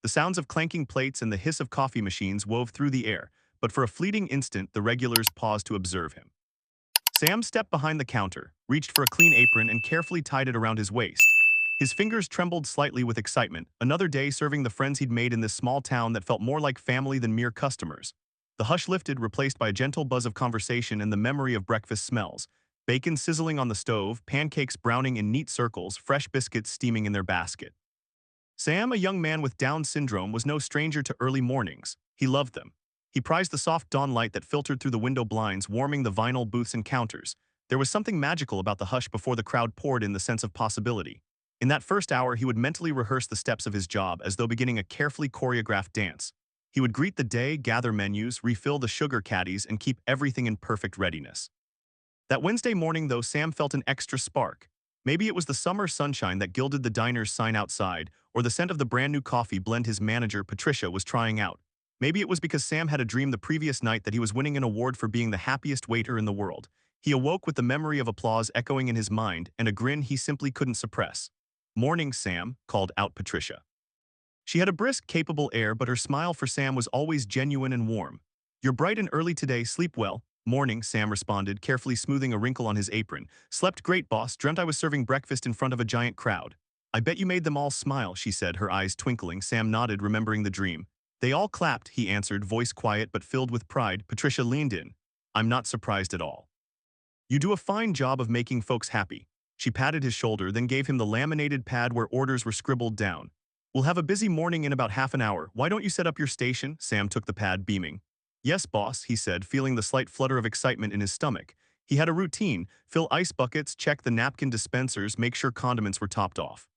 The sounds of clanking plates and the hiss of coffee machines wove through the air, but for a fleeting instant the regulars paused to observe him. Sam stepped behind the counter, reached for a clean apron and carefully tied it around his waist. His fingers trembled slightly with excitement, another day serving the friends he'd made in this small town that felt more like family than mere customers. The hush lifted, replaced by a gentle buzz of conversation and the memory of breakfast smells. Bacon sizzling on the stove, pancakes browning in neat circles, fresh biscuits steaming in their basket. Sam, a young man with Down syndrome, was no stranger to early mornings. He loved them. He prized the soft dawn light that filtered through the window blinds, warming the vinyl booths and counters. There was something magical about the hush before the crowd poured in, the sense of possibility. In that first hour, he would mentally rehearse the steps of his job as though beginning a carefully choreographed dance. He would greet the day, gather menus, refill the sugar caddies, and keep everything in perfect readiness. That Wednesday morning, though, Sam felt an extra spark. Maybe it was the summer sunshine that gilded the diner's sign outside, or the scent of the brand new coffee blend his manager, Patricia, was trying out. Maybe it was because Sam had a dream the previous night that he was winning an award for being the happiest waiter in the world. He awoke with the memory of applause echoing in his mind and a grin he simply couldn't suppress. "Morning, Sam," called out Patricia. She had a brisk, capable air, but her smile for Sam was always genuine and warm. "You're bright and early today, sleep well." "Morning," Sam responded, carefully smoothing a wrinkle on his apron. "Slept great, boss. Dreamt I was serving breakfast in front of a giant crowd." "I bet you made them all smile," she said, her eyes twinkling. Sam nodded, remembering the dream. "They all clapped," he answered, voice quiet but filled with pride. Patricia leaned in. "I'm not surprised at all. You do a fine job of making folks happy." She patted his shoulder, then gave him the laminated pad where orders were scribbled down. "We'll have a busy morning in about half an hour. Why don't you set up your station?" Sam took the pad, beaming. "Yes, boss," he said, feeling the slight flutter of excitement in his stomach. He had a routine: fill ice buckets, check the napkin dispensers, make sure condiments were topped off.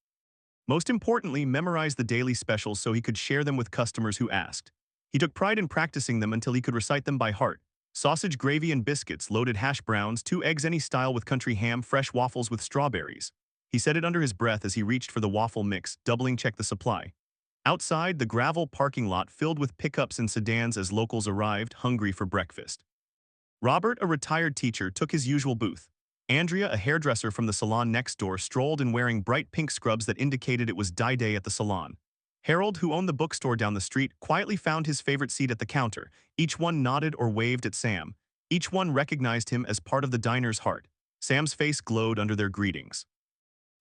Most importantly, memorize the daily specials so he could share them with customers who asked. He took pride in practicing them until he could recite them by heart. Sausage gravy and biscuits, loaded hash browns, 2 eggs any style with country ham, fresh waffles with strawberries. He said it under his breath as he reached for the waffle mix, doubling check the supply. Outside, the gravel parking lot filled with pickups and sedans as locals arrived, hungry for breakfast. Robert, a retired teacher, took his usual booth. Andrea, a hairdresser from the salon next door, strolled in wearing bright pink scrubs that indicated it was dye day at the salon. Harold, who owned the bookstore down the street, quietly found his favorite seat at the counter. Each one nodded or waved at Sam. Each one recognized him as part of the diner's heart. Sam's face glowed under their greetings.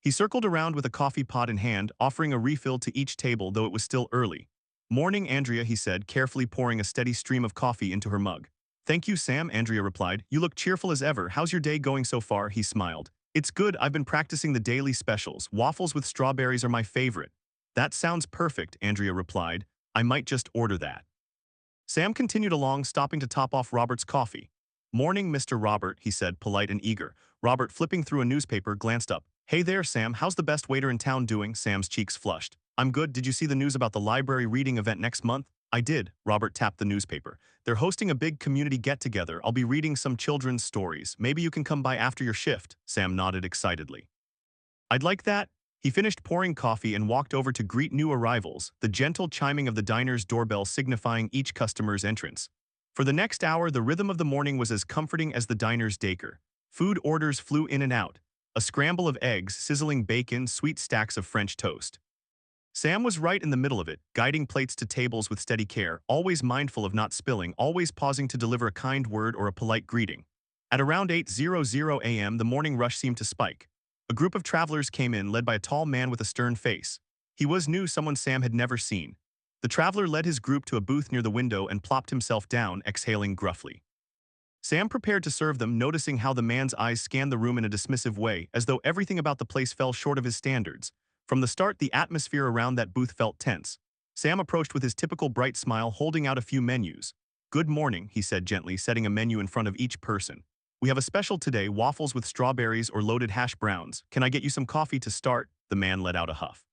He circled around with a coffee pot in hand, offering a refill to each table, though it was still early. "Morning, Andrea," he said, carefully pouring a steady stream of coffee into her mug. "Thank you, Sam," Andrea replied. "You look cheerful as ever. How's your day going so far?" He smiled. "It's good. I've been practicing the daily specials. Waffles with strawberries are my favorite." "That sounds perfect," Andrea replied. "I might just order that." Sam continued along, stopping to top off Robert's coffee. "Morning, Mr. Robert," he said, polite and eager. Robert, flipping through a newspaper, glanced up. "Hey there, Sam. How's the best waiter in town doing?" Sam's cheeks flushed. "I'm good. Did you see the news about the library reading event next month?" "I did." Robert tapped the newspaper. "They're hosting a big community get-together. I'll be reading some children's stories. Maybe you can come by after your shift." Sam nodded excitedly. "I'd like that." He finished pouring coffee and walked over to greet new arrivals, the gentle chiming of the diner's doorbell signifying each customer's entrance. For the next hour, the rhythm of the morning was as comforting as the diner's daycare. Food orders flew in and out. A scramble of eggs, sizzling bacon, sweet stacks of French toast. Sam was right in the middle of it, guiding plates to tables with steady care, always mindful of not spilling, always pausing to deliver a kind word or a polite greeting. At around 8:00 a.m., the morning rush seemed to spike. A group of travelers came in, led by a tall man with a stern face. He was new, someone Sam had never seen. The traveler led his group to a booth near the window and plopped himself down, exhaling gruffly. Sam prepared to serve them, noticing how the man's eyes scanned the room in a dismissive way, as though everything about the place fell short of his standards. From the start, the atmosphere around that booth felt tense. Sam approached with his typical bright smile, holding out a few menus. "Good morning," he said gently, setting a menu in front of each person. "We have a special today, waffles with strawberries or loaded hash browns. Can I get you some coffee to start?" The man let out a huff.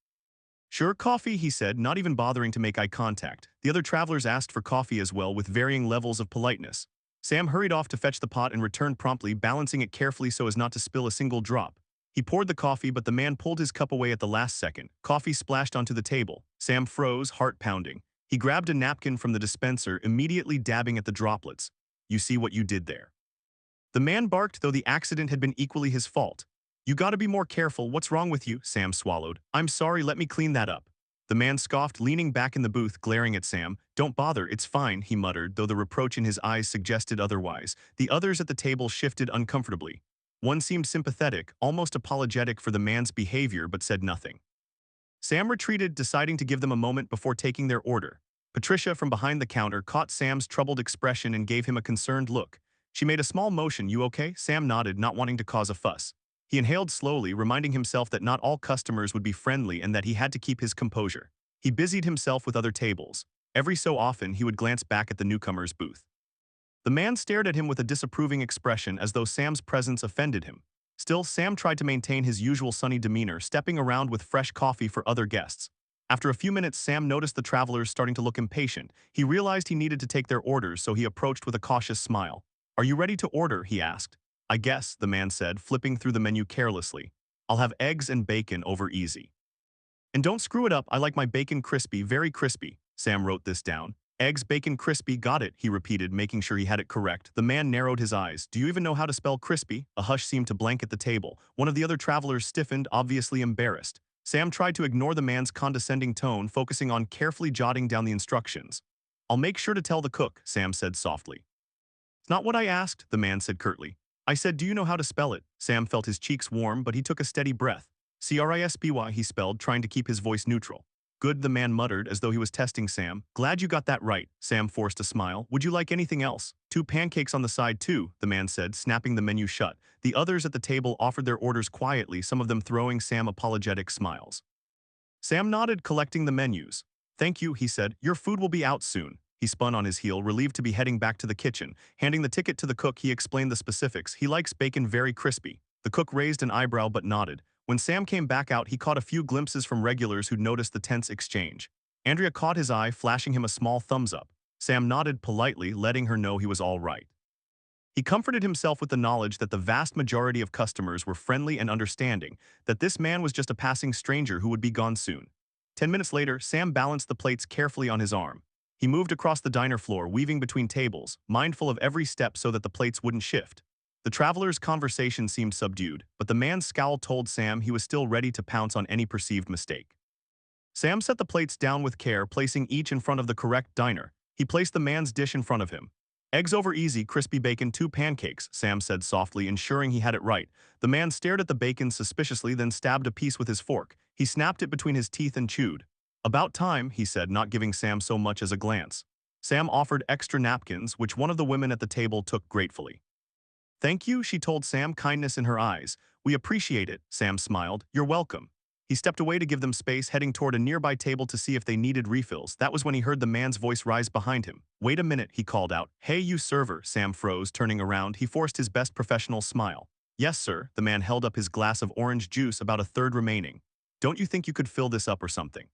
"Sure, coffee," he said, not even bothering to make eye contact. The other travelers asked for coffee as well, with varying levels of politeness. Sam hurried off to fetch the pot and returned promptly, balancing it carefully so as not to spill a single drop. He poured the coffee, but the man pulled his cup away at the last second. Coffee splashed onto the table. Sam froze, heart pounding. He grabbed a napkin from the dispenser, immediately dabbing at the droplets. "You see what you did there?" The man barked, though the accident had been equally his fault. "You gotta be more careful. What's wrong with you?" Sam swallowed. "I'm sorry, let me clean that up." The man scoffed, leaning back in the booth, glaring at Sam. "Don't bother, it's fine," he muttered, though the reproach in his eyes suggested otherwise. The others at the table shifted uncomfortably. One seemed sympathetic, almost apologetic for the man's behavior, but said nothing. Sam retreated, deciding to give them a moment before taking their order. Patricia, from behind the counter, caught Sam's troubled expression and gave him a concerned look. She made a small motion. "You okay?" Sam nodded, not wanting to cause a fuss. He inhaled slowly, reminding himself that not all customers would be friendly and that he had to keep his composure. He busied himself with other tables. Every so often, he would glance back at the newcomer's booth. The man stared at him with a disapproving expression, as though Sam's presence offended him. Still, Sam tried to maintain his usual sunny demeanor, stepping around with fresh coffee for other guests. After a few minutes, Sam noticed the travelers starting to look impatient. He realized he needed to take their orders, so he approached with a cautious smile. "Are you ready to order?" he asked. "I guess," the man said, flipping through the menu carelessly. "I'll have eggs and bacon over easy. And don't screw it up, I like my bacon crispy, very crispy." Sam wrote this down. "Eggs, bacon, crispy, got it," he repeated, making sure he had it correct. The man narrowed his eyes. "Do you even know how to spell crispy?" A hush seemed to blanket the table. One of the other travelers stiffened, obviously embarrassed. Sam tried to ignore the man's condescending tone, focusing on carefully jotting down the instructions. "I'll make sure to tell the cook," Sam said softly. "It's not what I asked," the man said curtly. "I said, do you know how to spell it?" Sam felt his cheeks warm, but he took a steady breath. "Crispy," he spelled, trying to keep his voice neutral. "Good," the man muttered, as though he was testing Sam. "Glad you got that right." Sam forced a smile. "Would you like anything else?" "Two pancakes on the side, too," the man said, snapping the menu shut. The others at the table offered their orders quietly, some of them throwing Sam apologetic smiles. Sam nodded, collecting the menus. "Thank you," he said. "Your food will be out soon." He spun on his heel, relieved to be heading back to the kitchen. Handing the ticket to the cook, he explained the specifics. "He likes bacon very crispy." The cook raised an eyebrow but nodded. When Sam came back out, he caught a few glimpses from regulars who'd noticed the tense exchange. Andrea caught his eye, flashing him a small thumbs up. Sam nodded politely, letting her know he was all right. He comforted himself with the knowledge that the vast majority of customers were friendly and understanding, that this man was just a passing stranger who would be gone soon. 10 minutes later, Sam balanced the plates carefully on his arm. He moved across the diner floor, weaving between tables, mindful of every step so that the plates wouldn't shift. The traveler's conversation seemed subdued, but the man's scowl told Sam he was still ready to pounce on any perceived mistake. Sam set the plates down with care, placing each in front of the correct diner. He placed the man's dish in front of him. "Eggs over easy, crispy bacon, 2 pancakes," Sam said softly, ensuring he had it right. The man stared at the bacon suspiciously, then stabbed a piece with his fork. He snapped it between his teeth and chewed. "About time," he said, not giving Sam so much as a glance. Sam offered extra napkins, which one of the women at the table took gratefully. "Thank you," she told Sam, kindness in her eyes. "We appreciate it," Sam smiled. "You're welcome." He stepped away to give them space, heading toward a nearby table to see if they needed refills. That was when he heard the man's voice rise behind him. "Wait a minute," he called out. "Hey, you server." Sam froze, turning around. He forced his best professional smile. "Yes, sir." The man held up his glass of orange juice, about a third remaining. "Don't you think you could fill this up or something?"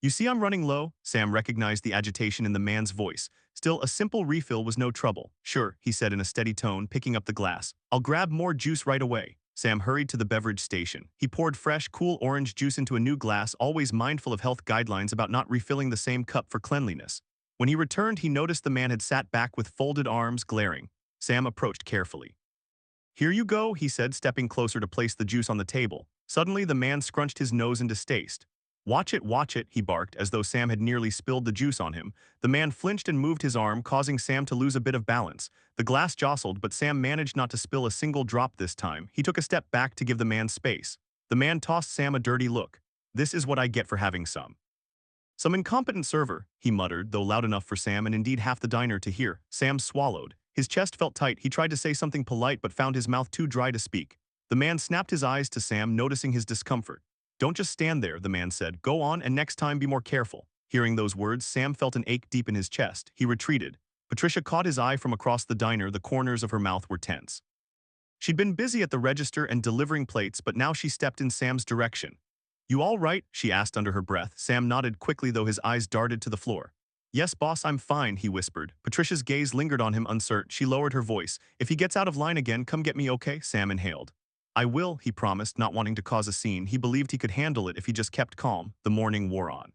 "You see I'm running low?" Sam recognized the agitation in the man's voice. Still, a simple refill was no trouble. "Sure," he said in a steady tone, picking up the glass. "I'll grab more juice right away." Sam hurried to the beverage station. He poured fresh, cool orange juice into a new glass, always mindful of health guidelines about not refilling the same cup for cleanliness. When he returned, he noticed the man had sat back with folded arms, glaring. Sam approached carefully. "Here you go," he said, stepping closer to place the juice on the table. Suddenly, the man scrunched his nose in distaste. Watch it," he barked, as though Sam had nearly spilled the juice on him. The man flinched and moved his arm, causing Sam to lose a bit of balance. The glass jostled, but Sam managed not to spill a single drop this time. He took a step back to give the man space. The man tossed Sam a dirty look. "This is what I get for having some." "Some incompetent server," he muttered, though loud enough for Sam and indeed half the diner to hear. Sam swallowed. His chest felt tight. He tried to say something polite but found his mouth too dry to speak. The man snapped his eyes to Sam, noticing his discomfort. "Don't just stand there," the man said. "Go on, and next time be more careful." Hearing those words, Sam felt an ache deep in his chest. He retreated. Patricia caught his eye from across the diner. The corners of her mouth were tense. She'd been busy at the register and delivering plates, but now she stepped in Sam's direction. "You all right?" she asked under her breath. Sam nodded quickly, though his eyes darted to the floor. "Yes, boss, I'm fine," he whispered. Patricia's gaze lingered on him, uncertain. She lowered her voice. "If he gets out of line again, come get me, okay?" Sam inhaled. "I will," he promised, not wanting to cause a scene. He believed he could handle it if he just kept calm. The morning wore on.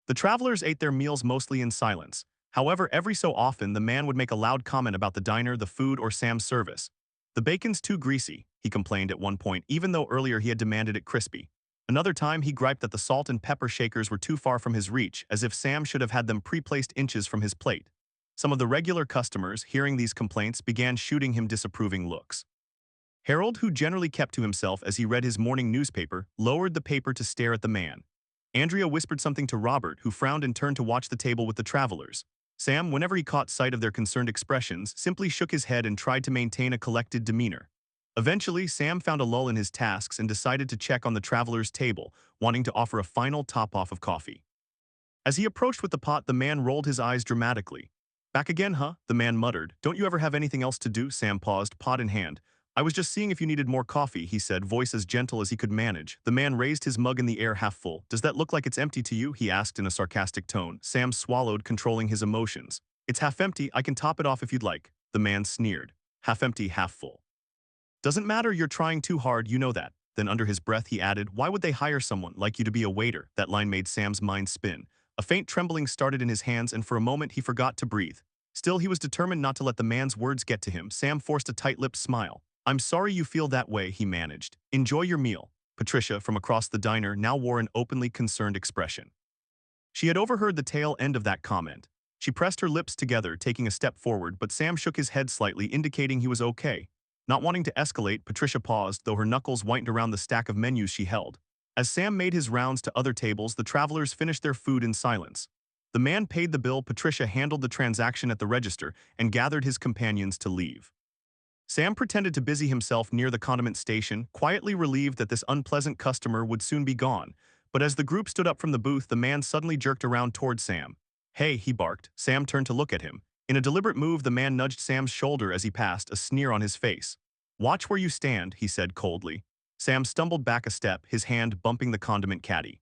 The travelers ate their meals mostly in silence. However, every so often, the man would make a loud comment about the diner, the food, or Sam's service. "The bacon's too greasy," he complained at one point, even though earlier he had demanded it crispy. Another time, he griped that the salt and pepper shakers were too far from his reach, as if Sam should have had them pre-placed inches from his plate. Some of the regular customers, hearing these complaints, began shooting him disapproving looks. Harold, who generally kept to himself as he read his morning newspaper, lowered the paper to stare at the man. Andrea whispered something to Robert, who frowned and turned to watch the table with the travelers. Sam, whenever he caught sight of their concerned expressions, simply shook his head and tried to maintain a collected demeanor. Eventually, Sam found a lull in his tasks and decided to check on the traveler's table, wanting to offer a final top-off of coffee. As he approached with the pot, the man rolled his eyes dramatically. "Back again, huh?" the man muttered. "Don't you ever have anything else to do?" Sam paused, pot in hand. "I was just seeing if you needed more coffee," he said, voice as gentle as he could manage. The man raised his mug in the air half full. "Does that look like it's empty to you?" he asked in a sarcastic tone. Sam swallowed, controlling his emotions. "It's half empty, I can top it off if you'd like," the man sneered. "Half empty, half full." "Doesn't matter, you're trying too hard, you know that." Then under his breath he added, "Why would they hire someone like you to be a waiter?" That line made Sam's mind spin. A faint trembling started in his hands and for a moment he forgot to breathe. Still, he was determined not to let the man's words get to him. Sam forced a tight-lipped smile. "I'm sorry you feel that way," he managed. "Enjoy your meal." Patricia, from across the diner, now wore an openly concerned expression. She had overheard the tail end of that comment. She pressed her lips together, taking a step forward, but Sam shook his head slightly, indicating he was okay. Not wanting to escalate, Patricia paused, though her knuckles whitened around the stack of menus she held. As Sam made his rounds to other tables, the travelers finished their food in silence. The man paid the bill, Patricia handled the transaction at the register, and gathered his companions to leave. Sam pretended to busy himself near the condiment station, quietly relieved that this unpleasant customer would soon be gone. But as the group stood up from the booth, the man suddenly jerked around toward Sam. "Hey," he barked. Sam turned to look at him. In a deliberate move, the man nudged Sam's shoulder as he passed, a sneer on his face. "Watch where you stand," he said coldly. Sam stumbled back a step, his hand bumping the condiment caddy.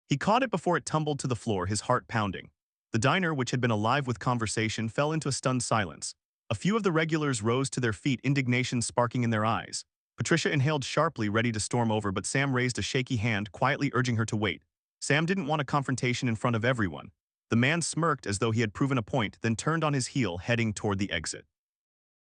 He caught it before it tumbled to the floor, his heart pounding. The diner, which had been alive with conversation, fell into a stunned silence. A few of the regulars rose to their feet, indignation sparking in their eyes. Patricia inhaled sharply, ready to storm over, but Sam raised a shaky hand, quietly urging her to wait. Sam didn't want a confrontation in front of everyone. The man smirked as though he had proven a point, then turned on his heel, heading toward the exit.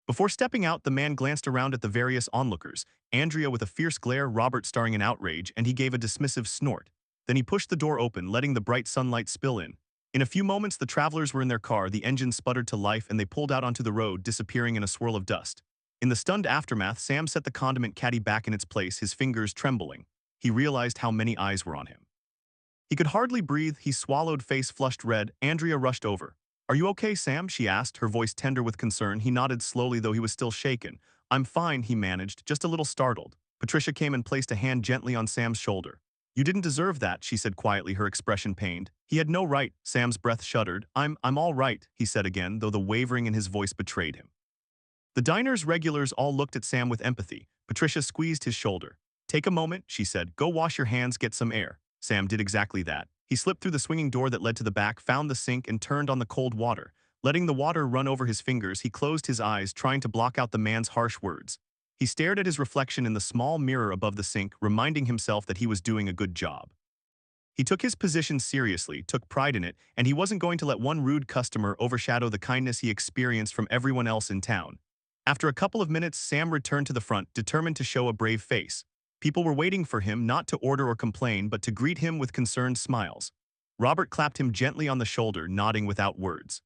Before stepping out, the man glanced around at the various onlookers, Andrea with a fierce glare, Robert staring in outrage, and he gave a dismissive snort. Then he pushed the door open, letting the bright sunlight spill in. In a few moments, the travelers were in their car, the engine sputtered to life, and they pulled out onto the road, disappearing in a swirl of dust. In the stunned aftermath, Sam set the condiment caddy back in its place, his fingers trembling. He realized how many eyes were on him. He could hardly breathe, he swallowed, face flushed red. Andrea rushed over. "Are you okay, Sam?" she asked, her voice tender with concern. He nodded slowly, though he was still shaken. "I'm fine," he managed, just a little startled. Patricia came and placed a hand gently on Sam's shoulder. "You didn't deserve that," she said quietly, her expression pained. "He had no right." Sam's breath shuddered. I'm all right," he said again, though the wavering in his voice betrayed him. The diner's regulars all looked at Sam with empathy. Patricia squeezed his shoulder. "Take a moment," she said. "Go wash your hands, get some air." Sam did exactly that. He slipped through the swinging door that led to the back, found the sink, and turned on the cold water. Letting the water run over his fingers, he closed his eyes, trying to block out the man's harsh words. He stared at his reflection in the small mirror above the sink, reminding himself that he was doing a good job. He took his position seriously, took pride in it, and he wasn't going to let one rude customer overshadow the kindness he experienced from everyone else in town. After a couple of minutes, Sam returned to the front, determined to show a brave face. People were waiting for him, not to order or complain, but to greet him with concerned smiles. Robert clapped him gently on the shoulder, nodding without words.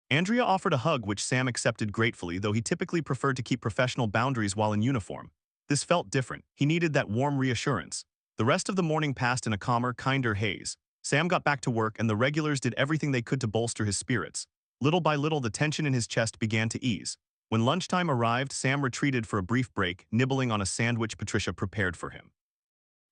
Andrea offered a hug, which Sam accepted gratefully, though he typically preferred to keep professional boundaries while in uniform. This felt different. He needed that warm reassurance. The rest of the morning passed in a calmer, kinder haze. Sam got back to work, and the regulars did everything they could to bolster his spirits. Little by little, the tension in his chest began to ease. When lunchtime arrived, Sam retreated for a brief break, nibbling on a sandwich Patricia prepared for him.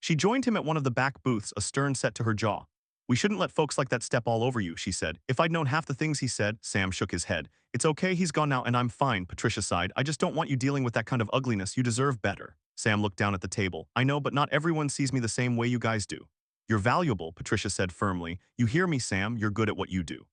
She joined him at one of the back booths, a stern set to her jaw. "We shouldn't let folks like that step all over you," she said. "If I'd known half the things he said." Sam shook his head. "It's okay, he's gone now and I'm fine," Patricia sighed. "I just don't want you dealing with that kind of ugliness. You deserve better." Sam looked down at the table. "I know, but not everyone sees me the same way you guys do." "You're valuable," Patricia said firmly. "You hear me, Sam? You're good at what you do.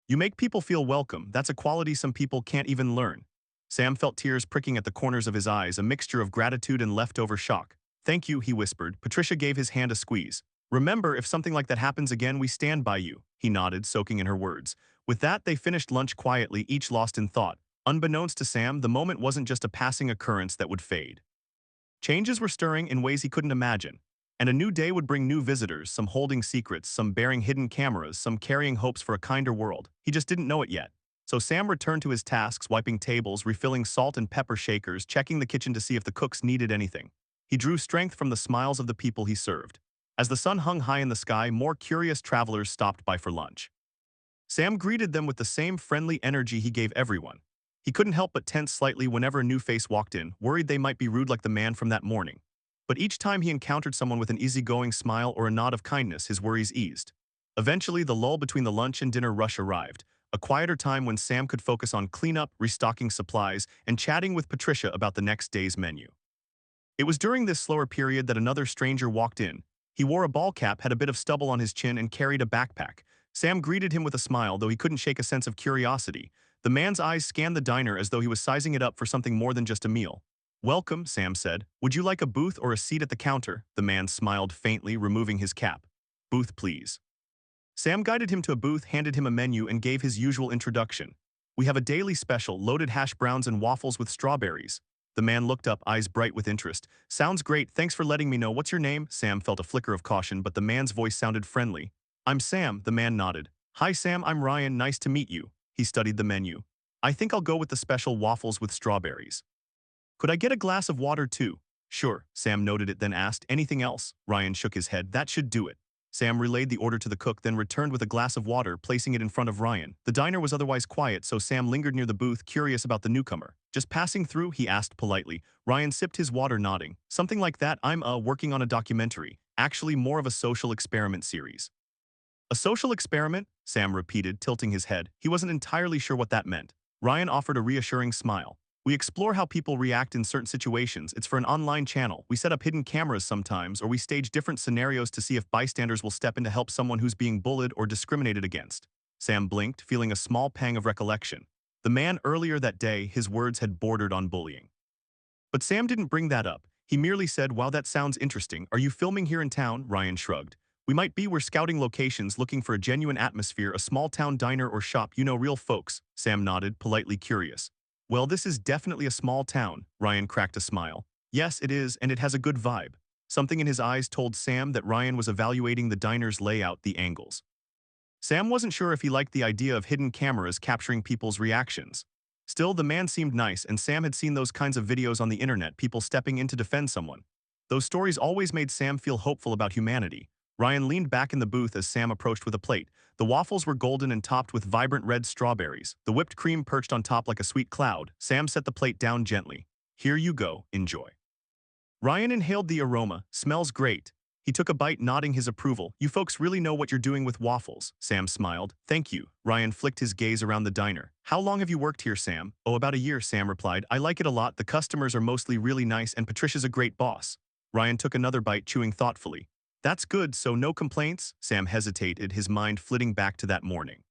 You make people feel welcome. That's a quality some people can't even learn." Sam felt tears pricking at the corners of his eyes, a mixture of gratitude and leftover shock. "Thank you," he whispered. Patricia gave his hand a squeeze. "Remember, if something like that happens again, we stand by you." He nodded, soaking in her words. With that, they finished lunch quietly, each lost in thought. Unbeknownst to Sam, the moment wasn't just a passing occurrence that would fade. Changes were stirring in ways he couldn't imagine. And a new day would bring new visitors, some holding secrets, some bearing hidden cameras, some carrying hopes for a kinder world. He just didn't know it yet. So Sam returned to his tasks, wiping tables, refilling salt and pepper shakers, checking the kitchen to see if the cooks needed anything. He drew strength from the smiles of the people he served. As the sun hung high in the sky, more curious travelers stopped by for lunch. Sam greeted them with the same friendly energy he gave everyone. He couldn't help but tense slightly whenever a new face walked in, worried they might be rude like the man from that morning. But each time he encountered someone with an easygoing smile or a nod of kindness, his worries eased. Eventually, the lull between the lunch and dinner rush arrived, a quieter time when Sam could focus on cleanup, restocking supplies, and chatting with Patricia about the next day's menu. It was during this slower period that another stranger walked in. He wore a ball cap, had a bit of stubble on his chin, and carried a backpack. Sam greeted him with a smile, though he couldn't shake a sense of curiosity. The man's eyes scanned the diner as though he was sizing it up for something more than just a meal. "Welcome," Sam said. "Would you like a booth or a seat at the counter?" The man smiled faintly, removing his cap. "Booth, please." Sam guided him to a booth, handed him a menu, and gave his usual introduction. "We have a daily special, loaded hash browns and waffles with strawberries." The man looked up, eyes bright with interest. "Sounds great, thanks for letting me know. What's your name?" Sam felt a flicker of caution, but the man's voice sounded friendly. "I'm Sam," the man nodded. "Hi Sam, I'm Ryan, nice to meet you." He studied the menu. "I think I'll go with the special waffles with strawberries. Could I get a glass of water too?" "Sure," Sam noted it, then asked, "Anything else?" Ryan shook his head. "That should do it." Sam relayed the order to the cook, then returned with a glass of water, placing it in front of Ryan. The diner was otherwise quiet, so Sam lingered near the booth, curious about the newcomer. "Just passing through?" he asked politely. Ryan sipped his water, nodding. "Something like that. I'm working on a documentary. Actually, more of a social experiment series." "A social experiment?" Sam repeated, tilting his head. He wasn't entirely sure what that meant. Ryan offered a reassuring smile. "We explore how people react in certain situations. It's for an online channel. We set up hidden cameras sometimes, or we stage different scenarios to see if bystanders will step in to help someone who's being bullied or discriminated against." Sam blinked, feeling a small pang of recollection. The man earlier that day, his words had bordered on bullying. But Sam didn't bring that up. He merely said, "Wow, that sounds interesting. Are you filming here in town?" Ryan shrugged. "We might be. We're scouting locations, looking for a genuine atmosphere, a small-town diner or shop, real folks." Sam nodded, politely curious. "Well, this is definitely a small town." Ryan cracked a smile. "Yes, it is, and it has a good vibe." Something in his eyes told Sam that Ryan was evaluating the diner's layout, the angles. Sam wasn't sure if he liked the idea of hidden cameras capturing people's reactions. Still, the man seemed nice, and Sam had seen those kinds of videos on the internet, people stepping in to defend someone. Those stories always made Sam feel hopeful about humanity. Ryan leaned back in the booth as Sam approached with a plate. The waffles were golden and topped with vibrant red strawberries. The whipped cream perched on top like a sweet cloud. Sam set the plate down gently. "Here you go, enjoy." Ryan inhaled the aroma. "Smells great." He took a bite, nodding his approval. "You folks really know what you're doing with waffles." Sam smiled. "Thank you." Ryan flicked his gaze around the diner. "How long have you worked here, Sam?" "Oh, about a year," Sam replied. "I like it a lot. The customers are mostly really nice, and Patricia's a great boss." Ryan took another bite, chewing thoughtfully. "That's good, so no complaints?" Sam hesitated, his mind flitting back to that morning.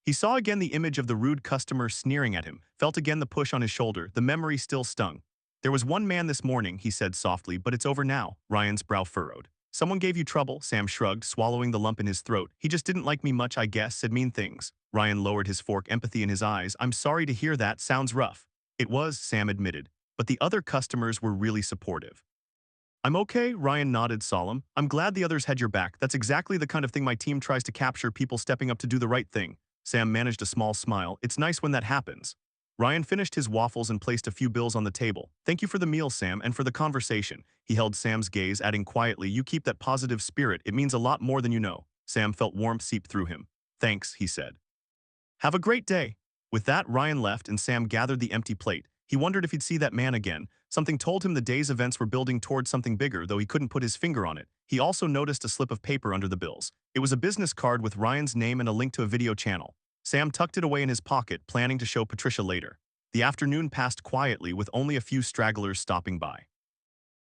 He saw again the image of the rude customer sneering at him, felt again the push on his shoulder. The memory still stung. "There was one man this morning," he said softly, "but it's over now." Ryan's brow furrowed. "Someone gave you trouble?" Sam shrugged, swallowing the lump in his throat. "He just didn't like me much, I guess, said mean things." Ryan lowered his fork, empathy in his eyes. "I'm sorry to hear that, sounds rough." "It was," Sam admitted, "but the other customers were really supportive." "I'm okay," Ryan nodded, solemn. "I'm glad the others had your back. That's exactly the kind of thing my team tries to capture, people stepping up to do the right thing." Sam managed a small smile. "It's nice when that happens." Ryan finished his waffles and placed a few bills on the table. "Thank you for the meal, Sam, and for the conversation." He held Sam's gaze, adding quietly, "You keep that positive spirit. It means a lot more than you know." Sam felt warmth seep through him. "Thanks," he said. "Have a great day." With that, Ryan left and Sam gathered the empty plate. He wondered if he'd see that man again. Something told him the day's events were building towards something bigger, though he couldn't put his finger on it. He also noticed a slip of paper under the bills. It was a business card with Ryan's name and a link to a video channel. Sam tucked it away in his pocket, planning to show Patricia later. The afternoon passed quietly, with only a few stragglers stopping by.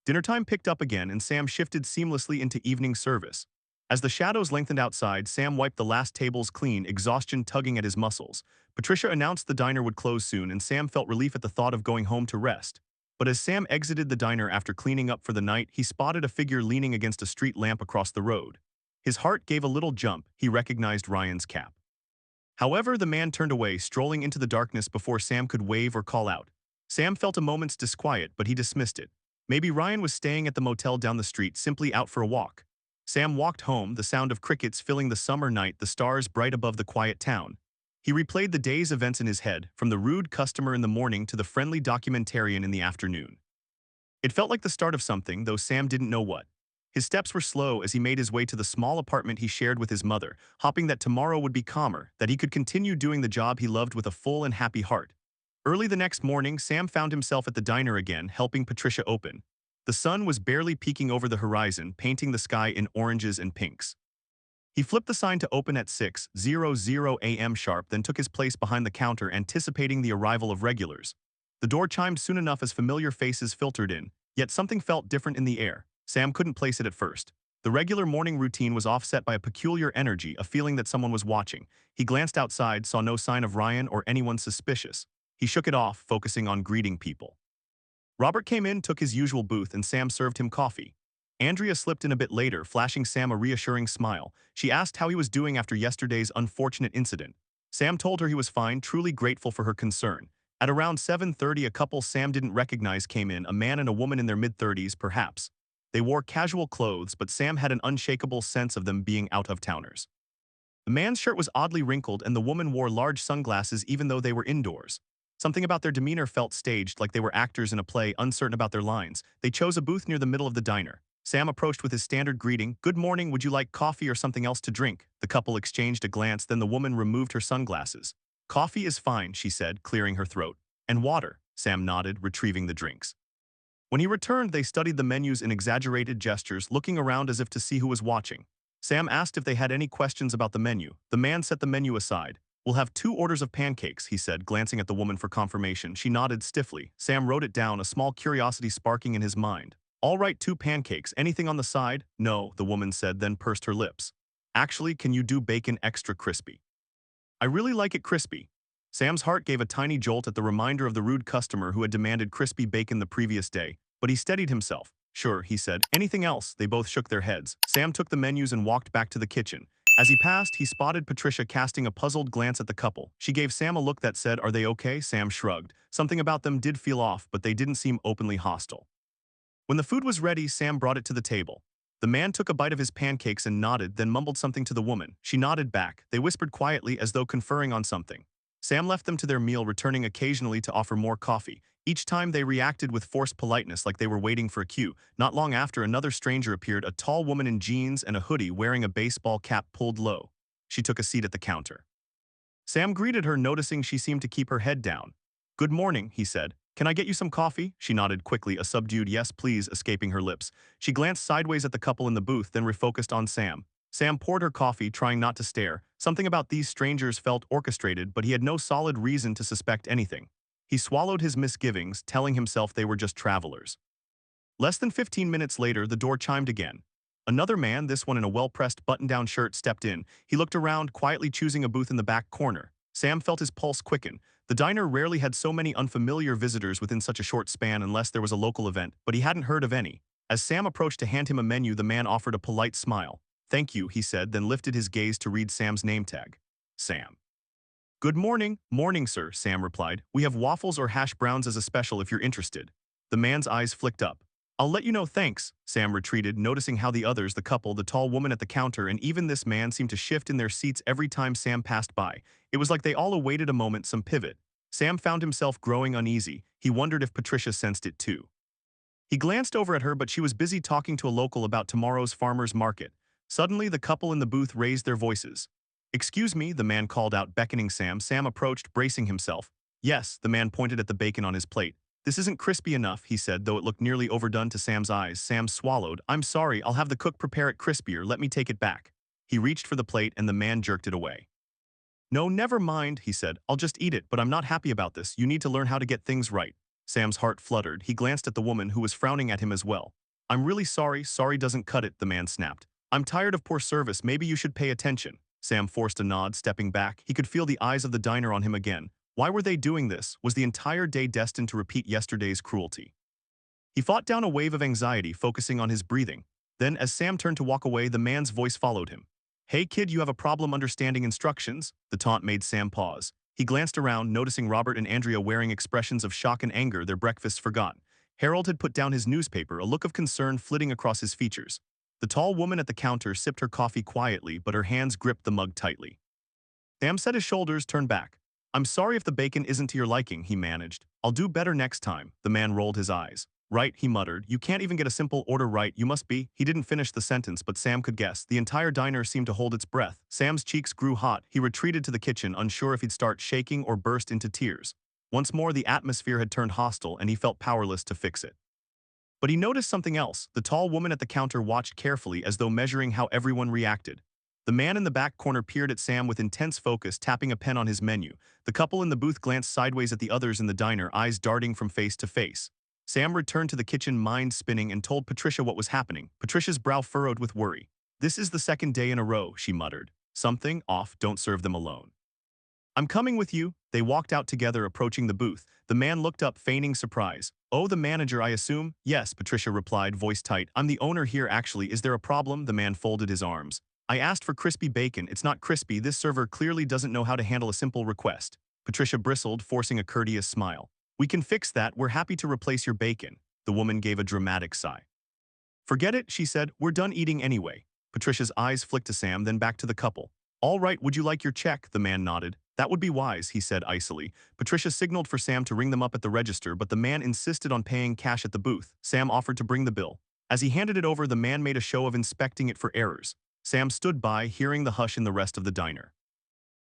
Dinner time picked up again, and Sam shifted seamlessly into evening service. As the shadows lengthened outside, Sam wiped the last tables clean, exhaustion tugging at his muscles. Patricia announced the diner would close soon, and Sam felt relief at the thought of going home to rest. But as Sam exited the diner after cleaning up for the night, he spotted a figure leaning against a street lamp across the road. His heart gave a little jump. He recognized Ryan's cap. However, the man turned away, strolling into the darkness before Sam could wave or call out. Sam felt a moment's disquiet, but he dismissed it. Maybe Ryan was staying at the motel down the street, simply out for a walk. Sam walked home, the sound of crickets filling the summer night, the stars bright above the quiet town. He replayed the day's events in his head, from the rude customer in the morning to the friendly documentarian in the afternoon. It felt like the start of something, though Sam didn't know what. His steps were slow as he made his way to the small apartment he shared with his mother, hoping that tomorrow would be calmer, that he could continue doing the job he loved with a full and happy heart. Early the next morning, Sam found himself at the diner again, helping Patricia open. The sun was barely peeking over the horizon, painting the sky in oranges and pinks. He flipped the sign to open at 6:00 a.m. sharp, then took his place behind the counter, anticipating the arrival of regulars. The door chimed soon enough as familiar faces filtered in, yet something felt different in the air. Sam couldn't place it at first. The regular morning routine was offset by a peculiar energy, a feeling that someone was watching. He glanced outside, saw no sign of Ryan or anyone suspicious. He shook it off, focusing on greeting people. Robert came in, took his usual booth, and Sam served him coffee. Andrea slipped in a bit later, flashing Sam a reassuring smile. She asked how he was doing after yesterday's unfortunate incident. Sam told her he was fine, truly grateful for her concern. At around 7:30, a couple Sam didn't recognize came in, a man and a woman in their mid-30s, perhaps. They wore casual clothes, but Sam had an unshakable sense of them being out-of-towners. The man's shirt was oddly wrinkled, and the woman wore large sunglasses even though they were indoors. Something about their demeanor felt staged, like they were actors in a play, uncertain about their lines. They chose a booth near the middle of the diner. Sam approached with his standard greeting, "Good morning, would you like coffee or something else to drink?" The couple exchanged a glance, then the woman removed her sunglasses. "Coffee is fine," she said, clearing her throat. "And water," Sam nodded, retrieving the drinks. When he returned, they studied the menus in exaggerated gestures, looking around as if to see who was watching. Sam asked if they had any questions about the menu. The man set the menu aside. "We'll have 2 orders of pancakes," he said, glancing at the woman for confirmation. She nodded stiffly. Sam wrote it down, a small curiosity sparking in his mind. "All right, 2 pancakes. Anything on the side?" "No," the woman said, then pursed her lips. "Actually, can you do bacon extra crispy?" "I really like it crispy." Sam's heart gave a tiny jolt at the reminder of the rude customer who had demanded crispy bacon the previous day, but he steadied himself. "Sure," he said. "Anything else?" They both shook their heads. Sam took the menus and walked back to the kitchen. As he passed, he spotted Patricia casting a puzzled glance at the couple. She gave Sam a look that said, "Are they okay?" Sam shrugged. Something about them did feel off, but they didn't seem openly hostile. When the food was ready, Sam brought it to the table. The man took a bite of his pancakes and nodded, then mumbled something to the woman. She nodded back. They whispered quietly as though conferring on something. Sam left them to their meal, returning occasionally to offer more coffee. Each time they reacted with forced politeness, like they were waiting for a cue. Not long after, another stranger appeared, a tall woman in jeans and a hoodie, wearing a baseball cap pulled low. She took a seat at the counter. Sam greeted her, noticing she seemed to keep her head down. "Good morning," he said. "Can I get you some coffee?" She nodded quickly, a subdued "yes, please" escaping her lips. She glanced sideways at the couple in the booth, then refocused on Sam. Sam poured her coffee, trying not to stare. Something about these strangers felt orchestrated, but he had no solid reason to suspect anything. He swallowed his misgivings, telling himself they were just travelers. Less than 15 minutes later, the door chimed again. Another man, this one in a well-pressed button-down shirt, stepped in. He looked around, quietly choosing a booth in the back corner. Sam felt his pulse quicken. The diner rarely had so many unfamiliar visitors within such a short span unless there was a local event, but he hadn't heard of any. As Sam approached to hand him a menu, the man offered a polite smile. "Thank you," he said, then lifted his gaze to read Sam's name tag. Sam. "Good morning." "Morning, sir," Sam replied. "We have waffles or hash browns as a special if you're interested." The man's eyes flicked up. "I'll let you know, thanks." Sam retreated, noticing how the others, the couple, the tall woman at the counter, and even this man seemed to shift in their seats every time Sam passed by. It was like they all awaited a moment, some pivot. Sam found himself growing uneasy. He wondered if Patricia sensed it too. He glanced over at her, but she was busy talking to a local about tomorrow's farmer's market. Suddenly, the couple in the booth raised their voices. "Excuse me," the man called out, beckoning Sam. Sam approached, bracing himself. "Yes," the man pointed at the bacon on his plate. "This isn't crispy enough," he said, though it looked nearly overdone to Sam's eyes. Sam swallowed. "I'm sorry, I'll have the cook prepare it crispier. Let me take it back." He reached for the plate and the man jerked it away. "No, never mind," he said. "I'll just eat it, but I'm not happy about this. You need to learn how to get things right." Sam's heart fluttered. He glanced at the woman, who was frowning at him as well. "I'm really sorry. Sorry doesn't cut it," the man snapped. "I'm tired of poor service. Maybe you should pay attention." Sam forced a nod, stepping back. He could feel the eyes of the diner on him again. Why were they doing this? Was the entire day destined to repeat yesterday's cruelty? He fought down a wave of anxiety, focusing on his breathing. Then, as Sam turned to walk away, the man's voice followed him. "Hey kid, you have a problem understanding instructions?" The taunt made Sam pause. He glanced around, noticing Robert and Andrea wearing expressions of shock and anger, their breakfasts forgotten. Harold had put down his newspaper, a look of concern flitting across his features. The tall woman at the counter sipped her coffee quietly, but her hands gripped the mug tightly. Sam set his shoulders, turned back. "I'm sorry if the bacon isn't to your liking," he managed. "I'll do better next time." The man rolled his eyes. "Right," he muttered. "You can't even get a simple order right. You must be—" He didn't finish the sentence, but Sam could guess. The entire diner seemed to hold its breath. Sam's cheeks grew hot. He retreated to the kitchen, unsure if he'd start shaking or burst into tears. Once more, the atmosphere had turned hostile, and he felt powerless to fix it. But he noticed something else. The tall woman at the counter watched carefully, as though measuring how everyone reacted. The man in the back corner peered at Sam with intense focus, tapping a pen on his menu. The couple in the booth glanced sideways at the others in the diner, eyes darting from face to face. Sam returned to the kitchen, mind spinning, and told Patricia what was happening. Patricia's brow furrowed with worry. "This is the second day in a row," she muttered. "Something off, don't serve them alone." "I'm coming with you." They walked out together, approaching the booth. The man looked up, feigning surprise. "Oh, the manager, I assume?" "Yes," Patricia replied, voice tight. "I'm the owner here, actually. Is there a problem?" The man folded his arms. "I asked for crispy bacon. It's not crispy. This server clearly doesn't know how to handle a simple request." Patricia bristled, forcing a courteous smile. "We can fix that. We're happy to replace your bacon." The woman gave a dramatic sigh. "Forget it," she said. "We're done eating anyway." Patricia's eyes flicked to Sam, then back to the couple. "All right, would you like your check?" The man nodded. "That would be wise," he said icily. Patricia signaled for Sam to ring them up at the register, but the man insisted on paying cash at the booth. Sam offered to bring the bill. As he handed it over, the man made a show of inspecting it for errors. Sam stood by, hearing the hush in the rest of the diner.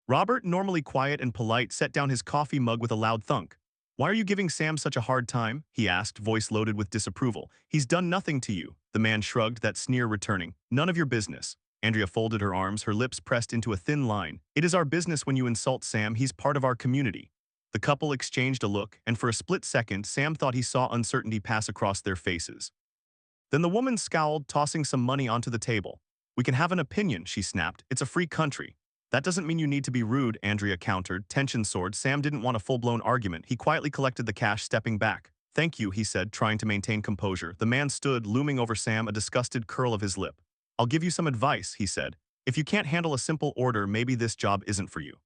Robert, normally quiet and polite, set down his coffee mug with a loud thunk. "Why are you giving Sam such a hard time?" he asked, voice loaded with disapproval. "He's done nothing to you." The man shrugged, that sneer returning. "None of your business." Andrea folded her arms, her lips pressed into a thin line. "It is our business when you insult Sam. He's part of our community." The couple exchanged a look, and for a split second, Sam thought he saw uncertainty pass across their faces. Then the woman scowled, tossing some money onto the table. "We can have an opinion," she snapped. "It's a free country." "That doesn't mean you need to be rude," Andrea countered. Tension soared. Sam didn't want a full-blown argument. He quietly collected the cash, stepping back. "Thank you," he said, trying to maintain composure. The man stood, looming over Sam, a disgusted curl of his lip. "I'll give you some advice," he said. "If you can't handle a simple order, maybe this job isn't for you."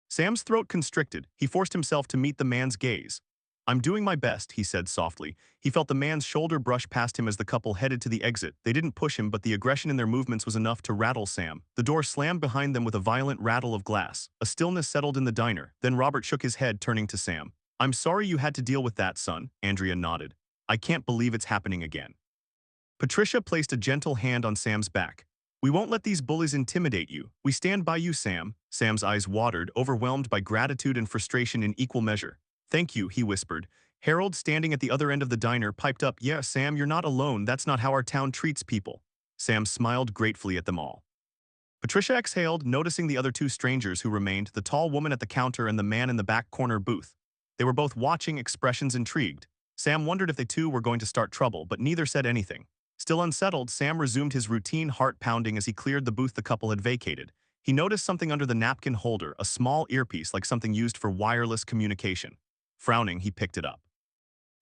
Sam's throat constricted. He forced himself to meet the man's gaze. "I'm doing my best," he said softly. He felt the man's shoulder brush past him as the couple headed to the exit. They didn't push him, but the aggression in their movements was enough to rattle Sam. The door slammed behind them with a violent rattle of glass. A stillness settled in the diner. Then Robert shook his head, turning to Sam. "I'm sorry you had to deal with that, son." Andrea nodded. "I can't believe it's happening again." Patricia placed a gentle hand on Sam's back. "We won't let these bullies intimidate you. We stand by you, Sam." Sam's eyes watered, overwhelmed by gratitude and frustration in equal measure. "Thank you," he whispered. Harold, standing at the other end of the diner, piped up, "Yeah, Sam, you're not alone. That's not how our town treats people." Sam smiled gratefully at them all. Patricia exhaled, noticing the other two strangers who remained, the tall woman at the counter and the man in the back corner booth. They were both watching, expressions intrigued. Sam wondered if they too were going to start trouble, but neither said anything. Still unsettled, Sam resumed his routine, heart pounding as he cleared the booth the couple had vacated. He noticed something under the napkin holder, a small earpiece like something used for wireless communication. Frowning, he picked it up.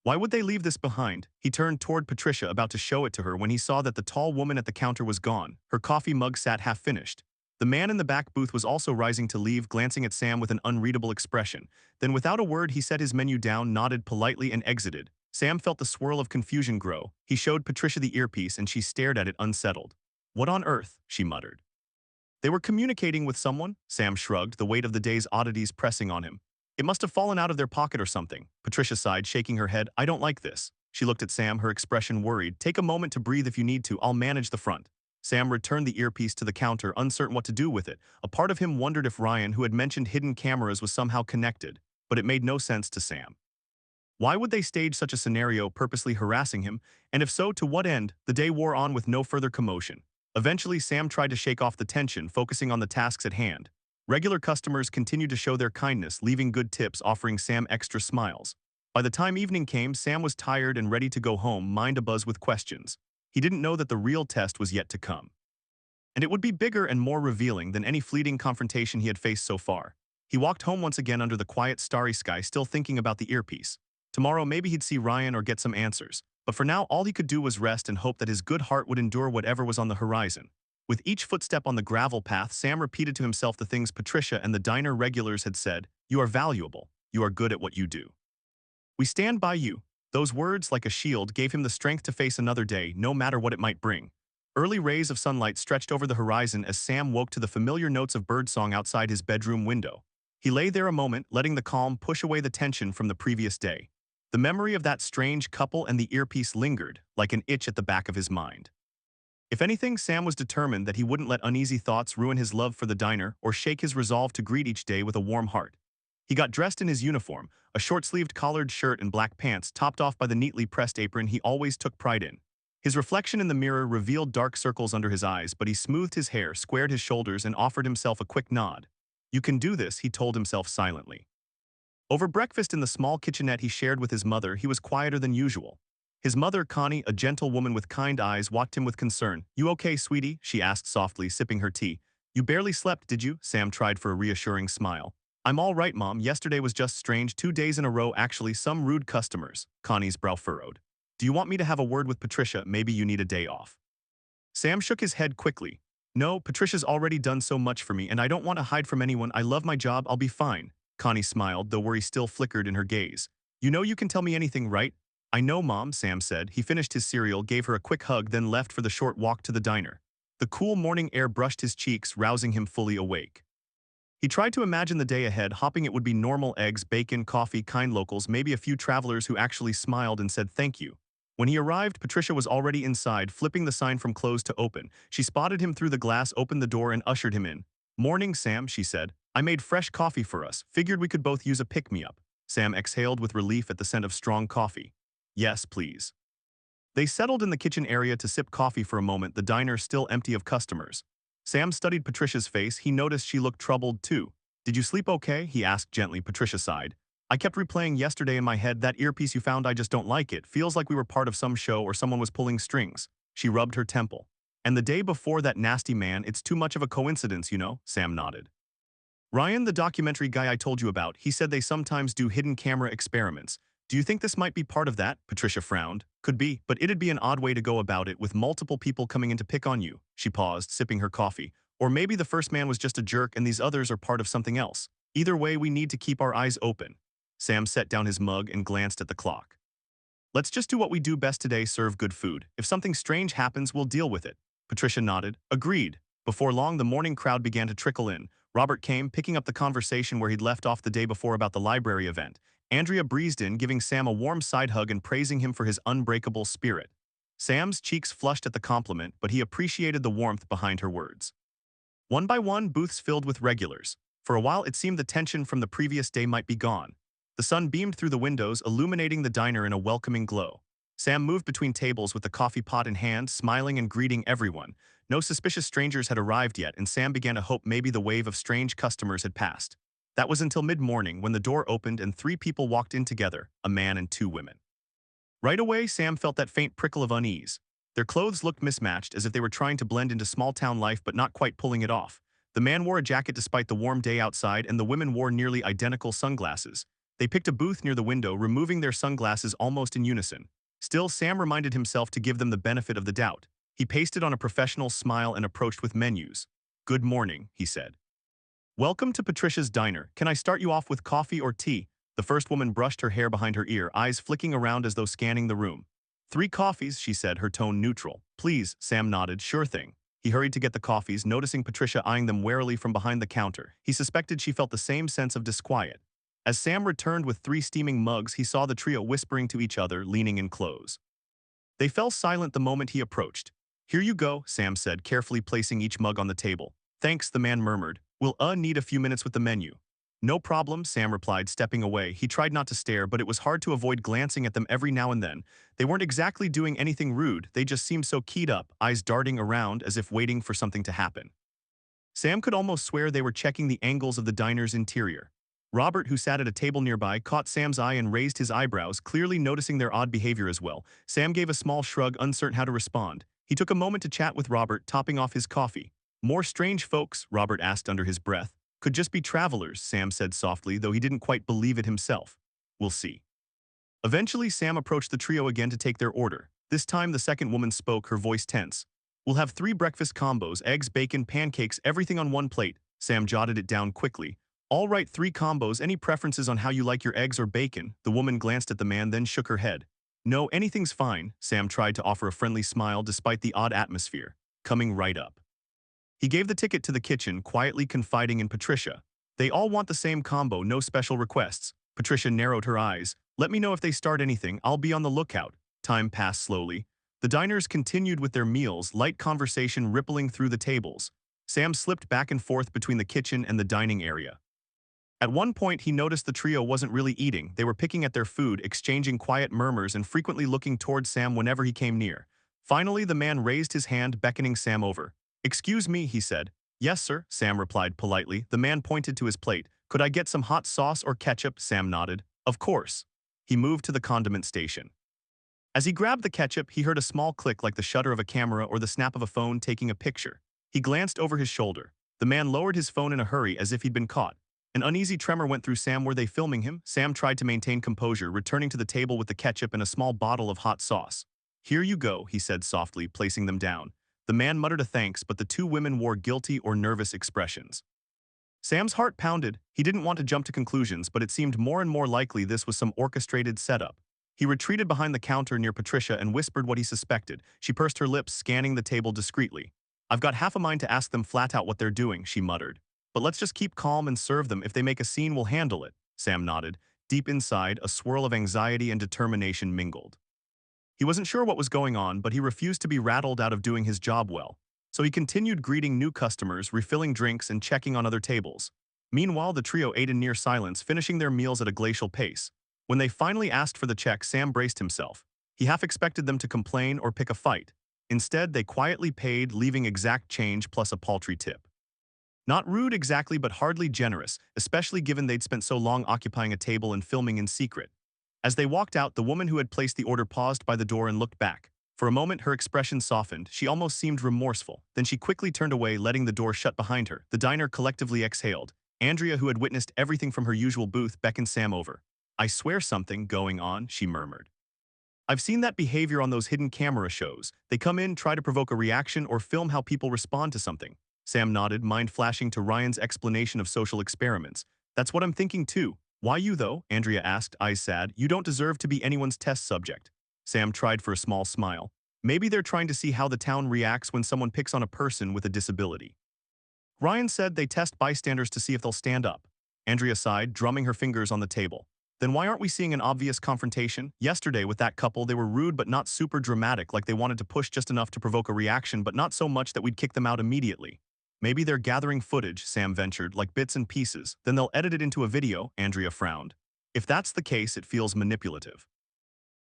Why would they leave this behind? He turned toward Patricia, about to show it to her, when he saw that the tall woman at the counter was gone. Her coffee mug sat half-finished. The man in the back booth was also rising to leave, glancing at Sam with an unreadable expression. Then without a word, he set his menu down, nodded politely, and exited. Sam felt the swirl of confusion grow. He showed Patricia the earpiece, and she stared at it, unsettled. "What on earth?" she muttered. "They were communicating with someone?" Sam shrugged, the weight of the day's oddities pressing on him. "It must have fallen out of their pocket or something." Patricia sighed, shaking her head. "I don't like this." She looked at Sam, her expression worried. "Take a moment to breathe if you need to. I'll manage the front." Sam returned the earpiece to the counter, uncertain what to do with it. A part of him wondered if Ryan, who had mentioned hidden cameras, was somehow connected, but it made no sense to Sam. Why would they stage such a scenario, purposely harassing him? And if so, to what end? The day wore on with no further commotion. Eventually, Sam tried to shake off the tension, focusing on the tasks at hand. Regular customers continued to show their kindness, leaving good tips, offering Sam extra smiles. By the time evening came, Sam was tired and ready to go home, mind abuzz with questions. He didn't know that the real test was yet to come. And it would be bigger and more revealing than any fleeting confrontation he had faced so far. He walked home once again under the quiet, starry sky, still thinking about the earpiece. Tomorrow, maybe he'd see Ryan or get some answers. But for now, all he could do was rest and hope that his good heart would endure whatever was on the horizon. With each footstep on the gravel path, Sam repeated to himself the things Patricia and the diner regulars had said. "You are valuable. You are good at what you do. We stand by you." Those words, like a shield, gave him the strength to face another day, no matter what it might bring. Early rays of sunlight stretched over the horizon as Sam woke to the familiar notes of birdsong outside his bedroom window. He lay there a moment, letting the calm push away the tension from the previous day. The memory of that strange couple and the earpiece lingered, like an itch at the back of his mind. If anything, Sam was determined that he wouldn't let uneasy thoughts ruin his love for the diner or shake his resolve to greet each day with a warm heart. He got dressed in his uniform, a short-sleeved collared shirt and black pants topped off by the neatly pressed apron he always took pride in. His reflection in the mirror revealed dark circles under his eyes, but he smoothed his hair, squared his shoulders, and offered himself a quick nod. "You can do this," he told himself silently. Over breakfast in the small kitchenette he shared with his mother, he was quieter than usual. His mother, Connie, a gentle woman with kind eyes, watched him with concern. "You okay, sweetie?" she asked softly, sipping her tea. "You barely slept, did you?" Sam tried for a reassuring smile. "I'm all right, Mom. Yesterday was just strange. 2 days in a row, actually. Some rude customers." Connie's brow furrowed. "Do you want me to have a word with Patricia? Maybe you need a day off." Sam shook his head quickly. "No, Patricia's already done so much for me, and I don't want to hide from anyone. I love my job. I'll be fine." Connie smiled, though worry still flickered in her gaze. "You know you can tell me anything, right?" "I know, Mom," Sam said. He finished his cereal, gave her a quick hug, then left for the short walk to the diner. The cool morning air brushed his cheeks, rousing him fully awake. He tried to imagine the day ahead, hoping it would be normal: eggs, bacon, coffee, kind locals, maybe a few travelers who actually smiled and said thank you. When he arrived, Patricia was already inside, flipping the sign from closed to open. She spotted him through the glass, opened the door, and ushered him in. "Morning, Sam," she said. "I made fresh coffee for us. Figured we could both use a pick-me-up." Sam exhaled with relief at the scent of strong coffee. "Yes, please." They settled in the kitchen area to sip coffee for a moment, the diner still empty of customers. Sam studied Patricia's face. He noticed she looked troubled, too. "Did you sleep okay?" he asked gently. Patricia sighed. "I kept replaying yesterday in my head. That earpiece you found, I just don't like it. Feels like we were part of some show or someone was pulling strings." She rubbed her temple. "And the day before, that nasty man, it's too much of a coincidence, you know?" Sam nodded. "Ryan, the documentary guy I told you about, he said they sometimes do hidden camera experiments. Do you think this might be part of that?" Patricia frowned. "Could be, but it'd be an odd way to go about it, with multiple people coming in to pick on you." She paused, sipping her coffee. "Or maybe the first man was just a jerk and these others are part of something else. Either way, we need to keep our eyes open." Sam set down his mug and glanced at the clock. "Let's just do what we do best today: serve good food. If something strange happens, we'll deal with it." Patricia nodded. "Agreed." Before long, the morning crowd began to trickle in. Robert came, picking up the conversation where he'd left off the day before about the library event. Andrea breezed in, giving Sam a warm side hug and praising him for his unbreakable spirit. Sam's cheeks flushed at the compliment, but he appreciated the warmth behind her words. One by one, booths filled with regulars. For a while, it seemed the tension from the previous day might be gone. The sun beamed through the windows, illuminating the diner in a welcoming glow. Sam moved between tables with the coffee pot in hand, smiling and greeting everyone. No suspicious strangers had arrived yet, and Sam began to hope maybe the wave of strange customers had passed. That was until mid-morning, when the door opened and 3 people walked in together, a man and 2 women. Right away, Sam felt that faint prickle of unease. Their clothes looked mismatched, as if they were trying to blend into small-town life but not quite pulling it off. The man wore a jacket despite the warm day outside, and the women wore nearly identical sunglasses. They picked a booth near the window, removing their sunglasses almost in unison. Still, Sam reminded himself to give them the benefit of the doubt. He pasted on a professional smile and approached with menus. "Good morning," he said. "Welcome to Patricia's Diner. Can I start you off with coffee or tea?" The first woman brushed her hair behind her ear, eyes flicking around as though scanning the room. "3 coffees," she said, her tone neutral. "Please," Sam nodded. "Sure thing." He hurried to get the coffees, noticing Patricia eyeing them warily from behind the counter. He suspected she felt the same sense of disquiet. As Sam returned with 3 steaming mugs, he saw the trio whispering to each other, leaning in close. They fell silent the moment he approached. "Here you go," Sam said, carefully placing each mug on the table. "Thanks," the man murmured. "We'll need a few minutes with the menu." "No problem," Sam replied, stepping away. He tried not to stare, but it was hard to avoid glancing at them every now and then. They weren't exactly doing anything rude, they just seemed so keyed up, eyes darting around as if waiting for something to happen. Sam could almost swear they were checking the angles of the diner's interior. Robert, who sat at a table nearby, caught Sam's eye and raised his eyebrows, clearly noticing their odd behavior as well. Sam gave a small shrug, uncertain how to respond. He took a moment to chat with Robert, topping off his coffee. "More strange folks?" Robert asked under his breath. "Could just be travelers," Sam said softly, though he didn't quite believe it himself. "We'll see." Eventually, Sam approached the trio again to take their order. This time, the second woman spoke, her voice tense. "We'll have 3 breakfast combos: eggs, bacon, pancakes, everything on one plate." Sam jotted it down quickly. "All right, 3 combos. Any preferences on how you like your eggs or bacon?" The woman glanced at the man, then shook her head. No, anything's fine, Sam tried to offer a friendly smile despite the odd atmosphere, coming right up. He gave the ticket to the kitchen, quietly confiding in Patricia. They all want the same combo, no special requests. Patricia narrowed her eyes. Let me know if they start anything, I'll be on the lookout. Time passed slowly. The diners continued with their meals, light conversation rippling through the tables. Sam slipped back and forth between the kitchen and the dining area. At one point, he noticed the trio wasn't really eating. They were picking at their food, exchanging quiet murmurs and frequently looking toward Sam whenever he came near. Finally, the man raised his hand, beckoning Sam over. "Excuse me," he said. "Yes, sir," Sam replied politely. The man pointed to his plate. "Could I get some hot sauce or ketchup?" Sam nodded. "Of course." He moved to the condiment station. As he grabbed the ketchup, he heard a small click like the shutter of a camera or the snap of a phone taking a picture. He glanced over his shoulder. The man lowered his phone in a hurry as if he'd been caught. An uneasy tremor went through Sam. Were they filming him? Sam tried to maintain composure, returning to the table with the ketchup and a small bottle of hot sauce. "Here you go," he said softly, placing them down. The man muttered a thanks, but the two women wore guilty or nervous expressions. Sam's heart pounded. He didn't want to jump to conclusions, but it seemed more and more likely this was some orchestrated setup. He retreated behind the counter near Patricia and whispered what he suspected. She pursed her lips, scanning the table discreetly. "I've got half a mind to ask them flat out what they're doing," she muttered. "But let's just keep calm and serve them. If they make a scene, we'll handle it." Sam nodded. Deep inside, a swirl of anxiety and determination mingled. He wasn't sure what was going on, but he refused to be rattled out of doing his job well. So he continued greeting new customers, refilling drinks, and checking on other tables. Meanwhile, the trio ate in near silence, finishing their meals at a glacial pace. When they finally asked for the check, Sam braced himself. He half expected them to complain or pick a fight. Instead, they quietly paid, leaving exact change plus a paltry tip. Not rude exactly, but hardly generous, especially given they'd spent so long occupying a table and filming in secret. As they walked out, the woman who had placed the order paused by the door and looked back. For a moment, her expression softened. She almost seemed remorseful. Then she quickly turned away, letting the door shut behind her. The diner collectively exhaled. Andrea, who had witnessed everything from her usual booth, beckoned Sam over. "I swear something going on," she murmured. "I've seen that behavior on those hidden camera shows. They come in, try to provoke a reaction, or film how people respond to something." Sam nodded, mind flashing to Ryan's explanation of social experiments. "That's what I'm thinking too." "Why you though?" Andrea asked, eyes sad. "You don't deserve to be anyone's test subject." Sam tried for a small smile. "Maybe they're trying to see how the town reacts when someone picks on a person with a disability." Ryan said they test bystanders to see if they'll stand up. Andrea sighed, drumming her fingers on the table. "Then why aren't we seeing an obvious confrontation? Yesterday with that couple, they were rude but not super dramatic, like they wanted to push just enough to provoke a reaction but not so much that we'd kick them out immediately." "Maybe they're gathering footage," Sam ventured, "like bits and pieces. Then they'll edit it into a video," Andrea frowned. "If that's the case, it feels manipulative.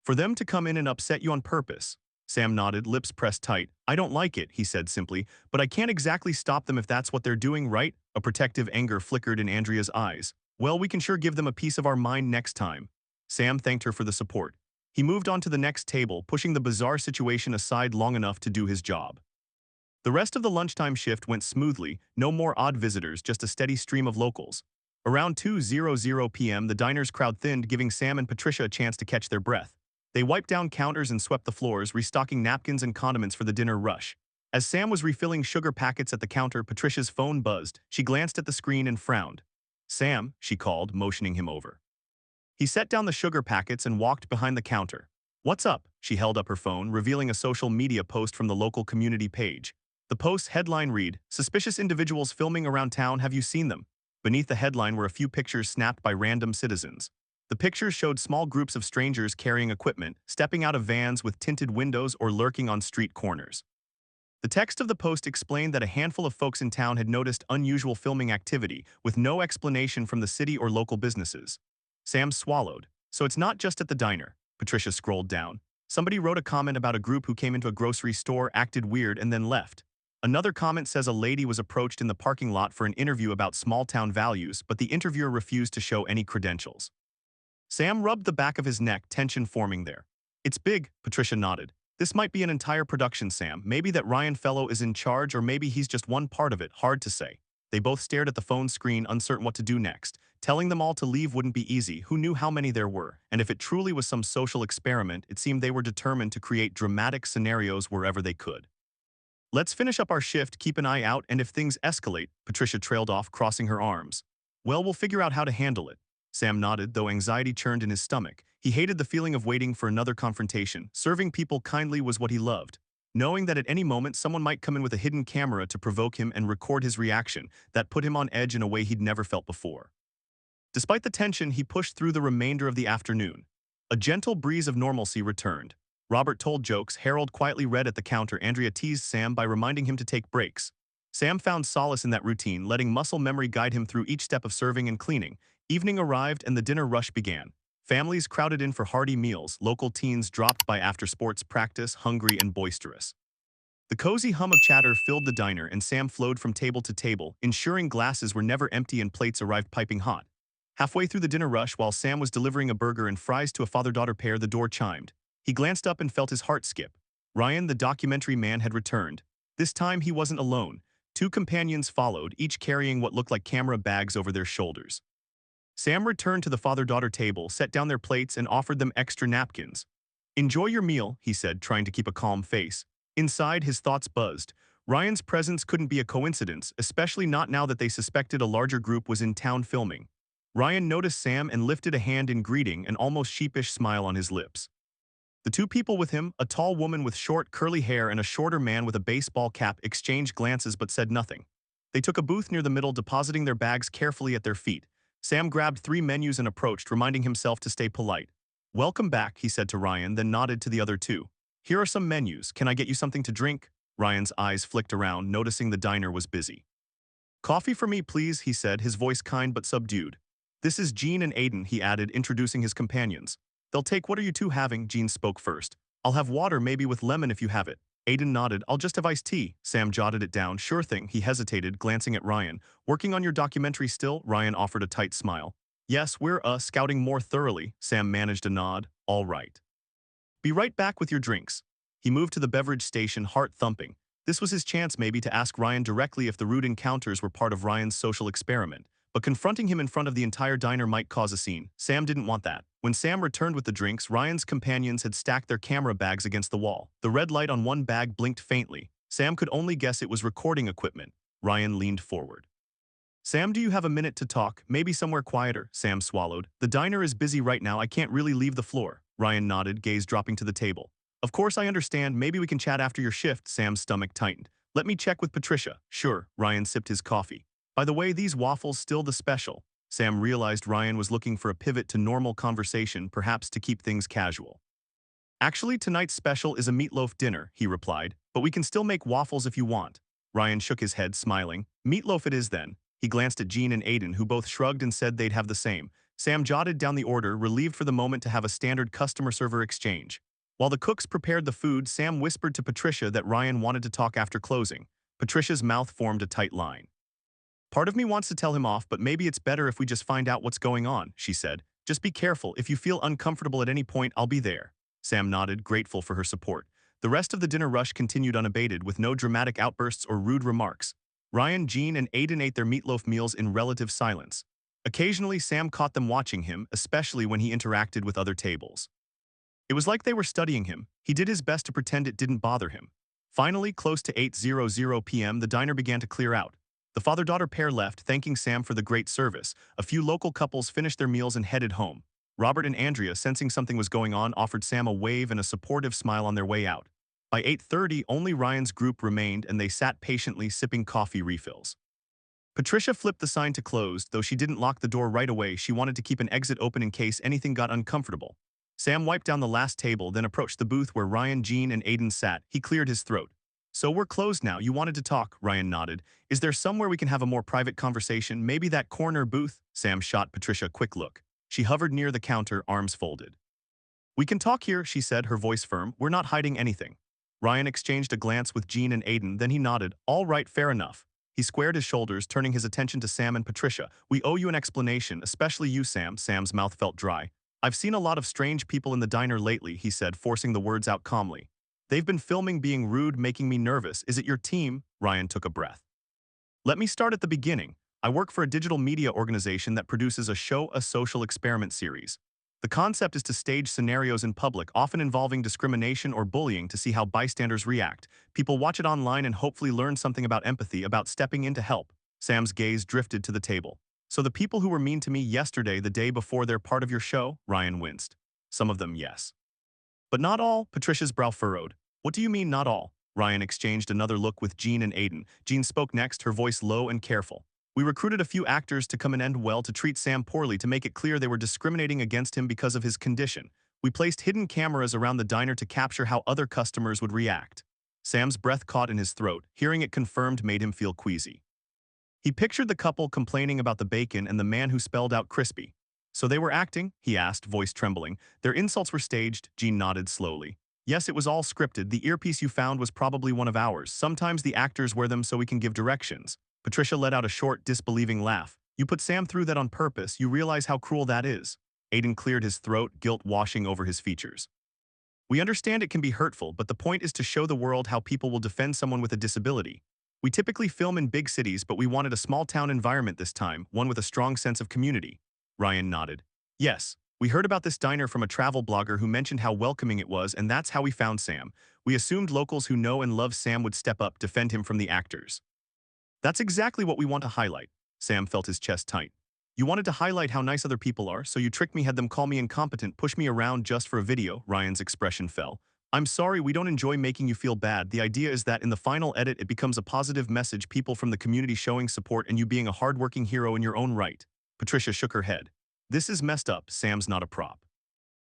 For them to come in and upset you on purpose." Sam nodded, lips pressed tight. "I don't like it," he said simply, "but I can't exactly stop them if that's what they're doing, right?" A protective anger flickered in Andrea's eyes. "Well, we can sure give them a piece of our mind next time." Sam thanked her for the support. He moved on to the next table, pushing the bizarre situation aside long enough to do his job. The rest of the lunchtime shift went smoothly, no more odd visitors, just a steady stream of locals. Around 2:00 p.m., the diner's crowd thinned, giving Sam and Patricia a chance to catch their breath. They wiped down counters and swept the floors, restocking napkins and condiments for the dinner rush. As Sam was refilling sugar packets at the counter, Patricia's phone buzzed. She glanced at the screen and frowned. "Sam," she called, motioning him over. He set down the sugar packets and walked behind the counter. "What's up?" She held up her phone, revealing a social media post from the local community page. The post's headline read, "Suspicious individuals filming around town, have you seen them?" Beneath the headline were a few pictures snapped by random citizens. The pictures showed small groups of strangers carrying equipment, stepping out of vans with tinted windows or lurking on street corners. The text of the post explained that a handful of folks in town had noticed unusual filming activity, with no explanation from the city or local businesses. Sam swallowed. "So it's not just at the diner." Patricia scrolled down. Somebody wrote a comment about a group who came into a grocery store, acted weird, and then left. Another comment says a lady was approached in the parking lot for an interview about small-town values, but the interviewer refused to show any credentials. Sam rubbed the back of his neck, tension forming there. "It's big," Patricia nodded. "This might be an entire production, Sam. Maybe that Ryan fellow is in charge, or maybe he's just one part of it. Hard to say." They both stared at the phone screen, uncertain what to do next. Telling them all to leave wouldn't be easy. Who knew how many there were? And if it truly was some social experiment, it seemed they were determined to create dramatic scenarios wherever they could. "Let's finish up our shift, keep an eye out, and if things escalate," Patricia trailed off, crossing her arms. "Well, we'll figure out how to handle it." Sam nodded, though anxiety churned in his stomach. He hated the feeling of waiting for another confrontation. Serving people kindly was what he loved. Knowing that at any moment someone might come in with a hidden camera to provoke him and record his reaction, that put him on edge in a way he'd never felt before. Despite the tension, he pushed through the remainder of the afternoon. A gentle breeze of normalcy returned. Robert told jokes, Harold quietly read at the counter, Andrea teased Sam by reminding him to take breaks. Sam found solace in that routine, letting muscle memory guide him through each step of serving and cleaning. Evening arrived and the dinner rush began. Families crowded in for hearty meals, local teens dropped by after sports practice, hungry and boisterous. The cozy hum of chatter filled the diner and Sam flowed from table to table, ensuring glasses were never empty and plates arrived piping hot. Halfway through the dinner rush, while Sam was delivering a burger and fries to a father-daughter pair, the door chimed. He glanced up and felt his heart skip. Ryan, the documentary man, had returned. This time he wasn't alone. Two companions followed, each carrying what looked like camera bags over their shoulders. Sam returned to the father-daughter table, set down their plates, and offered them extra napkins. "Enjoy your meal," he said, trying to keep a calm face. Inside, his thoughts buzzed. Ryan's presence couldn't be a coincidence, especially not now that they suspected a larger group was in town filming. Ryan noticed Sam and lifted a hand in greeting, an almost sheepish smile on his lips. The two people with him, a tall woman with short, curly hair and a shorter man with a baseball cap, exchanged glances but said nothing. They took a booth near the middle, depositing their bags carefully at their feet. Sam grabbed 3 menus and approached, reminding himself to stay polite. "Welcome back," he said to Ryan, then nodded to the other two. "Here are some menus. Can I get you something to drink?" Ryan's eyes flicked around, noticing the diner was busy. "Coffee for me, please," he said, his voice kind but subdued. "This is Jean and Aiden," he added, introducing his companions. "They'll take. What are you two having?" Jean spoke first. "I'll have water, maybe with lemon if you have it." Aiden nodded. "I'll just have iced tea." Sam jotted it down. "Sure thing." He hesitated, glancing at Ryan. "Working on your documentary still?" Ryan offered a tight smile. "Yes, we're, scouting more thoroughly." Sam managed a nod. "All right. Be right back with your drinks." He moved to the beverage station, heart thumping. This was his chance maybe to ask Ryan directly if the rude encounters were part of Ryan's social experiment. But confronting him in front of the entire diner might cause a scene. Sam didn't want that. When Sam returned with the drinks, Ryan's companions had stacked their camera bags against the wall. The red light on one bag blinked faintly. Sam could only guess it was recording equipment. Ryan leaned forward. "Sam, do you have a minute to talk? Maybe somewhere quieter?" Sam swallowed. "The diner is busy right now. I can't really leave the floor." Ryan nodded, gaze dropping to the table. "Of course I understand. Maybe we can chat after your shift." Sam's stomach tightened. "Let me check with Patricia." "Sure." Ryan sipped his coffee. "By the way, these waffles still the special?" Sam realized Ryan was looking for a pivot to normal conversation, perhaps to keep things casual. "Actually, tonight's special is a meatloaf dinner," he replied, "but we can still make waffles if you want." Ryan shook his head, smiling. "Meatloaf it is then." He glanced at Jean and Aiden, who both shrugged and said they'd have the same. Sam jotted down the order, relieved for the moment to have a standard customer-server exchange. While the cooks prepared the food, Sam whispered to Patricia that Ryan wanted to talk after closing. Patricia's mouth formed a tight line. "Part of me wants to tell him off, but maybe it's better if we just find out what's going on," she said. "Just be careful. If you feel uncomfortable at any point, I'll be there." Sam nodded, grateful for her support. The rest of the dinner rush continued unabated, with no dramatic outbursts or rude remarks. Ryan, Jean, and Aiden ate their meatloaf meals in relative silence. Occasionally, Sam caught them watching him, especially when he interacted with other tables. It was like they were studying him. He did his best to pretend it didn't bother him. Finally, close to 8:00 p.m., the diner began to clear out. The father-daughter pair left, thanking Sam for the great service. A few local couples finished their meals and headed home. Robert and Andrea, sensing something was going on, offered Sam a wave and a supportive smile on their way out. By 8:30, only Ryan's group remained, and they sat patiently, sipping coffee refills. Patricia flipped the sign to closed. Though she didn't lock the door right away, she wanted to keep an exit open in case anything got uncomfortable. Sam wiped down the last table, then approached the booth where Ryan, Jean, and Aiden sat. He cleared his throat. "So we're closed now. You wanted to talk?" Ryan nodded. "Is there somewhere we can have a more private conversation? Maybe that corner booth?" Sam shot Patricia a quick look. She hovered near the counter, arms folded. "We can talk here," she said, her voice firm. "We're not hiding anything." Ryan exchanged a glance with Jean and Aiden, then he nodded. "All right, fair enough." He squared his shoulders, turning his attention to Sam and Patricia. "We owe you an explanation, especially you, Sam." Sam's mouth felt dry. "I've seen a lot of strange people in the diner lately," he said, forcing the words out calmly. "They've been filming being rude, making me nervous. Is it your team?" Ryan took a breath. "Let me start at the beginning. I work for a digital media organization that produces a social experiment series. The concept is to stage scenarios in public, often involving discrimination or bullying, to see how bystanders react. People watch it online and hopefully learn something about empathy, about stepping in to help." Sam's gaze drifted to the table. "So the people who were mean to me yesterday, the day before, they're part of your show?" Ryan winced. Some of them, yes. But not all, Patricia's brow furrowed. What do you mean, not all? Ryan exchanged another look with Jean and Aiden. Jean spoke next, her voice low and careful. We recruited a few actors to come and end well to treat Sam poorly to make it clear they were discriminating against him because of his condition. We placed hidden cameras around the diner to capture how other customers would react. Sam's breath caught in his throat. Hearing it confirmed made him feel queasy. He pictured the couple complaining about the bacon and the man who spelled out crispy. So they were acting? He asked, voice trembling. Their insults were staged. Jean nodded slowly. Yes, it was all scripted. The earpiece you found was probably one of ours. Sometimes the actors wear them so we can give directions. Patricia let out a short, disbelieving laugh. You put Sam through that on purpose. You realize how cruel that is. Aiden cleared his throat, guilt washing over his features. We understand it can be hurtful, but the point is to show the world how people will defend someone with a disability. We typically film in big cities, but we wanted a small-town environment this time, one with a strong sense of community. Ryan nodded. Yes, we heard about this diner from a travel blogger who mentioned how welcoming it was, and that's how we found Sam. We assumed locals who know and love Sam would step up, defend him from the actors. That's exactly what we want to highlight. Sam felt his chest tight. You wanted to highlight how nice other people are, so you tricked me, had them call me incompetent, push me around just for a video. Ryan's expression fell. I'm sorry, we don't enjoy making you feel bad. The idea is that in the final edit it becomes a positive message, people from the community showing support and you being a hardworking hero in your own right. Patricia shook her head. This is messed up. Sam's not a prop.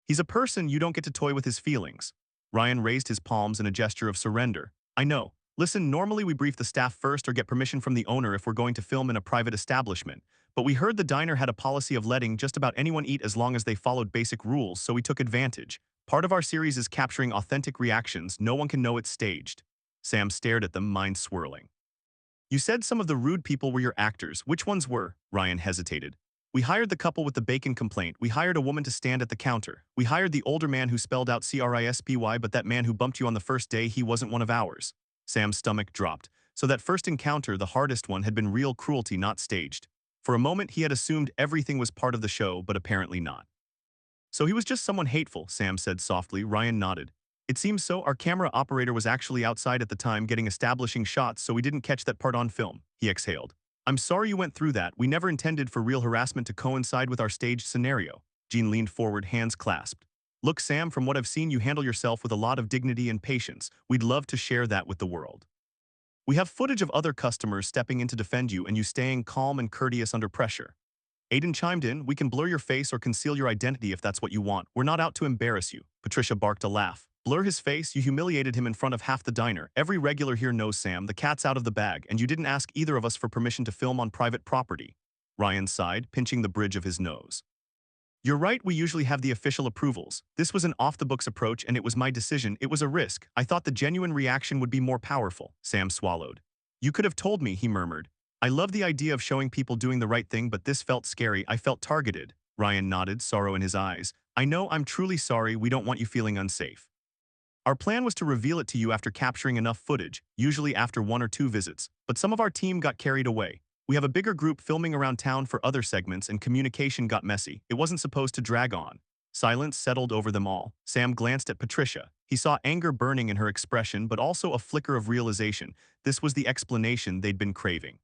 He's a person, you don't get to toy with his feelings. Ryan raised his palms in a gesture of surrender. I know. Listen, normally we brief the staff first or get permission from the owner if we're going to film in a private establishment, but we heard the diner had a policy of letting just about anyone eat as long as they followed basic rules, so we took advantage. Part of our series is capturing authentic reactions. No one can know it's staged. Sam stared at them, mind swirling. You said some of the rude people were your actors. Which ones were? Ryan hesitated. We hired the couple with the bacon complaint. We hired a woman to stand at the counter. We hired the older man who spelled out crispy, but that man who bumped you on the first day, he wasn't one of ours. Sam's stomach dropped. So that first encounter, the hardest one, had been real cruelty, not staged. For a moment, he had assumed everything was part of the show, but apparently not. So he was just someone hateful, Sam said softly. Ryan nodded. It seems so. Our camera operator was actually outside at the time getting establishing shots, so we didn't catch that part on film. He exhaled. I'm sorry you went through that. We never intended for real harassment to coincide with our staged scenario. Jean leaned forward, hands clasped. Look, Sam, from what I've seen, you handle yourself with a lot of dignity and patience. We'd love to share that with the world. We have footage of other customers stepping in to defend you and you staying calm and courteous under pressure. Aiden chimed in, we can blur your face or conceal your identity if that's what you want. We're not out to embarrass you. Patricia barked a laugh. Blur his face? You humiliated him in front of half the diner. Every regular here knows, Sam, the cat's out of the bag, and you didn't ask either of us for permission to film on private property. Ryan sighed, pinching the bridge of his nose. You're right, we usually have the official approvals. This was an off-the-books approach and it was my decision. It was a risk. I thought the genuine reaction would be more powerful. Sam swallowed. You could have told me, he murmured. I love the idea of showing people doing the right thing, but this felt scary. I felt targeted. Ryan nodded, sorrow in his eyes. I know, I'm truly sorry. We don't want you feeling unsafe. Our plan was to reveal it to you after capturing enough footage, usually after 1 or 2 visits, but some of our team got carried away. We have a bigger group filming around town for other segments and communication got messy. It wasn't supposed to drag on. Silence settled over them all. Sam glanced at Patricia. He saw anger burning in her expression, but also a flicker of realization. This was the explanation they'd been craving.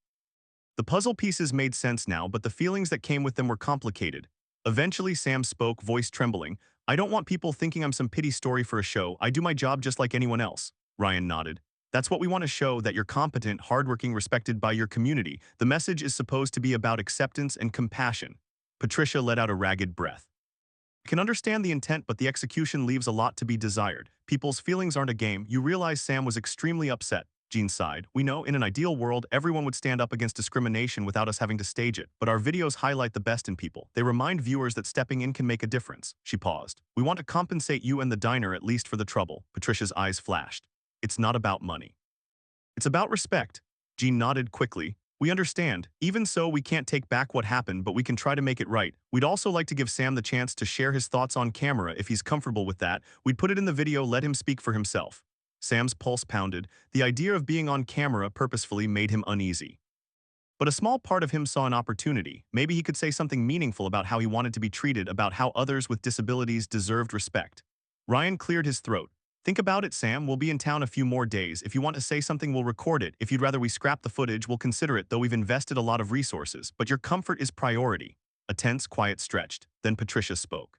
The puzzle pieces made sense now, but the feelings that came with them were complicated. Eventually, Sam spoke, voice trembling. I don't want people thinking I'm some pity story for a show. I do my job just like anyone else. Ryan nodded. That's what we want to show, that you're competent, hardworking, respected by your community. The message is supposed to be about acceptance and compassion. Patricia let out a ragged breath. I can understand the intent, but the execution leaves a lot to be desired. People's feelings aren't a game. You realize Sam was extremely upset. Jean sighed. We know, in an ideal world, everyone would stand up against discrimination without us having to stage it. But our videos highlight the best in people. They remind viewers that stepping in can make a difference. She paused. We want to compensate you and the diner at least for the trouble. Patricia's eyes flashed. It's not about money. It's about respect. Jean nodded quickly. We understand. Even so, we can't take back what happened, but we can try to make it right. We'd also like to give Sam the chance to share his thoughts on camera if he's comfortable with that. We'd put it in the video, let him speak for himself. Sam's pulse pounded. The idea of being on camera purposefully made him uneasy. But a small part of him saw an opportunity. Maybe he could say something meaningful about how he wanted to be treated, about how others with disabilities deserved respect. Ryan cleared his throat. Think about it, Sam. We'll be in town a few more days. If you want to say something, we'll record it. If you'd rather we scrap the footage, we'll consider it, though we've invested a lot of resources. But your comfort is priority. A tense, quiet stretched. Then Patricia spoke.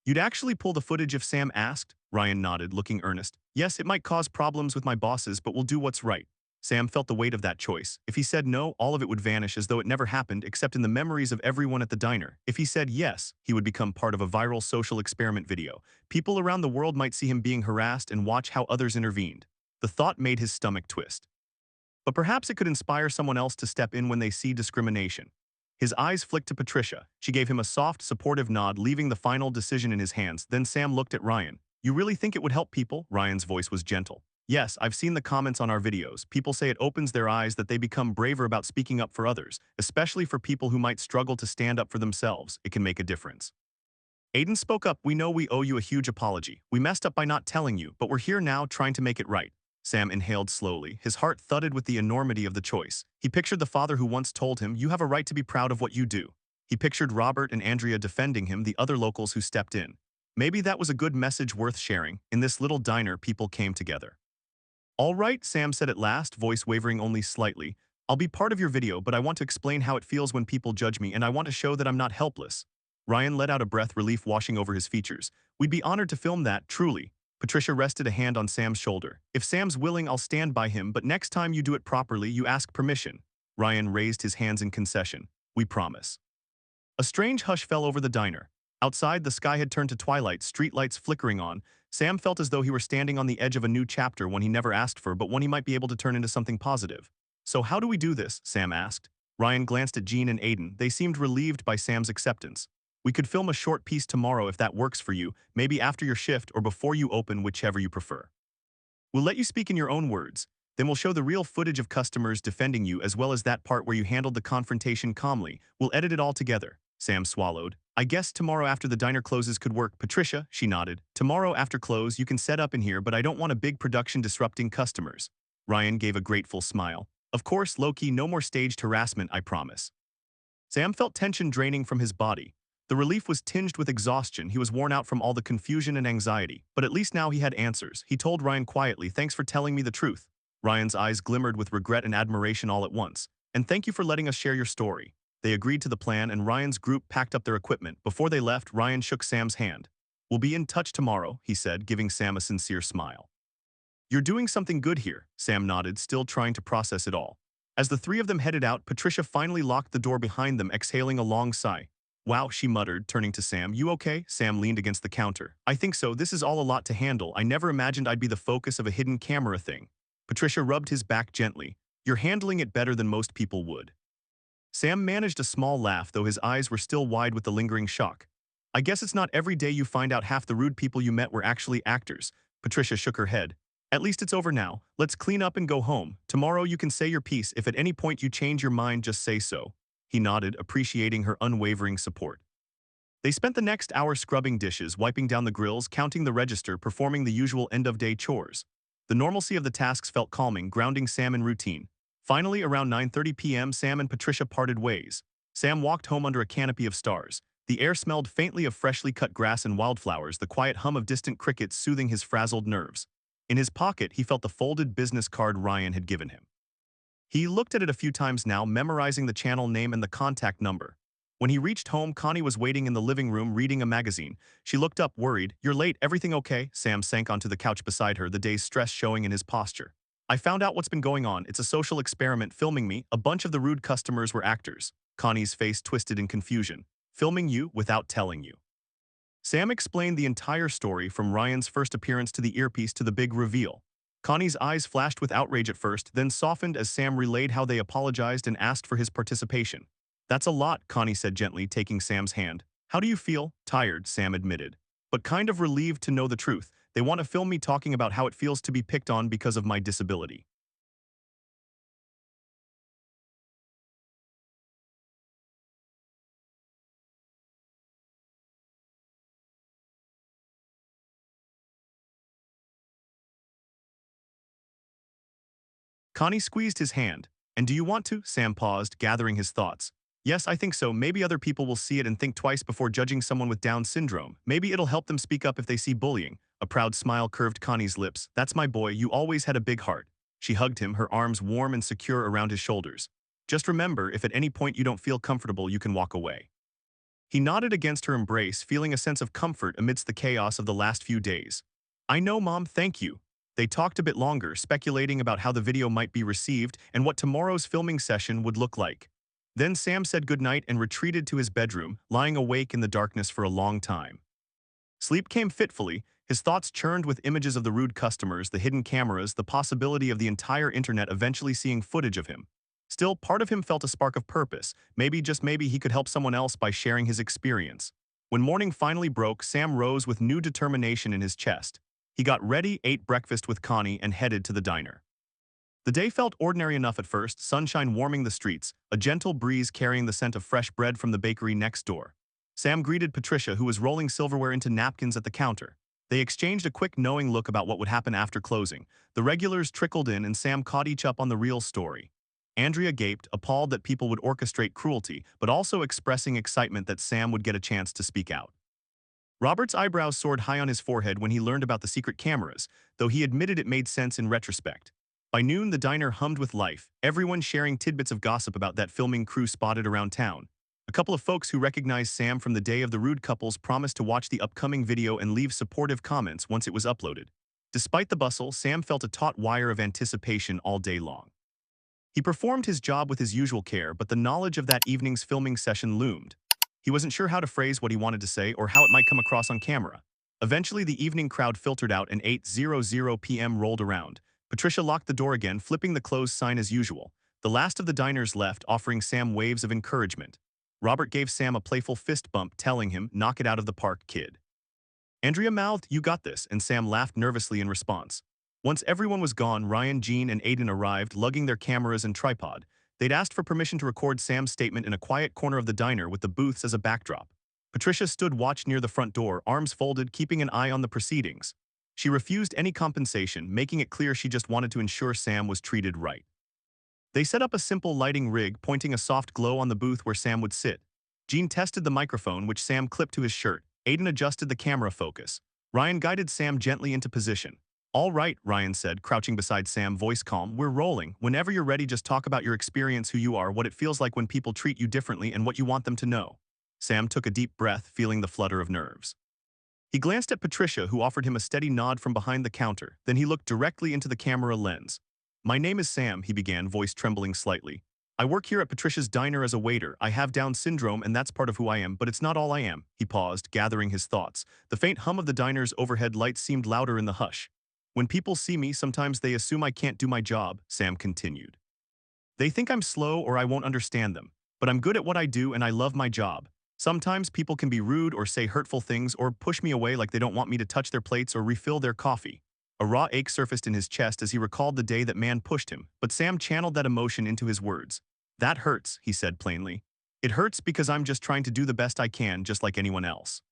You'd actually pull the footage if Sam asked? Ryan nodded, looking earnest. Yes, it might cause problems with my bosses, but we'll do what's right. Sam felt the weight of that choice. If he said no, all of it would vanish as though it never happened except in the memories of everyone at the diner. If he said yes, he would become part of a viral social experiment video. People around the world might see him being harassed and watch how others intervened. The thought made his stomach twist. But perhaps it could inspire someone else to step in when they see discrimination. His eyes flicked to Patricia. She gave him a soft, supportive nod, leaving the final decision in his hands. Then Sam looked at Ryan. You really think it would help people? Ryan's voice was gentle. Yes, I've seen the comments on our videos. People say it opens their eyes, that they become braver about speaking up for others, especially for people who might struggle to stand up for themselves. It can make a difference. Aiden spoke up. We know we owe you a huge apology. We messed up by not telling you, but we're here now trying to make it right. Sam inhaled slowly. His heart thudded with the enormity of the choice. He pictured the father who once told him, you have a right to be proud of what you do. He pictured Robert and Andrea defending him, the other locals who stepped in. Maybe that was a good message worth sharing. In this little diner, people came together. All right, Sam said at last, voice wavering only slightly. I'll be part of your video, but I want to explain how it feels when people judge me, and I want to show that I'm not helpless. Ryan let out a breath, relief washing over his features. We'd be honored to film that, truly. Patricia rested a hand on Sam's shoulder. If Sam's willing, I'll stand by him, but next time you do it properly, you ask permission. Ryan raised his hands in concession. We promise. A strange hush fell over the diner. Outside, the sky had turned to twilight, streetlights flickering on. Sam felt as though he were standing on the edge of a new chapter, one he never asked for, but one he might be able to turn into something positive. So how do we do this? Sam asked. Ryan glanced at Jean and Aiden. They seemed relieved by Sam's acceptance. We could film a short piece tomorrow if that works for you, maybe after your shift or before you open, whichever you prefer. We'll let you speak in your own words. Then we'll show the real footage of customers defending you as well as that part where you handled the confrontation calmly. We'll edit it all together. Sam swallowed. I guess tomorrow after the diner closes could work. Patricia, she nodded. Tomorrow after close you can set up in here, but I don't want a big production disrupting customers. Ryan gave a grateful smile. Of course, low-key, no more staged harassment, I promise. Sam felt tension draining from his body. The relief was tinged with exhaustion. He was worn out from all the confusion and anxiety, but at least now he had answers. He told Ryan quietly, thanks for telling me the truth. Ryan's eyes glimmered with regret and admiration all at once. And thank you for letting us share your story. They agreed to the plan and Ryan's group packed up their equipment. Before they left, Ryan shook Sam's hand. We'll be in touch tomorrow, he said, giving Sam a sincere smile. You're doing something good here, Sam nodded, still trying to process it all. As the three of them headed out, Patricia finally locked the door behind them, exhaling a long sigh. Wow, she muttered, turning to Sam. You okay? Sam leaned against the counter. I think so. This is all a lot to handle. I never imagined I'd be the focus of a hidden camera thing. Patricia rubbed his back gently. You're handling it better than most people would. Sam managed a small laugh, though his eyes were still wide with the lingering shock. I guess it's not every day you find out half the rude people you met were actually actors. Patricia shook her head. At least it's over now. Let's clean up and go home. Tomorrow you can say your piece. If at any point you change your mind, just say so. He nodded, appreciating her unwavering support. They spent the next hour scrubbing dishes, wiping down the grills, counting the register, performing the usual end-of-day chores. The normalcy of the tasks felt calming, grounding Sam in routine. Finally, around 9:30 p.m., Sam and Patricia parted ways. Sam walked home under a canopy of stars. The air smelled faintly of freshly cut grass and wildflowers, the quiet hum of distant crickets soothing his frazzled nerves. In his pocket, he felt the folded business card Ryan had given him. He looked at it a few times now, memorizing the channel name and the contact number. When he reached home, Connie was waiting in the living room reading a magazine. She looked up, worried. You're late, everything okay? Sam sank onto the couch beside her, the day's stress showing in his posture. I found out what's been going on. It's a social experiment filming me. A bunch of the rude customers were actors. Connie's face twisted in confusion. Filming you without telling you. Sam explained the entire story from Ryan's first appearance to the earpiece to the big reveal. Connie's eyes flashed with outrage at first, then softened as Sam relayed how they apologized and asked for his participation. That's a lot, Connie said gently, taking Sam's hand. How do you feel? Tired, Sam admitted. But kind of relieved to know the truth. They want to film me talking about how it feels to be picked on because of my disability. Connie squeezed his hand. And do you want to? Sam paused, gathering his thoughts. Yes, I think so. Maybe other people will see it and think twice before judging someone with Down syndrome. Maybe it'll help them speak up if they see bullying. A proud smile curved Connie's lips. That's my boy, you always had a big heart. She hugged him, her arms warm and secure around his shoulders. Just remember, if at any point you don't feel comfortable, you can walk away. He nodded against her embrace, feeling a sense of comfort amidst the chaos of the last few days. I know, Mom, thank you. They talked a bit longer, speculating about how the video might be received and what tomorrow's filming session would look like. Then Sam said goodnight and retreated to his bedroom, lying awake in the darkness for a long time. Sleep came fitfully, his thoughts churned with images of the rude customers, the hidden cameras, the possibility of the entire internet eventually seeing footage of him. Still, part of him felt a spark of purpose. Maybe, just maybe, he could help someone else by sharing his experience. When morning finally broke, Sam rose with new determination in his chest. He got ready, ate breakfast with Connie, and headed to the diner. The day felt ordinary enough at first, sunshine warming the streets, a gentle breeze carrying the scent of fresh bread from the bakery next door. Sam greeted Patricia, who was rolling silverware into napkins at the counter. They exchanged a quick knowing look about what would happen after closing. The regulars trickled in and Sam caught each up on the real story. Andrea gaped, appalled that people would orchestrate cruelty, but also expressing excitement that Sam would get a chance to speak out. Robert's eyebrows soared high on his forehead when he learned about the secret cameras, though he admitted it made sense in retrospect. By noon, the diner hummed with life, everyone sharing tidbits of gossip about that filming crew spotted around town. A couple of folks who recognized Sam from the day of the rude couples promised to watch the upcoming video and leave supportive comments once it was uploaded. Despite the bustle, Sam felt a taut wire of anticipation all day long. He performed his job with his usual care, but the knowledge of that evening's filming session loomed. He wasn't sure how to phrase what he wanted to say or how it might come across on camera. Eventually, the evening crowd filtered out and 8:00 p.m. rolled around. Patricia locked the door again, flipping the closed sign as usual. The last of the diners left, offering Sam waves of encouragement. Robert gave Sam a playful fist bump, telling him, "Knock it out of the park, kid." Andrea mouthed, "You got this," and Sam laughed nervously in response. Once everyone was gone, Ryan, Jean, and Aiden arrived, lugging their cameras and tripod. They'd asked for permission to record Sam's statement in a quiet corner of the diner with the booths as a backdrop. Patricia stood watch near the front door, arms folded, keeping an eye on the proceedings. She refused any compensation, making it clear she just wanted to ensure Sam was treated right. They set up a simple lighting rig, pointing a soft glow on the booth where Sam would sit. Jean tested the microphone, which Sam clipped to his shirt. Aiden adjusted the camera focus. Ryan guided Sam gently into position. "All right," Ryan said, crouching beside Sam, voice calm. "We're rolling. Whenever you're ready, just talk about your experience, who you are, what it feels like when people treat you differently, and what you want them to know." Sam took a deep breath, feeling the flutter of nerves. He glanced at Patricia, who offered him a steady nod from behind the counter. Then he looked directly into the camera lens. "My name is Sam," he began, voice trembling slightly. "I work here at Patricia's diner as a waiter. I have Down syndrome, and that's part of who I am, but it's not all I am." He paused, gathering his thoughts. The faint hum of the diner's overhead lights seemed louder in the hush. "When people see me, sometimes they assume I can't do my job," Sam continued. "They think I'm slow or I won't understand them. But I'm good at what I do and I love my job. Sometimes people can be rude or say hurtful things or push me away like they don't want me to touch their plates or refill their coffee." A raw ache surfaced in his chest as he recalled the day that man pushed him, but Sam channeled that emotion into his words. "That hurts," he said plainly. "It hurts because I'm just trying to do the best I can, just like anyone else.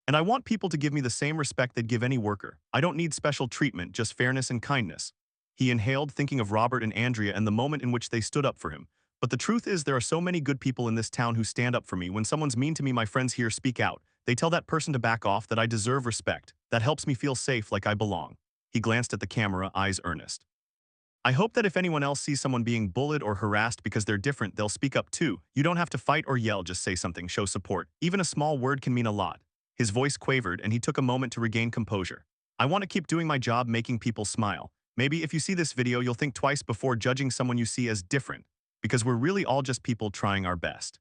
And I want people to give me the same respect they'd give any worker. I don't need special treatment, just fairness and kindness." He inhaled, thinking of Robert and Andrea and the moment in which they stood up for him. "But the truth is, there are so many good people in this town who stand up for me. When someone's mean to me, my friends here speak out. They tell that person to back off, that I deserve respect. That helps me feel safe, like I belong." He glanced at the camera, eyes earnest. "I hope that if anyone else sees someone being bullied or harassed because they're different, they'll speak up too. You don't have to fight or yell, just say something, show support. Even a small word can mean a lot." His voice quavered, and he took a moment to regain composure. "I want to keep doing my job, making people smile. Maybe if you see this video, you'll think twice before judging someone you see as different, because we're really all just people trying our best."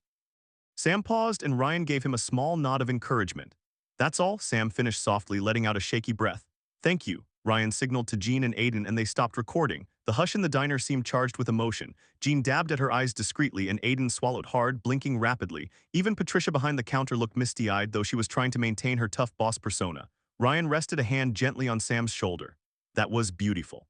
Sam paused, and Ryan gave him a small nod of encouragement. "That's all," Sam finished softly, letting out a shaky breath. "Thank you," Ryan signaled to Jean and Aiden, and they stopped recording. The hush in the diner seemed charged with emotion. Jean dabbed at her eyes discreetly, and Aiden swallowed hard, blinking rapidly. Even Patricia behind the counter looked misty-eyed, though she was trying to maintain her tough boss persona. Ryan rested a hand gently on Sam's shoulder. "That was beautiful.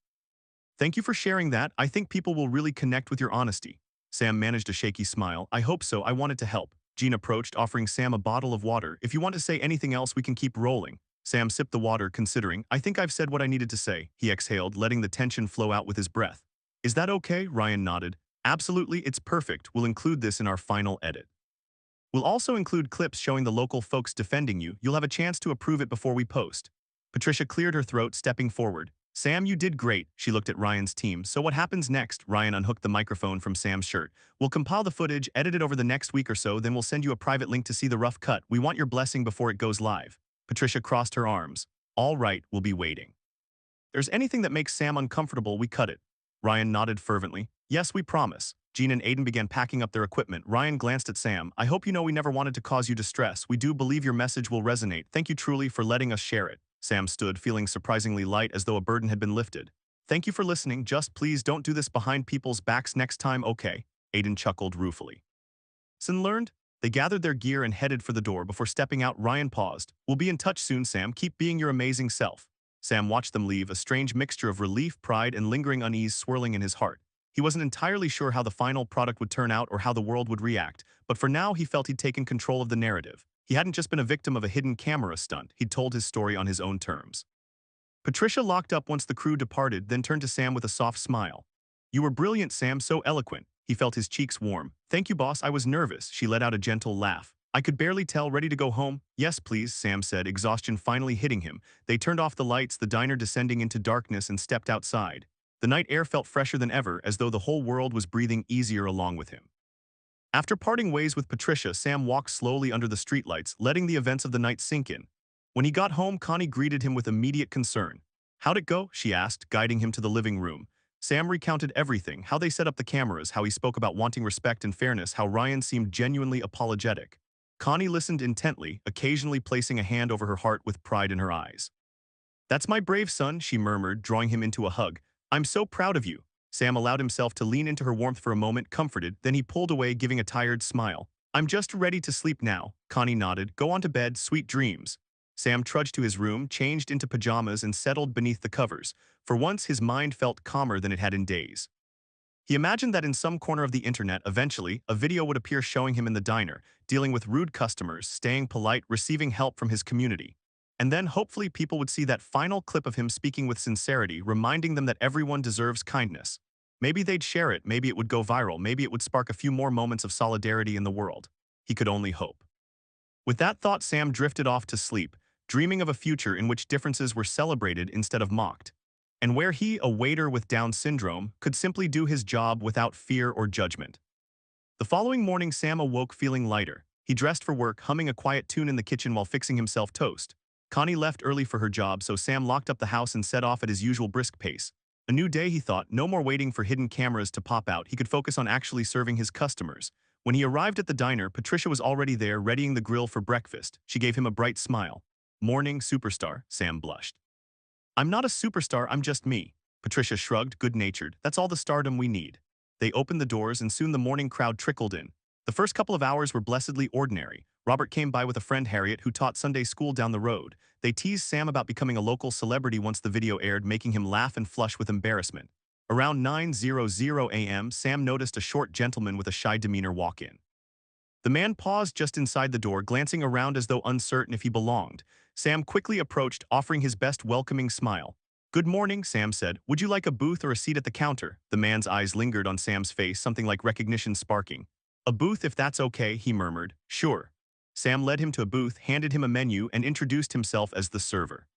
Thank you for sharing that. I think people will really connect with your honesty." Sam managed a shaky smile. "I hope so. I wanted to help." Jean approached, offering Sam a bottle of water. "If you want to say anything else, we can keep rolling." Sam sipped the water, considering. "I think I've said what I needed to say," he exhaled, letting the tension flow out with his breath. "Is that okay?" Ryan nodded. "Absolutely, it's perfect. We'll include this in our final edit. We'll also include clips showing the local folks defending you. You'll have a chance to approve it before we post." Patricia cleared her throat, stepping forward. Sam, you did great, she looked at Ryan's team. So what happens next? Ryan unhooked the microphone from Sam's shirt. We'll compile the footage, edit it over the next week or so, then we'll send you a private link to see the rough cut. We want your blessing before it goes live. Patricia crossed her arms. All right, we'll be waiting. There's anything that makes Sam uncomfortable, we cut it. Ryan nodded fervently. Yes, we promise. Jean and Aiden began packing up their equipment. Ryan glanced at Sam. I hope you know we never wanted to cause you distress. We do believe your message will resonate. Thank you truly for letting us share it. Sam stood, feeling surprisingly light as though a burden had been lifted. Thank you for listening. Just please don't do this behind people's backs next time, okay? Aiden chuckled ruefully. Sin learned? They gathered their gear and headed for the door. Before stepping out, Ryan paused. We'll be in touch soon, Sam. Keep being your amazing self. Sam watched them leave, a strange mixture of relief, pride, and lingering unease swirling in his heart. He wasn't entirely sure how the final product would turn out or how the world would react, but for now he felt he'd taken control of the narrative. He hadn't just been a victim of a hidden camera stunt, he'd told his story on his own terms. Patricia locked up once the crew departed, then turned to Sam with a soft smile. You were brilliant, Sam, so eloquent. He felt his cheeks warm. Thank you, boss, I was nervous. She let out a gentle laugh. I could barely tell, ready to go home? Yes, please, Sam said, exhaustion finally hitting him. They turned off the lights, the diner descending into darkness, and stepped outside. The night air felt fresher than ever, as though the whole world was breathing easier along with him. After parting ways with Patricia, Sam walked slowly under the streetlights, letting the events of the night sink in. When he got home, Connie greeted him with immediate concern. How'd it go? She asked, guiding him to the living room. Sam recounted everything, how they set up the cameras, how he spoke about wanting respect and fairness, how Ryan seemed genuinely apologetic. Connie listened intently, occasionally placing a hand over her heart with pride in her eyes. That's my brave son, she murmured, drawing him into a hug. I'm so proud of you. Sam allowed himself to lean into her warmth for a moment, comforted, then he pulled away, giving a tired smile. I'm just ready to sleep now. Connie nodded. Go on to bed, sweet dreams. Sam trudged to his room, changed into pajamas, and settled beneath the covers. For once, his mind felt calmer than it had in days. He imagined that in some corner of the internet, eventually, a video would appear showing him in the diner, dealing with rude customers, staying polite, receiving help from his community. And then, hopefully, people would see that final clip of him speaking with sincerity, reminding them that everyone deserves kindness. Maybe they'd share it, maybe it would go viral, maybe it would spark a few more moments of solidarity in the world. He could only hope. With that thought, Sam drifted off to sleep, dreaming of a future in which differences were celebrated instead of mocked, and where he, a waiter with Down syndrome, could simply do his job without fear or judgment. The following morning, Sam awoke feeling lighter. He dressed for work, humming a quiet tune in the kitchen while fixing himself toast. Connie left early for her job, so Sam locked up the house and set off at his usual brisk pace. A new day, he thought, no more waiting for hidden cameras to pop out. He could focus on actually serving his customers. When he arrived at the diner, Patricia was already there, readying the grill for breakfast. She gave him a bright smile. Morning, superstar, Sam blushed. I'm not a superstar, I'm just me. Patricia shrugged, good-natured. That's all the stardom we need. They opened the doors, and soon the morning crowd trickled in. The first couple of hours were blessedly ordinary. Robert came by with a friend, Harriet, who taught Sunday school down the road. They teased Sam about becoming a local celebrity once the video aired, making him laugh and flush with embarrassment. Around 9:00 a.m., Sam noticed a short gentleman with a shy demeanor walk in. The man paused just inside the door, glancing around as though uncertain if he belonged. Sam quickly approached, offering his best welcoming smile. Good morning, Sam said. Would you like a booth or a seat at the counter? The man's eyes lingered on Sam's face, something like recognition sparking. A booth if that's okay, he murmured. Sure. Sam led him to a booth, handed him a menu, and introduced himself as the server.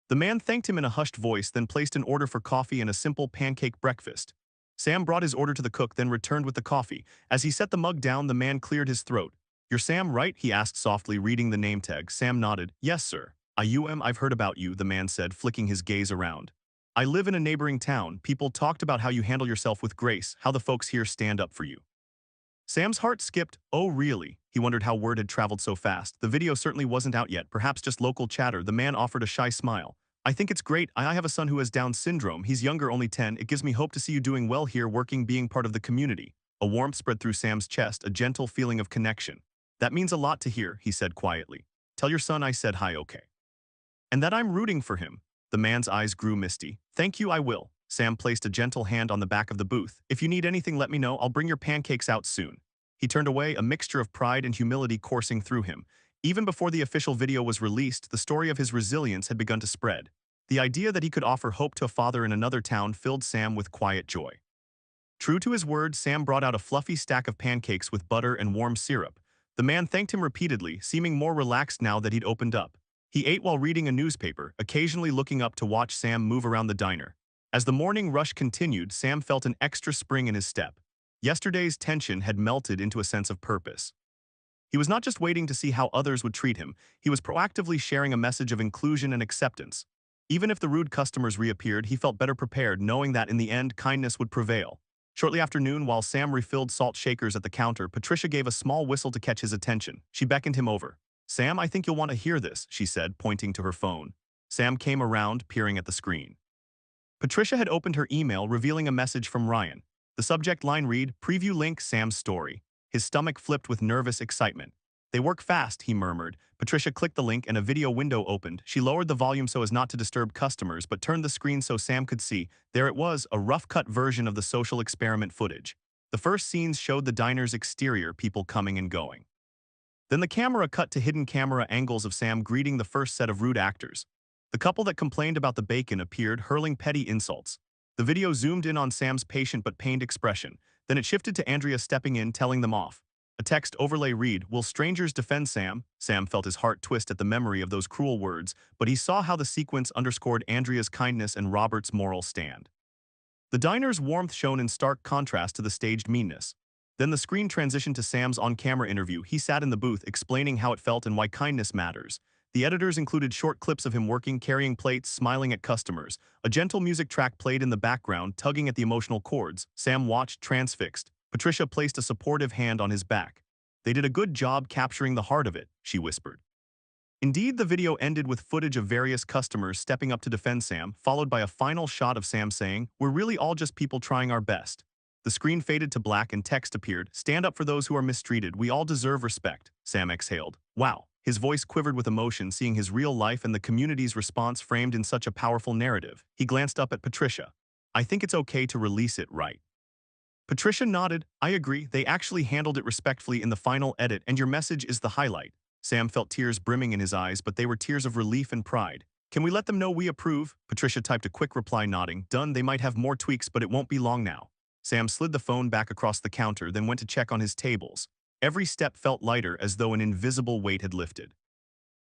The man thanked him in a hushed voice, then placed an order for coffee and a simple pancake breakfast. Sam brought his order to the cook, then returned with the coffee. As he set the mug down, the man cleared his throat. You're Sam, right? He asked softly, reading the name tag. Sam nodded. Yes, sir. I've heard about you, the man said, flicking his gaze around. I live in a neighboring town. People talked about how you handle yourself with grace, how the folks here stand up for you. Sam's heart skipped. Oh, really? He wondered how word had traveled so fast. The video certainly wasn't out yet, perhaps just local chatter. The man offered a shy smile. I think it's great. I have a son who has Down syndrome. He's younger, only 10. It gives me hope to see you doing well here, working, being part of the community. A warmth spread through Sam's chest, a gentle feeling of connection. That means a lot to hear, he said quietly. Tell your son I said hi, okay. And that I'm rooting for him. The man's eyes grew misty. Thank you, I will. Sam placed a gentle hand on the back of the booth. If you need anything, let me know. I'll bring your pancakes out soon. He turned away, a mixture of pride and humility coursing through him. Even before the official video was released, the story of his resilience had begun to spread. The idea that he could offer hope to a father in another town filled Sam with quiet joy. True to his word, Sam brought out a fluffy stack of pancakes with butter and warm syrup. The man thanked him repeatedly, seeming more relaxed now that he'd opened up. He ate while reading a newspaper, occasionally looking up to watch Sam move around the diner. As the morning rush continued, Sam felt an extra spring in his step. Yesterday's tension had melted into a sense of purpose. He was not just waiting to see how others would treat him, he was proactively sharing a message of inclusion and acceptance. Even if the rude customers reappeared, he felt better prepared, knowing that in the end, kindness would prevail. Shortly after noon, while Sam refilled salt shakers at the counter, Patricia gave a small whistle to catch his attention. She beckoned him over. "Sam, I think you'll want to hear this," she said, pointing to her phone. Sam came around, peering at the screen. Patricia had opened her email, revealing a message from Ryan. The subject line read, "Preview link Sam's story." His stomach flipped with nervous excitement. "They work fast," he murmured. Patricia clicked the link and a video window opened. She lowered the volume so as not to disturb customers, but turned the screen so Sam could see. There it was, a rough-cut version of the social experiment footage. The first scenes showed the diner's exterior, people coming and going. Then the camera cut to hidden camera angles of Sam greeting the first set of rude actors. The couple that complained about the bacon appeared, hurling petty insults. The video zoomed in on Sam's patient but pained expression. Then it shifted to Andrea stepping in, telling them off. A text overlay read, "Will strangers defend Sam?" Sam felt his heart twist at the memory of those cruel words, but he saw how the sequence underscored Andrea's kindness and Robert's moral stand. The diner's warmth shone in stark contrast to the staged meanness. Then the screen transitioned to Sam's on-camera interview. He sat in the booth, explaining how it felt and why kindness matters. The editors included short clips of him working, carrying plates, smiling at customers. A gentle music track played in the background, tugging at the emotional chords. Sam watched, transfixed. Patricia placed a supportive hand on his back. "They did a good job capturing the heart of it," she whispered. Indeed, the video ended with footage of various customers stepping up to defend Sam, followed by a final shot of Sam saying, "We're really all just people trying our best." The screen faded to black and text appeared, "Stand up for those who are mistreated. We all deserve respect." Sam exhaled. Wow. His voice quivered with emotion, seeing his real life and the community's response framed in such a powerful narrative. He glanced up at Patricia. "I think it's okay to release it, right?" Patricia nodded. "I agree, they actually handled it respectfully in the final edit, and your message is the highlight." Sam felt tears brimming in his eyes, but they were tears of relief and pride. "Can we let them know we approve?" Patricia typed a quick reply, nodding. "Done, they might have more tweaks, but it won't be long now." Sam slid the phone back across the counter, then went to check on his tables. Every step felt lighter, as though an invisible weight had lifted.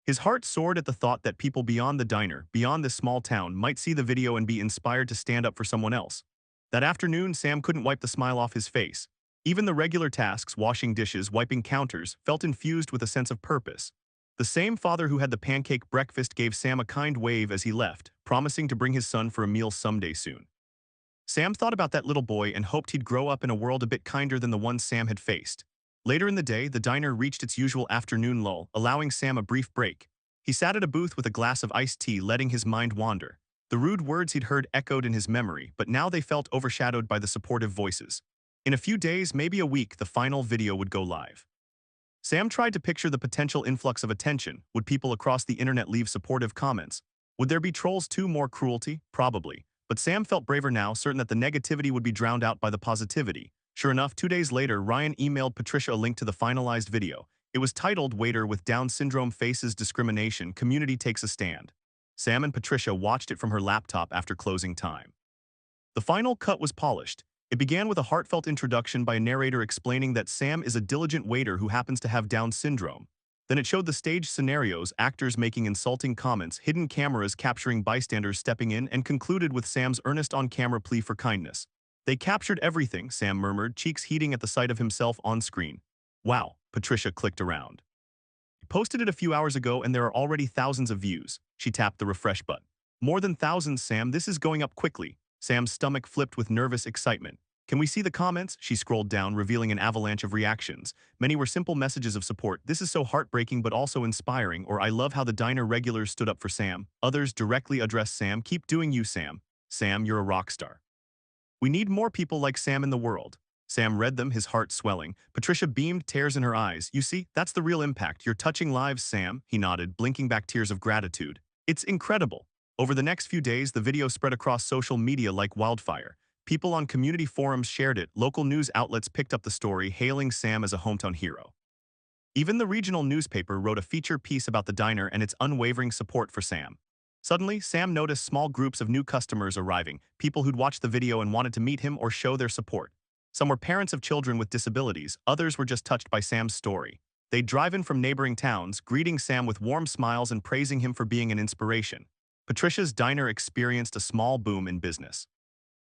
His heart soared at the thought that people beyond the diner, beyond this small town, might see the video and be inspired to stand up for someone else. That afternoon, Sam couldn't wipe the smile off his face. Even the regular tasks, washing dishes, wiping counters, felt infused with a sense of purpose. The same father who had the pancake breakfast gave Sam a kind wave as he left, promising to bring his son for a meal someday soon. Sam thought about that little boy and hoped he'd grow up in a world a bit kinder than the one Sam had faced. Later in the day, the diner reached its usual afternoon lull, allowing Sam a brief break. He sat at a booth with a glass of iced tea, letting his mind wander. The rude words he'd heard echoed in his memory, but now they felt overshadowed by the supportive voices. In a few days, maybe a week, the final video would go live. Sam tried to picture the potential influx of attention. Would people across the internet leave supportive comments? Would there be trolls too, more cruelty? Probably. But Sam felt braver now, certain that the negativity would be drowned out by the positivity. Sure enough, 2 days later, Ryan emailed Patricia a link to the finalized video. It was titled, "Waiter with Down Syndrome Faces Discrimination, Community Takes a Stand." Sam and Patricia watched it from her laptop after closing time. The final cut was polished. It began with a heartfelt introduction by a narrator explaining that Sam is a diligent waiter who happens to have Down syndrome. Then it showed the staged scenarios, actors making insulting comments, hidden cameras capturing bystanders stepping in, and concluded with Sam's earnest on-camera plea for kindness. "They captured everything," Sam murmured, cheeks heating at the sight of himself on screen. "Wow," Patricia clicked around. "Posted it a few hours ago and there are already thousands of views." She tapped the refresh button. "More than thousands, Sam. This is going up quickly." Sam's stomach flipped with nervous excitement. "Can we see the comments?" She scrolled down, revealing an avalanche of reactions. Many were simple messages of support. "This is so heartbreaking but also inspiring," or "I love how the diner regulars stood up for Sam." Others directly addressed Sam. "Keep doing you, Sam. Sam, you're a rock star. We need more people like Sam in the world." Sam read them, his heart swelling. Patricia beamed, tears in her eyes. "You see, that's the real impact. You're touching lives, Sam." He nodded, blinking back tears of gratitude. "It's incredible." Over the next few days, the video spread across social media like wildfire. People on community forums shared it. Local news outlets picked up the story, hailing Sam as a hometown hero. Even the regional newspaper wrote a feature piece about the diner and its unwavering support for Sam. Suddenly, Sam noticed small groups of new customers arriving, people who'd watched the video and wanted to meet him or show their support. Some were parents of children with disabilities, others were just touched by Sam's story. They'd drive in from neighboring towns, greeting Sam with warm smiles and praising him for being an inspiration. Patricia's diner experienced a small boom in business.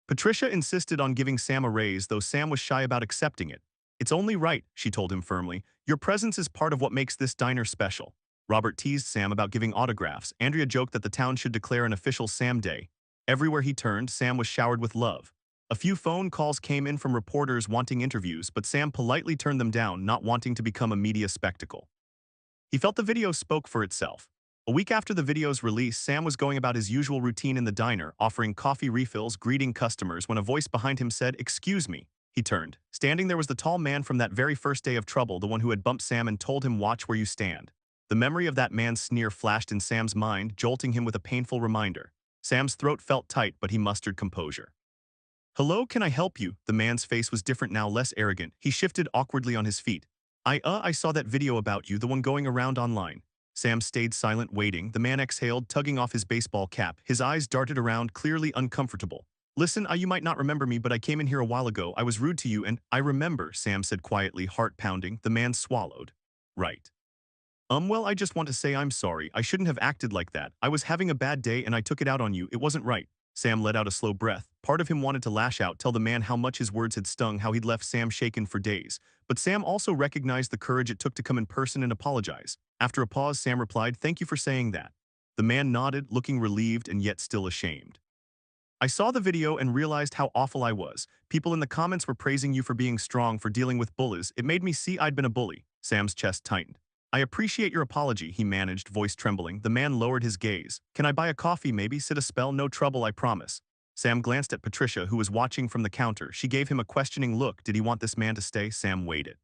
Patricia insisted on giving Sam a raise, though Sam was shy about accepting it. "It's only right," she told him firmly. "Your presence is part of what makes this diner special." Robert teased Sam about giving autographs. Andrea joked that the town should declare an official Sam Day. Everywhere he turned, Sam was showered with love. A few phone calls came in from reporters wanting interviews, but Sam politely turned them down, not wanting to become a media spectacle. He felt the video spoke for itself. A week after the video's release, Sam was going about his usual routine in the diner, offering coffee refills, greeting customers, when a voice behind him said, "Excuse me." He turned. Standing there was the tall man from that very first day of trouble, the one who had bumped Sam and told him, "Watch where you stand." The memory of that man's sneer flashed in Sam's mind, jolting him with a painful reminder. Sam's throat felt tight, but he mustered composure. "Hello, can I help you?" The man's face was different now, less arrogant. He shifted awkwardly on his feet. I saw that video about you, the one going around online." Sam stayed silent, waiting. The man exhaled, tugging off his baseball cap. His eyes darted around, clearly uncomfortable. "Listen, you might not remember me, but I came in here a while ago. I was rude to you and—" "I remember," Sam said quietly, heart pounding. The man swallowed. "Right. Well, I just want to say I'm sorry. I shouldn't have acted like that. I was having a bad day and I took it out on you. It wasn't right." Sam let out a slow breath. Part of him wanted to lash out, tell the man how much his words had stung, how he'd left Sam shaken for days. But Sam also recognized the courage it took to come in person and apologize. After a pause, Sam replied, "Thank you for saying that." The man nodded, looking relieved and yet still ashamed. "I saw the video and realized how awful I was. People in the comments were praising you for being strong, for dealing with bullies. It made me see I'd been a bully." Sam's chest tightened. "I appreciate your apology," he managed, voice trembling. The man lowered his gaze. "Can I buy a coffee, maybe? Sit a spell? No trouble, I promise." Sam glanced at Patricia, who was watching from the counter. She gave him a questioning look. Did he want this man to stay? Sam waited.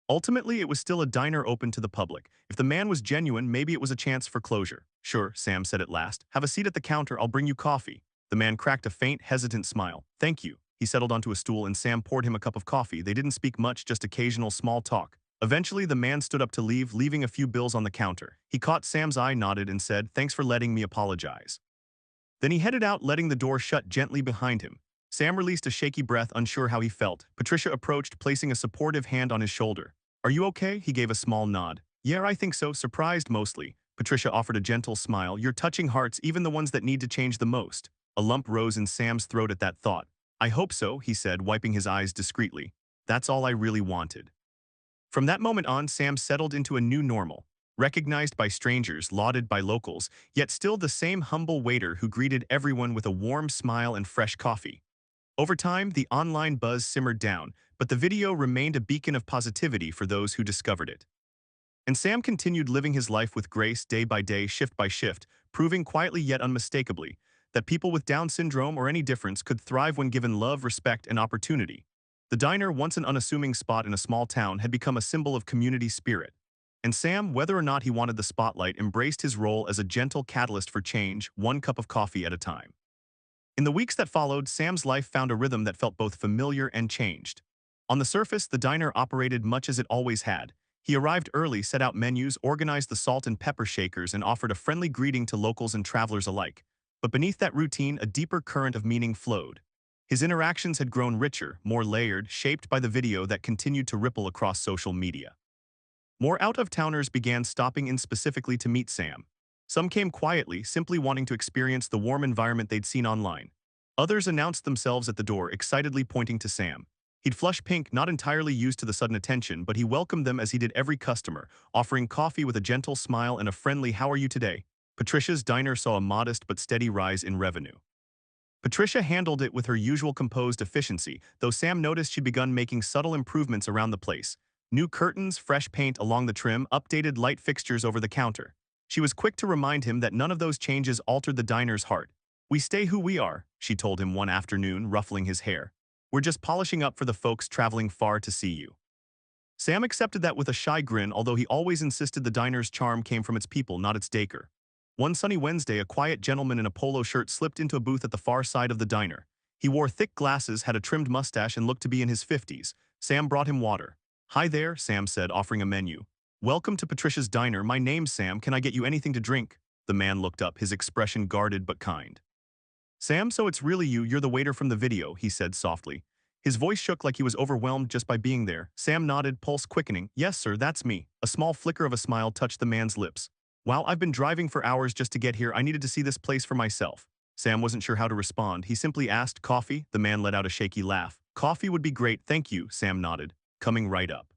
Ultimately, it was still a diner open to the public. If the man was genuine, maybe it was a chance for closure. "Sure," Sam said at last. "Have a seat at the counter, I'll bring you coffee." The man cracked a faint, hesitant smile. "Thank you." He settled onto a stool and Sam poured him a cup of coffee. They didn't speak much, just occasional small talk. Eventually, the man stood up to leave, leaving a few bills on the counter. He caught Sam's eye, nodded, and said, "Thanks for letting me apologize." Then he headed out, letting the door shut gently behind him. Sam released a shaky breath, unsure how he felt. Patricia approached, placing a supportive hand on his shoulder. "Are you okay?" He gave a small nod. "Yeah, I think so, surprised mostly." Patricia offered a gentle smile. "You're touching hearts, even the ones that need to change the most." A lump rose in Sam's throat at that thought. "I hope so," he said, wiping his eyes discreetly. "That's all I really wanted." From that moment on, Sam settled into a new normal. Recognized by strangers, lauded by locals, yet still the same humble waiter who greeted everyone with a warm smile and fresh coffee. Over time, the online buzz simmered down, but the video remained a beacon of positivity for those who discovered it. And Sam continued living his life with grace, day by day, shift by shift, proving quietly yet unmistakably that people with Down syndrome or any difference could thrive when given love, respect, and opportunity. The diner, once an unassuming spot in a small town, had become a symbol of community spirit. And Sam, whether or not he wanted the spotlight, embraced his role as a gentle catalyst for change, one cup of coffee at a time. In the weeks that followed, Sam's life found a rhythm that felt both familiar and changed. On the surface, the diner operated much as it always had. He arrived early, set out menus, organized the salt and pepper shakers, and offered a friendly greeting to locals and travelers alike. But beneath that routine, a deeper current of meaning flowed. His interactions had grown richer, more layered, shaped by the video that continued to ripple across social media. More out-of-towners began stopping in specifically to meet Sam. Some came quietly, simply wanting to experience the warm environment they'd seen online. Others announced themselves at the door, excitedly pointing to Sam. He'd flush pink, not entirely used to the sudden attention, but he welcomed them as he did every customer, offering coffee with a gentle smile and a friendly "How are you today?" Patricia's diner saw a modest but steady rise in revenue. Patricia handled it with her usual composed efficiency, though Sam noticed she'd begun making subtle improvements around the place. New curtains, fresh paint along the trim, updated light fixtures over the counter. She was quick to remind him that none of those changes altered the diner's heart. "We stay who we are," she told him one afternoon, ruffling his hair. "We're just polishing up for the folks traveling far to see you." Sam accepted that with a shy grin, although he always insisted the diner's charm came from its people, not its decor. One sunny Wednesday, a quiet gentleman in a polo shirt slipped into a booth at the far side of the diner. He wore thick glasses, had a trimmed mustache, and looked to be in his 50s. Sam brought him water. "Hi there," Sam said, offering a menu. "Welcome to Patricia's Diner. My name's Sam. Can I get you anything to drink?" The man looked up, his expression guarded but kind. "Sam, so it's really you. You're the waiter from the video," he said softly. His voice shook like he was overwhelmed just by being there. Sam nodded, pulse quickening. Yes, sir, that's me. A small flicker of a smile touched the man's lips. Wow, I've been driving for hours just to get here. I needed to see this place for myself. Sam wasn't sure how to respond. He simply asked, coffee? The man let out a shaky laugh. Coffee would be great, thank you, Sam nodded, coming right up.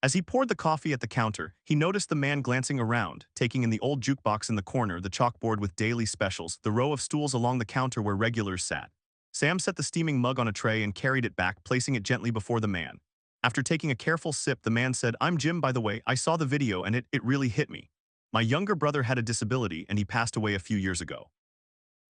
As he poured the coffee at the counter, he noticed the man glancing around, taking in the old jukebox in the corner, the chalkboard with daily specials, the row of stools along the counter where regulars sat. Sam set the steaming mug on a tray and carried it back, placing it gently before the man. After taking a careful sip, the man said, I'm Jim, by the way. I saw the video and it really hit me. My younger brother had a disability and he passed away a few years ago.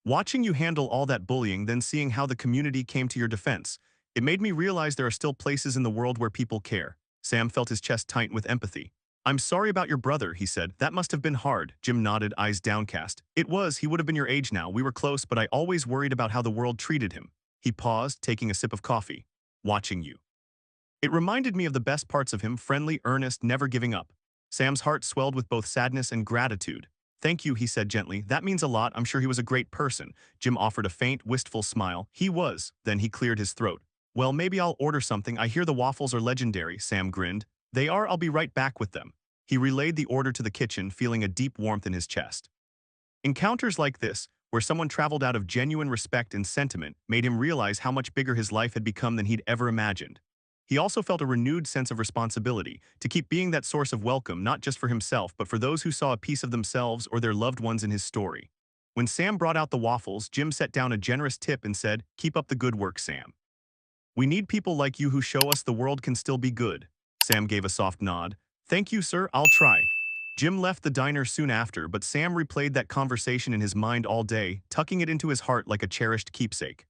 Watching you handle all that bullying, then seeing how the community came to your defense, it made me realize there are still places in the world where people care. Sam felt his chest tighten with empathy. I'm sorry about your brother, he said. That must have been hard. Jim nodded, eyes downcast. It was. He would have been your age now. We were close, but I always worried about how the world treated him. He paused, taking a sip of coffee. Watching you. It reminded me of the best parts of him, friendly, earnest, never giving up. Sam's heart swelled with both sadness and gratitude. Thank you, he said gently. That means a lot. I'm sure he was a great person. Jim offered a faint, wistful smile. He was. Then he cleared his throat. Well, maybe I'll order something. I hear the waffles are legendary, Sam grinned. They are. I'll be right back with them. He relayed the order to the kitchen, feeling a deep warmth in his chest. Encounters like this, where someone traveled out of genuine respect and sentiment, made him realize how much bigger his life had become than he'd ever imagined. He also felt a renewed sense of responsibility to keep being that source of welcome not just for himself but for those who saw a piece of themselves or their loved ones in his story. When Sam brought out the waffles, Jim set down a generous tip and said, Keep up the good work, Sam. We need people like you who show us the world can still be good. Sam gave a soft nod. Thank you, sir, I'll try. Jim left the diner soon after, but Sam replayed that conversation in his mind all day, tucking it into his heart like a cherished keepsake.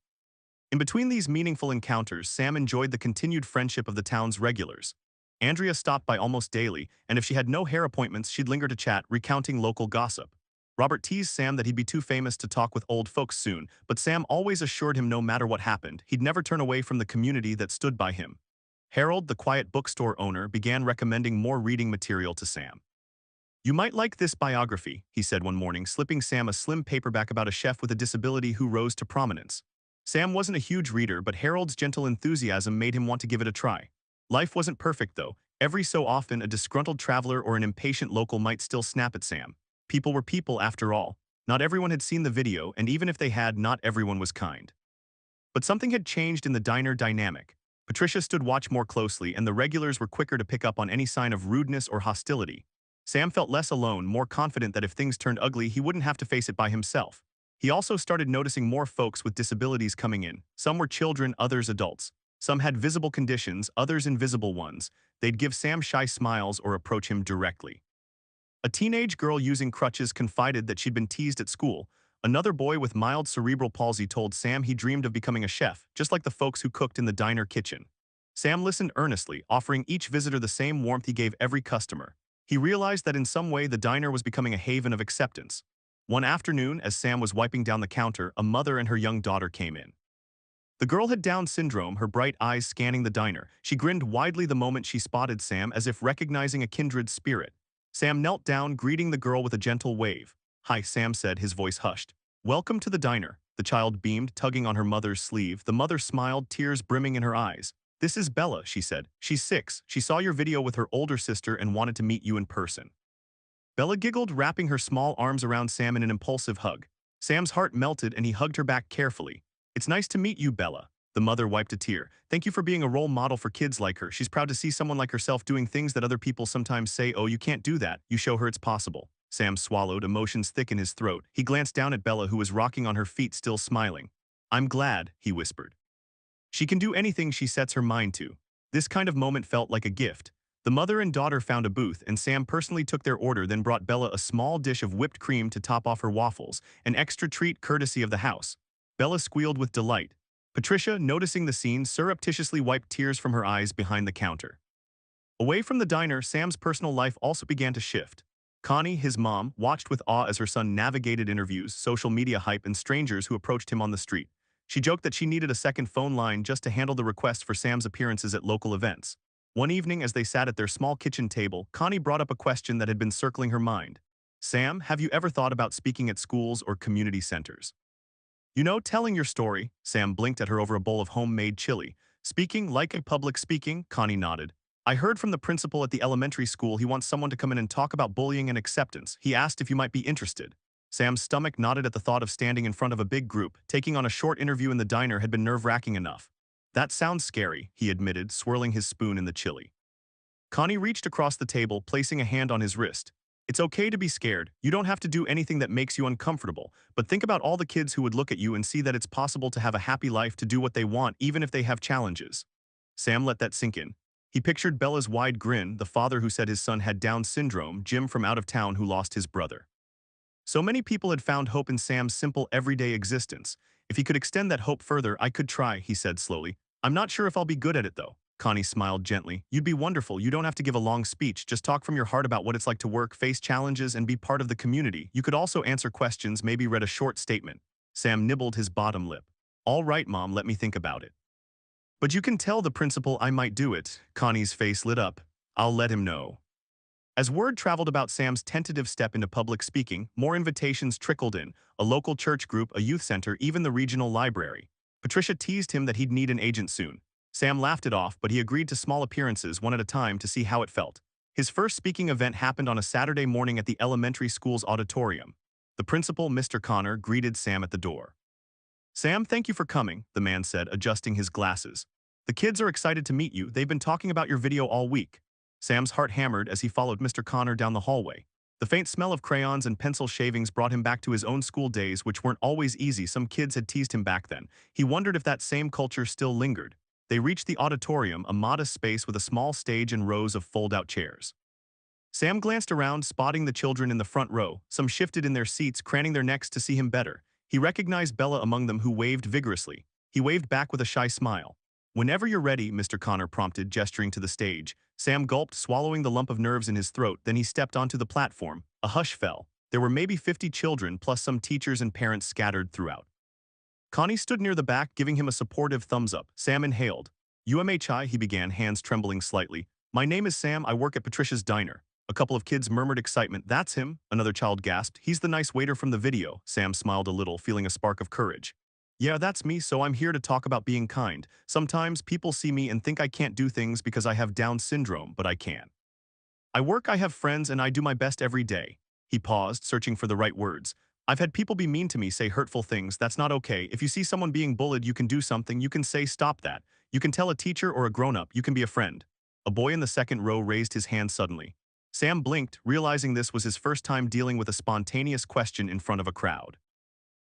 In between these meaningful encounters, Sam enjoyed the continued friendship of the town's regulars. Andrea stopped by almost daily, and if she had no hair appointments, she'd linger to chat, recounting local gossip. Robert teased Sam that he'd be too famous to talk with old folks soon, but Sam always assured him no matter what happened, he'd never turn away from the community that stood by him. Harold, the quiet bookstore owner, began recommending more reading material to Sam. You might like this biography, he said one morning, slipping Sam a slim paperback about a chef with a disability who rose to prominence. Sam wasn't a huge reader, but Harold's gentle enthusiasm made him want to give it a try. Life wasn't perfect, though. Every so often, a disgruntled traveler or an impatient local might still snap at Sam. People were people, after all. Not everyone had seen the video, and even if they had, not everyone was kind. But something had changed in the diner dynamic. Patricia stood watch more closely, and the regulars were quicker to pick up on any sign of rudeness or hostility. Sam felt less alone, more confident that if things turned ugly, he wouldn't have to face it by himself. He also started noticing more folks with disabilities coming in. Some were children, others adults. Some had visible conditions, others invisible ones. They'd give Sam shy smiles or approach him directly. A teenage girl using crutches confided that she'd been teased at school. Another boy with mild cerebral palsy told Sam he dreamed of becoming a chef, just like the folks who cooked in the diner kitchen. Sam listened earnestly, offering each visitor the same warmth he gave every customer. He realized that in some way the diner was becoming a haven of acceptance. One afternoon, as Sam was wiping down the counter, a mother and her young daughter came in. The girl had Down syndrome, her bright eyes scanning the diner. She grinned widely the moment she spotted Sam, as if recognizing a kindred spirit. Sam knelt down, greeting the girl with a gentle wave. Hi, Sam said, his voice hushed. Welcome to the diner. The child beamed, tugging on her mother's sleeve. The mother smiled, tears brimming in her eyes. This is Bella, she said. She's 6. She saw your video with her older sister and wanted to meet you in person. Bella giggled, wrapping her small arms around Sam in an impulsive hug. Sam's heart melted and he hugged her back carefully. It's nice to meet you, Bella. The mother wiped a tear. Thank you for being a role model for kids like her. She's proud to see someone like herself doing things that other people sometimes say, oh, you can't do that. You show her it's possible. Sam swallowed, emotions thick in his throat. He glanced down at Bella, who was rocking on her feet, still smiling. I'm glad, he whispered. She can do anything she sets her mind to. This kind of moment felt like a gift. The mother and daughter found a booth, and Sam personally took their order, then brought Bella a small dish of whipped cream to top off her waffles, an extra treat courtesy of the house. Bella squealed with delight. Patricia, noticing the scene, surreptitiously wiped tears from her eyes behind the counter. Away from the diner, Sam's personal life also began to shift. Connie, his mom, watched with awe as her son navigated interviews, social media hype, and strangers who approached him on the street. She joked that she needed a second phone line just to handle the requests for Sam's appearances at local events. One evening, as they sat at their small kitchen table, Connie brought up a question that had been circling her mind. Sam, have you ever thought about speaking at schools or community centers? You know, telling your story. Sam blinked at her over a bowl of homemade chili. Speaking like a public speaking, Connie nodded. I heard from the principal at the elementary school he wants someone to come in and talk about bullying and acceptance. He asked if you might be interested. Sam's stomach knotted at the thought of standing in front of a big group. Taking on a short interview in the diner had been nerve-wracking enough. That sounds scary, he admitted, swirling his spoon in the chili. Connie reached across the table, placing a hand on his wrist. It's okay to be scared. You don't have to do anything that makes you uncomfortable, but think about all the kids who would look at you and see that it's possible to have a happy life, to do what they want, even if they have challenges. Sam let that sink in. He pictured Bella's wide grin, the father who said his son had Down syndrome, Jim from out of town who lost his brother. So many people had found hope in Sam's simple, everyday existence. If he could extend that hope further, I could try, he said slowly. I'm not sure if I'll be good at it, though. Connie smiled gently. You'd be wonderful. You don't have to give a long speech. Just talk from your heart about what it's like to work, face challenges, and be part of the community. You could also answer questions, maybe read a short statement. Sam nibbled his bottom lip. All right, Mom, let me think about it. But you can tell the principal I might do it. Connie's face lit up. I'll let him know. As word traveled about Sam's tentative step into public speaking, more invitations trickled in, a local church group, a youth center, even the regional library. Patricia teased him that he'd need an agent soon. Sam laughed it off, but he agreed to small appearances one at a time to see how it felt. His first speaking event happened on a Saturday morning at the elementary school's auditorium. The principal, Mr. Connor, greeted Sam at the door. Sam, thank you for coming, the man said, adjusting his glasses. The kids are excited to meet you. They've been talking about your video all week. Sam's heart hammered as he followed Mr. Connor down the hallway. The faint smell of crayons and pencil shavings brought him back to his own school days, which weren't always easy. Some kids had teased him back then. He wondered if that same culture still lingered. They reached the auditorium, a modest space with a small stage and rows of fold-out chairs. Sam glanced around, spotting the children in the front row. Some shifted in their seats, craning their necks to see him better. He recognized Bella among them, who waved vigorously. He waved back with a shy smile. Whenever you're ready, Mr. Connor prompted, gesturing to the stage. Sam gulped, swallowing the lump of nerves in his throat. Then he stepped onto the platform. A hush fell. There were maybe 50 children, plus some teachers and parents scattered throughout. Connie stood near the back, giving him a supportive thumbs up. Sam inhaled. UMHI, he began, hands trembling slightly. My name is Sam, I work at Patricia's diner. A couple of kids murmured excitement. That's him, another child gasped. He's the nice waiter from the video. Sam smiled a little, feeling a spark of courage. Yeah, that's me, so I'm here to talk about being kind. Sometimes people see me and think I can't do things because I have Down syndrome, but I can. I have friends, and I do my best every day. He paused, searching for the right words. I've had people be mean to me, say hurtful things. That's not okay. If you see someone being bullied, you can do something. You can say, stop that. You can tell a teacher or a grown-up. You can be a friend. A boy in the second row raised his hand suddenly. Sam blinked, realizing this was his first time dealing with a spontaneous question in front of a crowd.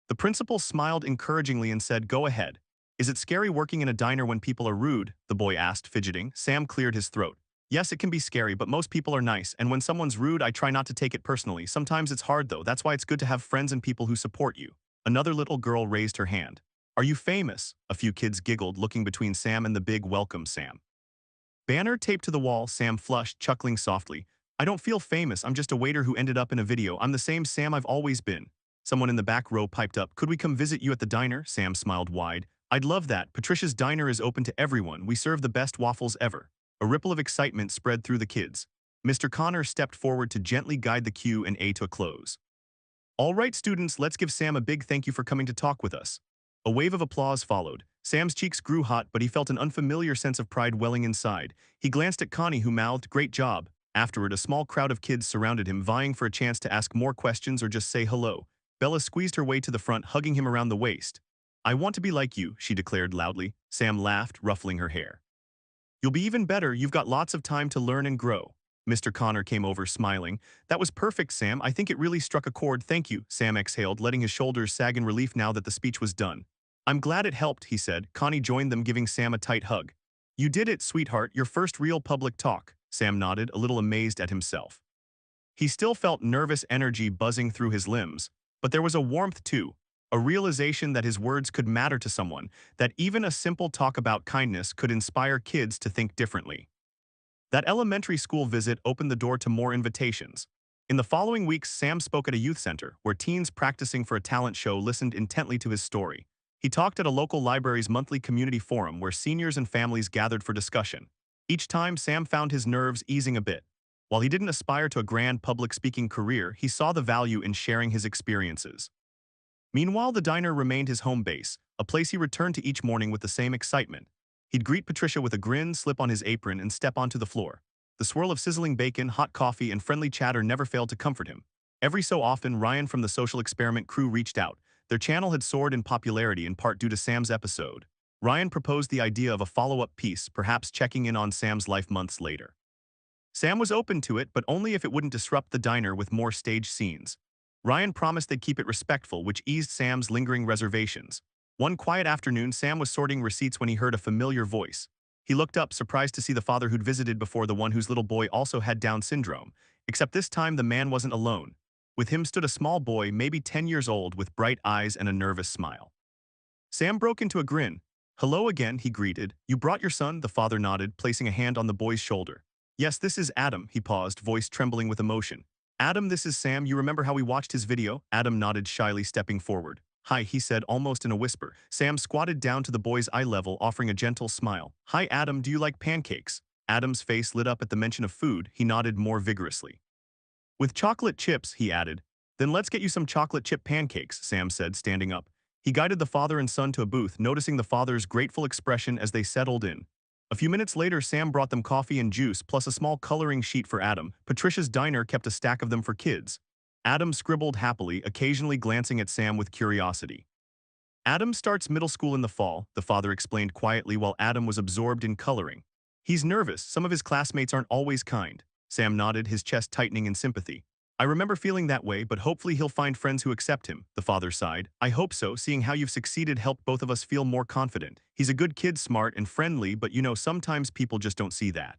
The principal smiled encouragingly and said, go ahead. Is it scary working in a diner when people are rude? The boy asked, fidgeting. Sam cleared his throat. Yes, it can be scary, but most people are nice, and when someone's rude, I try not to take it personally. Sometimes it's hard, though. That's why it's good to have friends and people who support you. Another little girl raised her hand. Are you famous? A few kids giggled, looking between Sam and the big welcome Sam. Banner taped to the wall, Sam flushed, chuckling softly. I don't feel famous, I'm just a waiter who ended up in a video. I'm the same Sam I've always been. Someone in the back row piped up. Could we come visit you at the diner? Sam smiled wide. I'd love that. Patricia's diner is open to everyone. We serve the best waffles ever. A ripple of excitement spread through the kids. Mr. Connor stepped forward to gently guide the Q&A to a close. All right, students, let's give Sam a big thank you for coming to talk with us. A wave of applause followed. Sam's cheeks grew hot, but he felt an unfamiliar sense of pride welling inside. He glanced at Connie, who mouthed, great job. Afterward, a small crowd of kids surrounded him, vying for a chance to ask more questions or just say hello. Bella squeezed her way to the front, hugging him around the waist. I want to be like you, she declared loudly. Sam laughed, ruffling her hair. You'll be even better. You've got lots of time to learn and grow. Mr. Connor came over, smiling. That was perfect, Sam. I think it really struck a chord. Thank you, Sam exhaled, letting his shoulders sag in relief now that the speech was done. I'm glad it helped, he said. Connie joined them, giving Sam a tight hug. You did it, sweetheart. Your first real public talk. Sam nodded, a little amazed at himself. He still felt nervous energy buzzing through his limbs, but there was a warmth too. A realization that his words could matter to someone, that even a simple talk about kindness could inspire kids to think differently. That elementary school visit opened the door to more invitations. In the following weeks, Sam spoke at a youth center, where teens practicing for a talent show listened intently to his story. He talked at a local library's monthly community forum, where seniors and families gathered for discussion. Each time, Sam found his nerves easing a bit. While he didn't aspire to a grand public speaking career, he saw the value in sharing his experiences. Meanwhile, the diner remained his home base, a place he returned to each morning with the same excitement. He'd greet Patricia with a grin, slip on his apron, and step onto the floor. The swirl of sizzling bacon, hot coffee, and friendly chatter never failed to comfort him. Every so often, Ryan from the Social Experiment crew reached out. Their channel had soared in popularity in part due to Sam's episode. Ryan proposed the idea of a follow-up piece, perhaps checking in on Sam's life months later. Sam was open to it, but only if it wouldn't disrupt the diner with more stage scenes. Ryan promised they'd keep it respectful, which eased Sam's lingering reservations. One quiet afternoon, Sam was sorting receipts when he heard a familiar voice. He looked up, surprised to see the father who'd visited before, the one whose little boy also had Down syndrome. Except this time the man wasn't alone. With him stood a small boy, maybe 10 years old, with bright eyes and a nervous smile. Sam broke into a grin. "Hello again," he greeted. "You brought your son?" The father nodded, placing a hand on the boy's shoulder. "Yes, this is Adam," he paused, voice trembling with emotion. "Adam, this is Sam. You remember how we watched his video?" Adam nodded shyly, stepping forward. "Hi," he said, almost in a whisper. Sam squatted down to the boy's eye level, offering a gentle smile. "Hi, Adam, do you like pancakes?" Adam's face lit up at the mention of food. He nodded more vigorously. "With chocolate chips," he added. "Then let's get you some chocolate chip pancakes," Sam said, standing up. He guided the father and son to a booth, noticing the father's grateful expression as they settled in. A few minutes later, Sam brought them coffee and juice, plus a small coloring sheet for Adam. Patricia's diner kept a stack of them for kids. Adam scribbled happily, occasionally glancing at Sam with curiosity. "Adam starts middle school in the fall," the father explained quietly while Adam was absorbed in coloring. "He's nervous. Some of his classmates aren't always kind." Sam nodded, his chest tightening in sympathy. "I remember feeling that way, but hopefully he'll find friends who accept him," the father sighed. "I hope so. Seeing how you've succeeded helped both of us feel more confident. He's a good kid, smart and friendly, but you know, sometimes people just don't see that."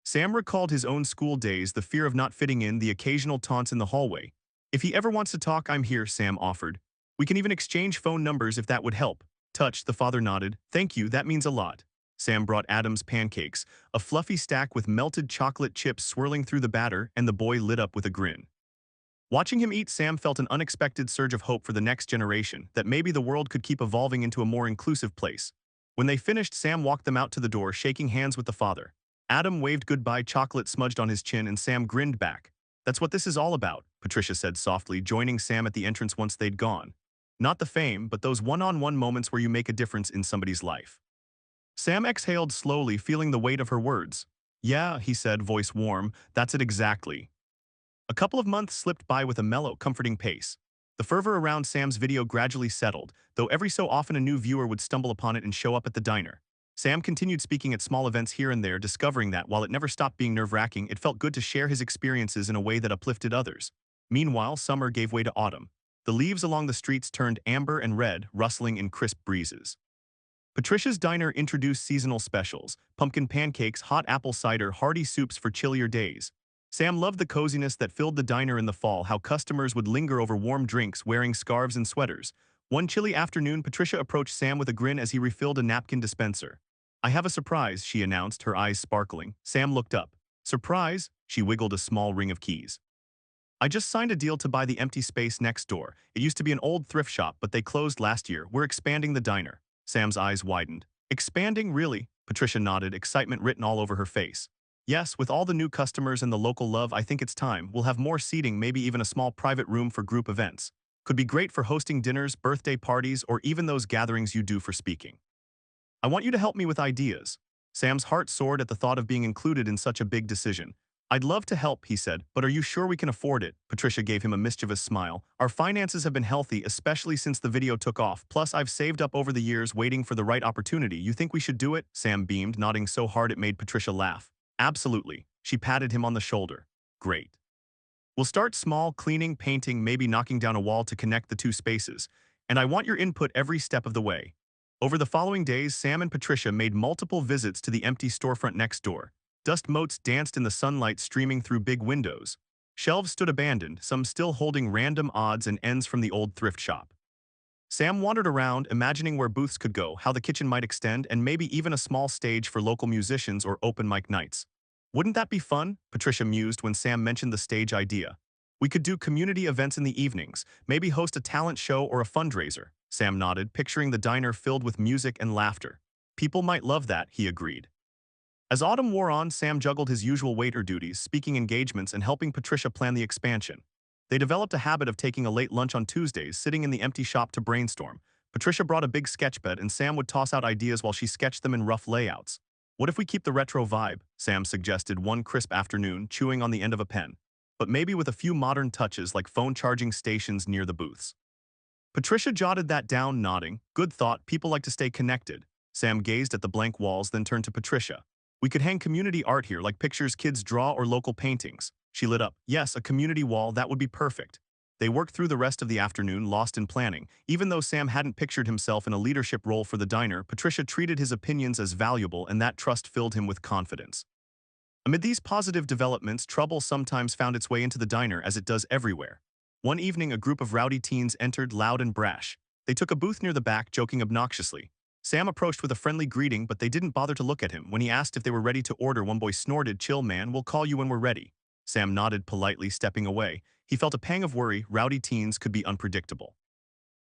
Sam recalled his own school days, the fear of not fitting in, the occasional taunts in the hallway. "If he ever wants to talk, I'm here," Sam offered. "We can even exchange phone numbers if that would help." Touched, the father nodded. "Thank you, that means a lot." Sam brought Adam's pancakes, a fluffy stack with melted chocolate chips swirling through the batter, and the boy lit up with a grin. Watching him eat, Sam felt an unexpected surge of hope for the next generation, that maybe the world could keep evolving into a more inclusive place. When they finished, Sam walked them out to the door, shaking hands with the father. Adam waved goodbye, chocolate smudged on his chin, and Sam grinned back. "That's what this is all about," Patricia said softly, joining Sam at the entrance once they'd gone. "Not the fame, but those one-on-one moments where you make a difference in somebody's life." Sam exhaled slowly, feeling the weight of her words. "Yeah," he said, voice warm, "that's it exactly." A couple of months slipped by with a mellow, comforting pace. The fervor around Sam's video gradually settled, though every so often a new viewer would stumble upon it and show up at the diner. Sam continued speaking at small events here and there, discovering that, while it never stopped being nerve-wracking, it felt good to share his experiences in a way that uplifted others. Meanwhile, summer gave way to autumn. The leaves along the streets turned amber and red, rustling in crisp breezes. Patricia's Diner introduced seasonal specials: pumpkin pancakes, hot apple cider, hearty soups for chillier days. Sam loved the coziness that filled the diner in the fall, how customers would linger over warm drinks wearing scarves and sweaters. One chilly afternoon, Patricia approached Sam with a grin as he refilled a napkin dispenser. "I have a surprise," she announced, her eyes sparkling. Sam looked up. "Surprise?" She wiggled a small ring of keys. "I just signed a deal to buy the empty space next door. It used to be an old thrift shop, but they closed last year. We're expanding the diner." Sam's eyes widened. "Expanding, really?" Patricia nodded, excitement written all over her face. "Yes, with all the new customers and the local love, I think it's time. We'll have more seating, maybe even a small private room for group events. Could be great for hosting dinners, birthday parties, or even those gatherings you do for speaking. I want you to help me with ideas." Sam's heart soared at the thought of being included in such a big decision. "I'd love to help," he said, "but are you sure we can afford it?" Patricia gave him a mischievous smile. "Our finances have been healthy, especially since the video took off. Plus, I've saved up over the years waiting for the right opportunity. You think we should do it?" Sam beamed, nodding so hard it made Patricia laugh. "Absolutely." She patted him on the shoulder. "Great. We'll start small, cleaning, painting, maybe knocking down a wall to connect the two spaces. And I want your input every step of the way." Over the following days, Sam and Patricia made multiple visits to the empty storefront next door. Dust motes danced in the sunlight streaming through big windows. Shelves stood abandoned, some still holding random odds and ends from the old thrift shop. Sam wandered around, imagining where booths could go, how the kitchen might extend, and maybe even a small stage for local musicians or open mic nights. "Wouldn't that be fun?" Patricia mused when Sam mentioned the stage idea. "We could do community events in the evenings, maybe host a talent show or a fundraiser." Sam nodded, picturing the diner filled with music and laughter. "People might love that," he agreed. As autumn wore on, Sam juggled his usual waiter duties, speaking engagements, and helping Patricia plan the expansion. They developed a habit of taking a late lunch on Tuesdays, sitting in the empty shop to brainstorm. Patricia brought a big sketchpad and Sam would toss out ideas while she sketched them in rough layouts. What if we keep the retro vibe? Sam suggested one crisp afternoon, chewing on the end of a pen. But maybe with a few modern touches like phone charging stations near the booths. Patricia jotted that down, nodding. Good thought, people like to stay connected. Sam gazed at the blank walls, then turned to Patricia. We could hang community art here, like pictures kids draw or local paintings. She lit up. Yes, a community wall, that would be perfect. They worked through the rest of the afternoon, lost in planning. Even though Sam hadn't pictured himself in a leadership role for the diner, Patricia treated his opinions as valuable, and that trust filled him with confidence. Amid these positive developments, trouble sometimes found its way into the diner, as it does everywhere. One evening, a group of rowdy teens entered, loud and brash. They took a booth near the back, joking obnoxiously. Sam approached with a friendly greeting, but they didn't bother to look at him. When he asked if they were ready to order, one boy snorted, "Chill, man, we'll call you when we're ready." Sam nodded politely, stepping away. He felt a pang of worry. Rowdy teens could be unpredictable.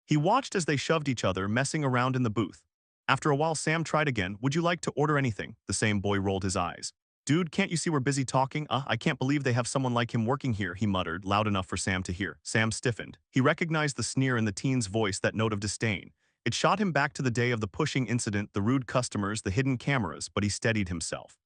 He watched as they shoved each other, messing around in the booth. After a while, Sam tried again. "Would you like to order anything?" The same boy rolled his eyes. "Dude, can't you see we're busy talking? I can't believe they have someone like him working here," he muttered, loud enough for Sam to hear. Sam stiffened. He recognized the sneer in the teen's voice, that note of disdain. It shot him back to the day of the pushing incident, the rude customers, the hidden cameras, but he steadied himself.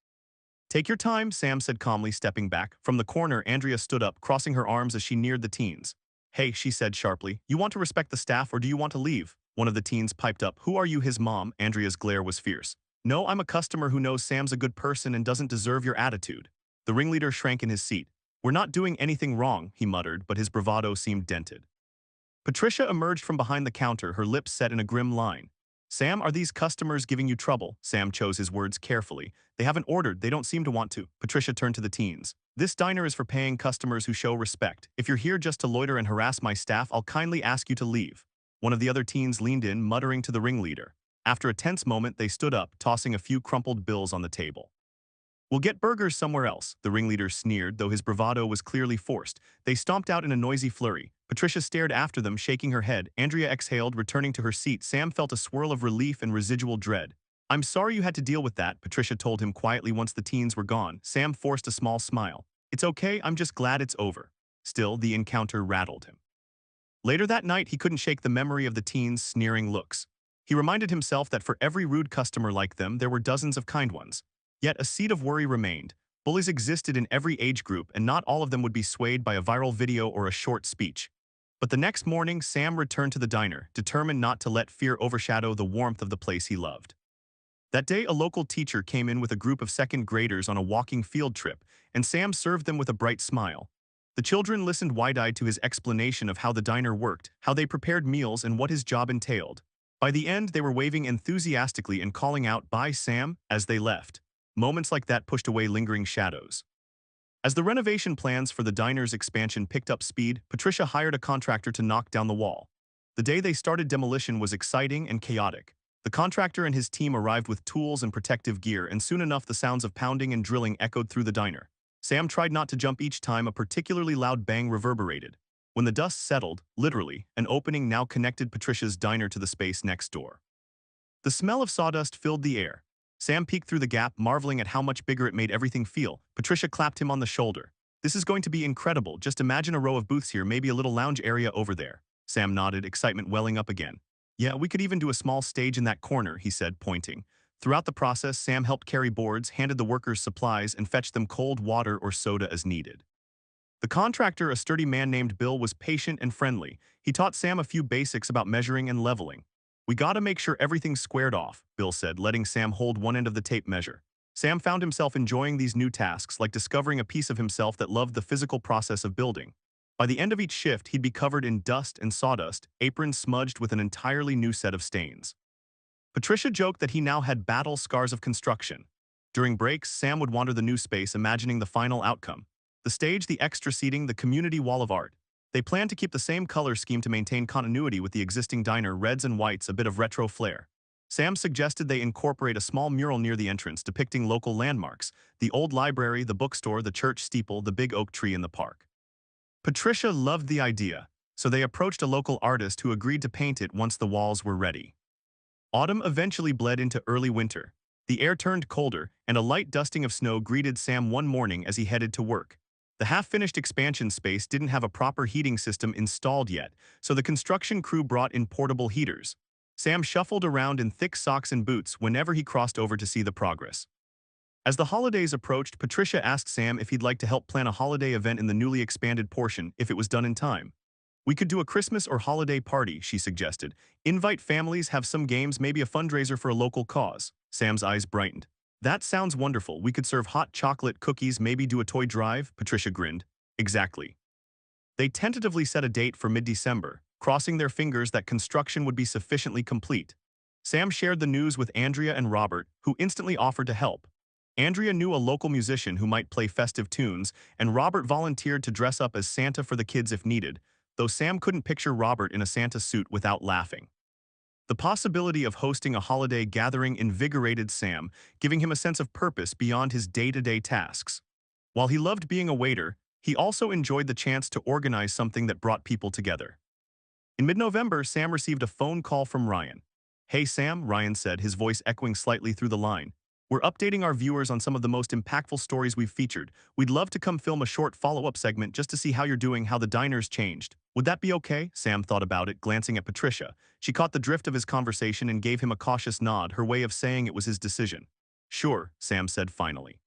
"Take your time," Sam said calmly, stepping back. From the corner, Andrea stood up, crossing her arms as she neared the teens. "Hey," she said sharply, "you want to respect the staff or do you want to leave?" One of the teens piped up. "Who are you, his mom?" Andrea's glare was fierce. "No, I'm a customer who knows Sam's a good person and doesn't deserve your attitude." The ringleader shrank in his seat. "We're not doing anything wrong," he muttered, but his bravado seemed dented. Patricia emerged from behind the counter, her lips set in a grim line. "Sam, are these customers giving you trouble?" Sam chose his words carefully. "They haven't ordered, they don't seem to want to." Patricia turned to the teens. "This diner is for paying customers who show respect. If you're here just to loiter and harass my staff, I'll kindly ask you to leave." One of the other teens leaned in, muttering to the ringleader. After a tense moment, they stood up, tossing a few crumpled bills on the table. "We'll get burgers somewhere else," the ringleader sneered, though his bravado was clearly forced. They stomped out in a noisy flurry. Patricia stared after them, shaking her head. Andrea exhaled, returning to her seat. Sam felt a swirl of relief and residual dread. "I'm sorry you had to deal with that," Patricia told him quietly once the teens were gone. Sam forced a small smile. "It's okay, I'm just glad it's over." Still, the encounter rattled him. Later that night, he couldn't shake the memory of the teens' sneering looks. He reminded himself that for every rude customer like them, there were dozens of kind ones. Yet a seed of worry remained. Bullies existed in every age group, and not all of them would be swayed by a viral video or a short speech. But the next morning, Sam returned to the diner, determined not to let fear overshadow the warmth of the place he loved. That day, a local teacher came in with a group of second graders on a walking field trip, and Sam served them with a bright smile. The children listened wide-eyed to his explanation of how the diner worked, how they prepared meals, and what his job entailed. By the end, they were waving enthusiastically and calling out, "Bye, Sam," as they left. Moments like that pushed away lingering shadows. As the renovation plans for the diner's expansion picked up speed, Patricia hired a contractor to knock down the wall. The day they started demolition was exciting and chaotic. The contractor and his team arrived with tools and protective gear, and soon enough the sounds of pounding and drilling echoed through the diner. Sam tried not to jump each time a particularly loud bang reverberated. When the dust settled, literally, an opening now connected Patricia's diner to the space next door. The smell of sawdust filled the air. Sam peeked through the gap, marveling at how much bigger it made everything feel. Patricia clapped him on the shoulder. "This is going to be incredible. Just imagine a row of booths here, maybe a little lounge area over there." Sam nodded, excitement welling up again. "Yeah, we could even do a small stage in that corner," he said, pointing. Throughout the process, Sam helped carry boards, handed the workers supplies, and fetched them cold water or soda as needed. The contractor, a sturdy man named Bill, was patient and friendly. He taught Sam a few basics about measuring and leveling. "We gotta make sure everything's squared off," Bill said, letting Sam hold one end of the tape measure. Sam found himself enjoying these new tasks, like discovering a piece of himself that loved the physical process of building. By the end of each shift, he'd be covered in dust and sawdust, aprons smudged with an entirely new set of stains. Patricia joked that he now had battle scars of construction. During breaks, Sam would wander the new space, imagining the final outcome. The stage, the extra seating, the community wall of art. They planned to keep the same color scheme to maintain continuity with the existing diner, reds and whites, a bit of retro flair. Sam suggested they incorporate a small mural near the entrance depicting local landmarks, the old library, the bookstore, the church steeple, the big oak tree in the park. Patricia loved the idea, so they approached a local artist who agreed to paint it once the walls were ready. Autumn eventually bled into early winter. The air turned colder, and a light dusting of snow greeted Sam one morning as he headed to work. The half-finished expansion space didn't have a proper heating system installed yet, so the construction crew brought in portable heaters. Sam shuffled around in thick socks and boots whenever he crossed over to see the progress. As the holidays approached, Patricia asked Sam if he'd like to help plan a holiday event in the newly expanded portion if it was done in time. We could do a Christmas or holiday party, she suggested. Invite families, have some games, maybe a fundraiser for a local cause. Sam's eyes brightened. That sounds wonderful. We could serve hot chocolate cookies, maybe do a toy drive, Patricia grinned. Exactly. They tentatively set a date for mid-December, crossing their fingers that construction would be sufficiently complete. Sam shared the news with Andrea and Robert, who instantly offered to help. Andrea knew a local musician who might play festive tunes, and Robert volunteered to dress up as Santa for the kids if needed, though Sam couldn't picture Robert in a Santa suit without laughing. The possibility of hosting a holiday gathering invigorated Sam, giving him a sense of purpose beyond his day-to-day tasks. While he loved being a waiter, he also enjoyed the chance to organize something that brought people together. In mid-November, Sam received a phone call from Ryan. "Hey Sam," Ryan said, his voice echoing slightly through the line. "We're updating our viewers on some of the most impactful stories we've featured. We'd love to come film a short follow-up segment just to see how you're doing, how the diner's changed. Would that be okay?" Sam thought about it, glancing at Patricia. She caught the drift of his conversation and gave him a cautious nod, her way of saying it was his decision. "Sure," Sam said finally.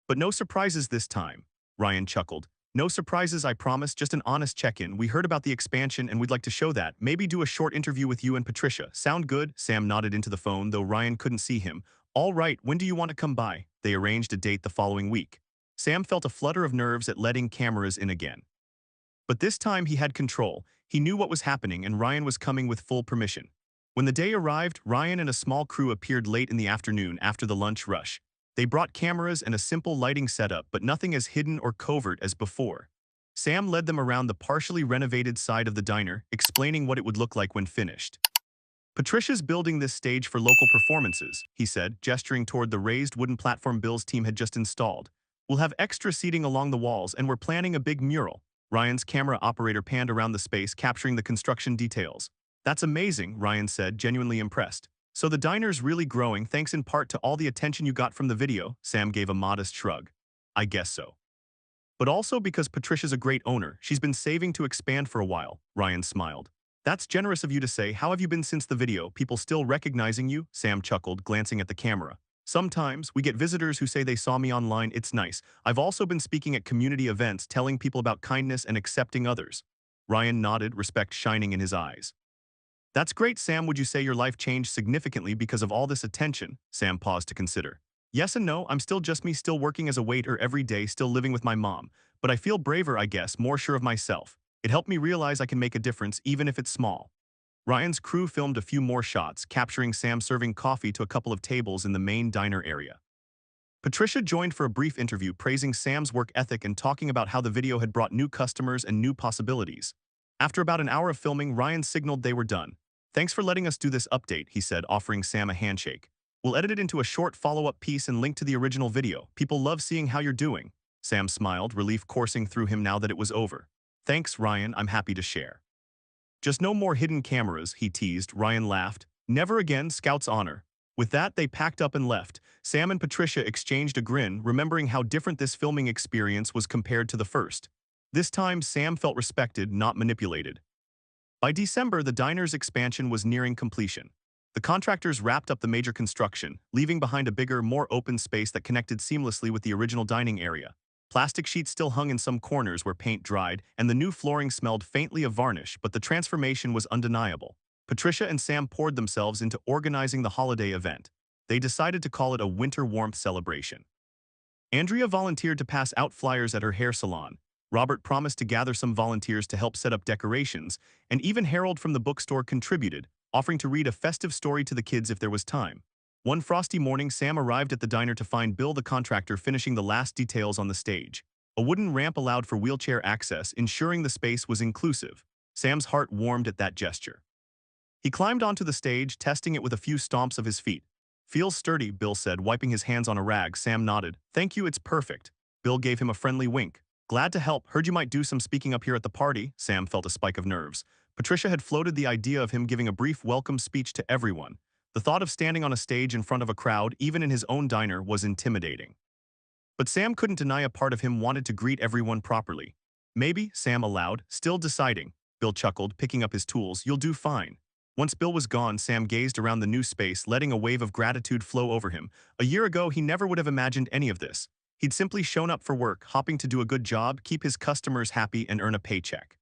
"But no surprises this time," Ryan chuckled. "No surprises, I promise, just an honest check-in. We heard about the expansion and we'd like to show that. Maybe do a short interview with you and Patricia. Sound good?" Sam nodded into the phone, though Ryan couldn't see him. "All right, when do you want to come by?" They arranged a date the following week. Sam felt a flutter of nerves at letting cameras in again. But this time he had control. He knew what was happening and Ryan was coming with full permission. When the day arrived, Ryan and a small crew appeared late in the afternoon after the lunch rush. They brought cameras and a simple lighting setup, but nothing as hidden or covert as before. Sam led them around the partially renovated side of the diner, explaining what it would look like when finished. "Patricia's building this stage for local performances," he said, gesturing toward the raised wooden platform Bill's team had just installed. "We'll have extra seating along the walls and we're planning a big mural." Ryan's camera operator panned around the space, capturing the construction details. "That's amazing," Ryan said, genuinely impressed. "So the diner's really growing thanks in part to all the attention you got from the video?" Sam gave a modest shrug. "I guess so. But also because Patricia's a great owner. She's been saving to expand for a while," Ryan smiled. "That's generous of you to say. How have you been since the video? People still recognizing you?" Sam chuckled, glancing at the camera. "Sometimes we get visitors who say they saw me online. It's nice. I've also been speaking at community events, telling people about kindness and accepting others." Ryan nodded, respect shining in his eyes. "That's great, Sam. Would you say your life changed significantly because of all this attention?" Sam paused to consider. "Yes and no. I'm still just me, still working as a waiter every day, still living with my mom. But I feel braver, I guess, more sure of myself. It helped me realize I can make a difference, even if it's small." Ryan's crew filmed a few more shots, capturing Sam serving coffee to a couple of tables in the main diner area. Patricia joined for a brief interview, praising Sam's work ethic and talking about how the video had brought new customers and new possibilities. After about an hour of filming, Ryan signaled they were done. "Thanks for letting us do this update," he said, offering Sam a handshake. "We'll edit it into a short follow-up piece and link to the original video. People love seeing how you're doing." Sam smiled, relief coursing through him now that it was over. "Thanks, Ryan. I'm happy to share." "Just no more hidden cameras," he teased. Ryan laughed. "Never again, Scout's honor." With that, they packed up and left. Sam and Patricia exchanged a grin, remembering how different this filming experience was compared to the first. This time, Sam felt respected, not manipulated. By December, the diner's expansion was nearing completion. The contractors wrapped up the major construction, leaving behind a bigger, more open space that connected seamlessly with the original dining area. Plastic sheets still hung in some corners where paint dried, and the new flooring smelled faintly of varnish, but the transformation was undeniable. Patricia and Sam poured themselves into organizing the holiday event. They decided to call it a winter warmth celebration. Andrea volunteered to pass out flyers at her hair salon. Robert promised to gather some volunteers to help set up decorations, and even Harold from the bookstore contributed, offering to read a festive story to the kids if there was time. One frosty morning, Sam arrived at the diner to find Bill the contractor finishing the last details on the stage. A wooden ramp allowed for wheelchair access, ensuring the space was inclusive. Sam's heart warmed at that gesture. He climbed onto the stage, testing it with a few stomps of his feet. "Feels sturdy," Bill said, wiping his hands on a rag. Sam nodded. "Thank you, it's perfect." Bill gave him a friendly wink. "Glad to help. Heard you might do some speaking up here at the party." Sam felt a spike of nerves. Patricia had floated the idea of him giving a brief welcome speech to everyone. The thought of standing on a stage in front of a crowd, even in his own diner, was intimidating. But Sam couldn't deny a part of him wanted to greet everyone properly. "Maybe," Sam allowed, still deciding. Bill chuckled, picking up his tools. "You'll do fine." Once Bill was gone, Sam gazed around the new space, letting a wave of gratitude flow over him. A year ago, he never would have imagined any of this. He'd simply shown up for work, hoping to do a good job, keep his customers happy, and earn a paycheck.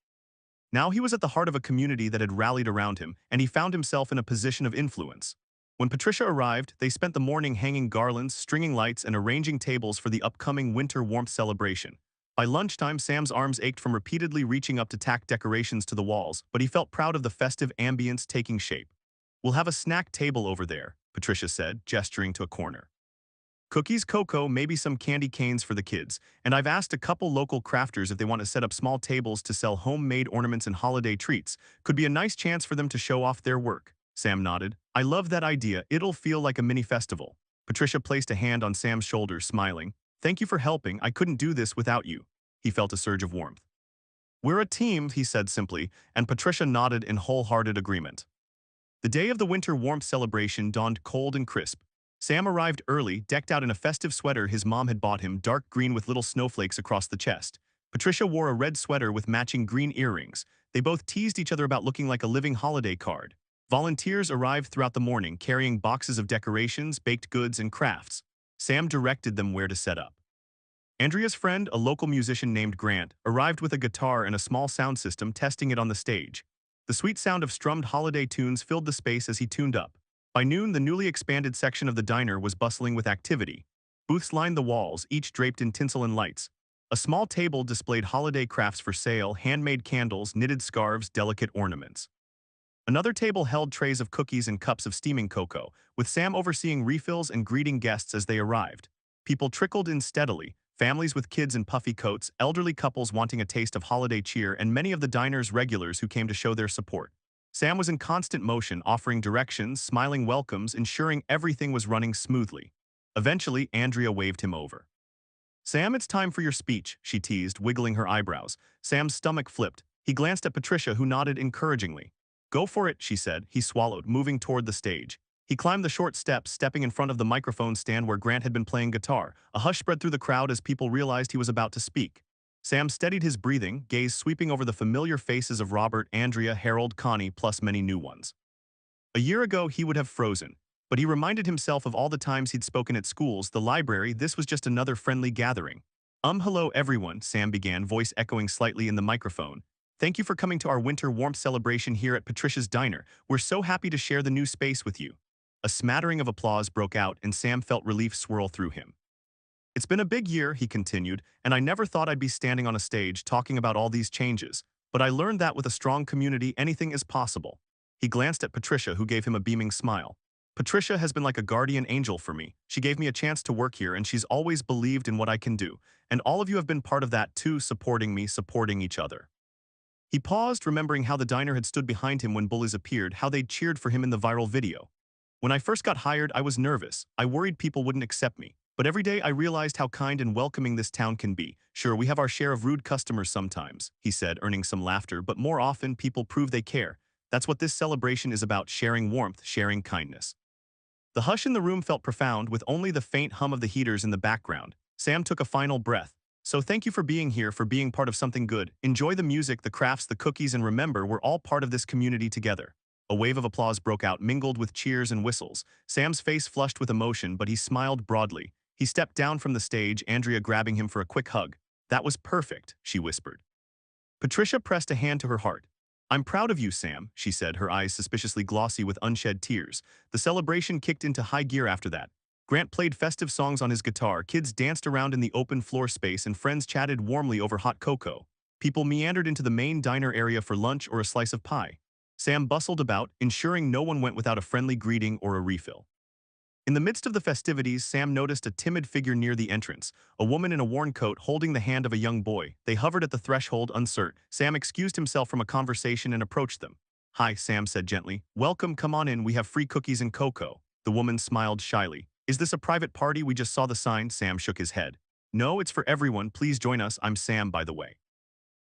Now he was at the heart of a community that had rallied around him, and he found himself in a position of influence. When Patricia arrived, they spent the morning hanging garlands, stringing lights, and arranging tables for the upcoming winter warmth celebration. By lunchtime, Sam's arms ached from repeatedly reaching up to tack decorations to the walls, but he felt proud of the festive ambience taking shape. "We'll have a snack table over there," Patricia said, gesturing to a corner. "Cookies, cocoa, maybe some candy canes for the kids, and I've asked a couple local crafters if they want to set up small tables to sell homemade ornaments and holiday treats. Could be a nice chance for them to show off their work." Sam nodded. "I love that idea. It'll feel like a mini festival." Patricia placed a hand on Sam's shoulder, smiling. "Thank you for helping. I couldn't do this without you." He felt a surge of warmth. "We're a team," he said simply, and Patricia nodded in wholehearted agreement. The day of the winter warmth celebration dawned cold and crisp. Sam arrived early, decked out in a festive sweater his mom had bought him, dark green with little snowflakes across the chest. Patricia wore a red sweater with matching green earrings. They both teased each other about looking like a living holiday card. Volunteers arrived throughout the morning, carrying boxes of decorations, baked goods, and crafts. Sam directed them where to set up. Andrea's friend, a local musician named Grant, arrived with a guitar and a small sound system, testing it on the stage. The sweet sound of strummed holiday tunes filled the space as he tuned up. By noon, the newly expanded section of the diner was bustling with activity. Booths lined the walls, each draped in tinsel and lights. A small table displayed holiday crafts for sale, handmade candles, knitted scarves, delicate ornaments. Another table held trays of cookies and cups of steaming cocoa, with Sam overseeing refills and greeting guests as they arrived. People trickled in steadily, families with kids in puffy coats, elderly couples wanting a taste of holiday cheer, and many of the diner's regulars who came to show their support. Sam was in constant motion, offering directions, smiling welcomes, ensuring everything was running smoothly. Eventually, Andrea waved him over. "Sam, it's time for your speech," she teased, wiggling her eyebrows. Sam's stomach flipped. He glanced at Patricia, who nodded encouragingly. "Go for it," she said. He swallowed, moving toward the stage. He climbed the short steps, stepping in front of the microphone stand where Grant had been playing guitar. A hush spread through the crowd as people realized he was about to speak. Sam steadied his breathing, gaze sweeping over the familiar faces of Robert, Andrea, Harold, Connie, plus many new ones. A year ago, he would have frozen, but he reminded himself of all the times he'd spoken at schools, the library. This was just another friendly gathering. Hello everyone," Sam began, voice echoing slightly in the microphone. "Thank you for coming to our winter warmth celebration here at Patricia's Diner. We're so happy to share the new space with you." A smattering of applause broke out, and Sam felt relief swirl through him. "It's been a big year," he continued, "and I never thought I'd be standing on a stage talking about all these changes. But I learned that with a strong community, anything is possible." He glanced at Patricia, who gave him a beaming smile. "Patricia has been like a guardian angel for me. She gave me a chance to work here, and she's always believed in what I can do. And all of you have been part of that too, supporting me, supporting each other." He paused, remembering how the diner had stood behind him when bullies appeared, how they'd cheered for him in the viral video. "When I first got hired, I was nervous. I worried people wouldn't accept me. But every day I realized how kind and welcoming this town can be. Sure, we have our share of rude customers sometimes," he said, earning some laughter, "but more often people prove they care. That's what this celebration is about, sharing warmth, sharing kindness." The hush in the room felt profound, with only the faint hum of the heaters in the background. Sam took a final breath. "So thank you for being here, for being part of something good. Enjoy the music, the crafts, the cookies, and remember, we're all part of this community together." A wave of applause broke out, mingled with cheers and whistles. Sam's face flushed with emotion, but he smiled broadly. He stepped down from the stage, Andrea grabbing him for a quick hug. "That was perfect," she whispered. Patricia pressed a hand to her heart. "I'm proud of you, Sam," she said, her eyes suspiciously glossy with unshed tears. The celebration kicked into high gear after that. Grant played festive songs on his guitar, kids danced around in the open floor space, and friends chatted warmly over hot cocoa. People meandered into the main diner area for lunch or a slice of pie. Sam bustled about, ensuring no one went without a friendly greeting or a refill. In the midst of the festivities, Sam noticed a timid figure near the entrance, a woman in a worn coat holding the hand of a young boy. They hovered at the threshold, uncertain. Sam excused himself from a conversation and approached them. "Hi," Sam said gently. "Welcome, come on in, we have free cookies and cocoa." The woman smiled shyly. "Is this a private party? We just saw the sign." Sam shook his head. "No, it's for everyone. Please join us. I'm Sam, by the way."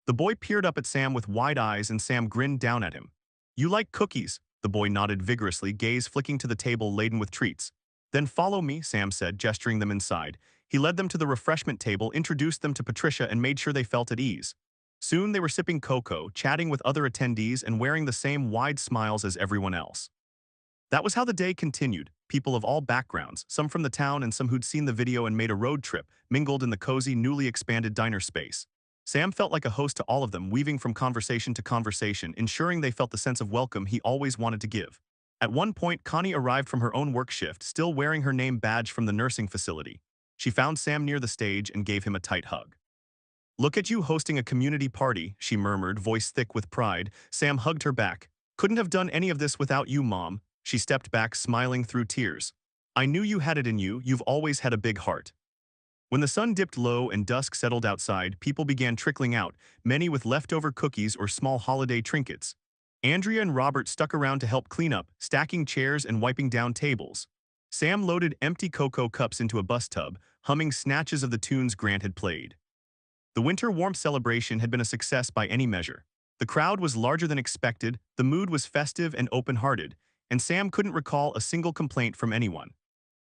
The boy peered up at Sam with wide eyes, and Sam grinned down at him. "You like cookies?" The boy nodded vigorously, gaze flicking to the table laden with treats. "Then follow me," Sam said, gesturing them inside. He led them to the refreshment table, introduced them to Patricia, and made sure they felt at ease. Soon they were sipping cocoa, chatting with other attendees, and wearing the same wide smiles as everyone else. That was how the day continued. People of all backgrounds, some from the town and some who'd seen the video and made a road trip, mingled in the cozy, newly expanded diner space. Sam felt like a host to all of them, weaving from conversation to conversation, ensuring they felt the sense of welcome he always wanted to give. At one point, Connie arrived from her own work shift, still wearing her name badge from the nursing facility. She found Sam near the stage and gave him a tight hug. "Look at you hosting a community party," she murmured, voice thick with pride. Sam hugged her back. "Couldn't have done any of this without you, Mom." She stepped back, smiling through tears. "I knew you had it in you. You've always had a big heart." When the sun dipped low and dusk settled outside, people began trickling out, many with leftover cookies or small holiday trinkets. Andrea and Robert stuck around to help clean up, stacking chairs and wiping down tables. Sam loaded empty cocoa cups into a bus tub, humming snatches of the tunes Grant had played. The winter warmth celebration had been a success by any measure. The crowd was larger than expected, the mood was festive and open-hearted, and Sam couldn't recall a single complaint from anyone.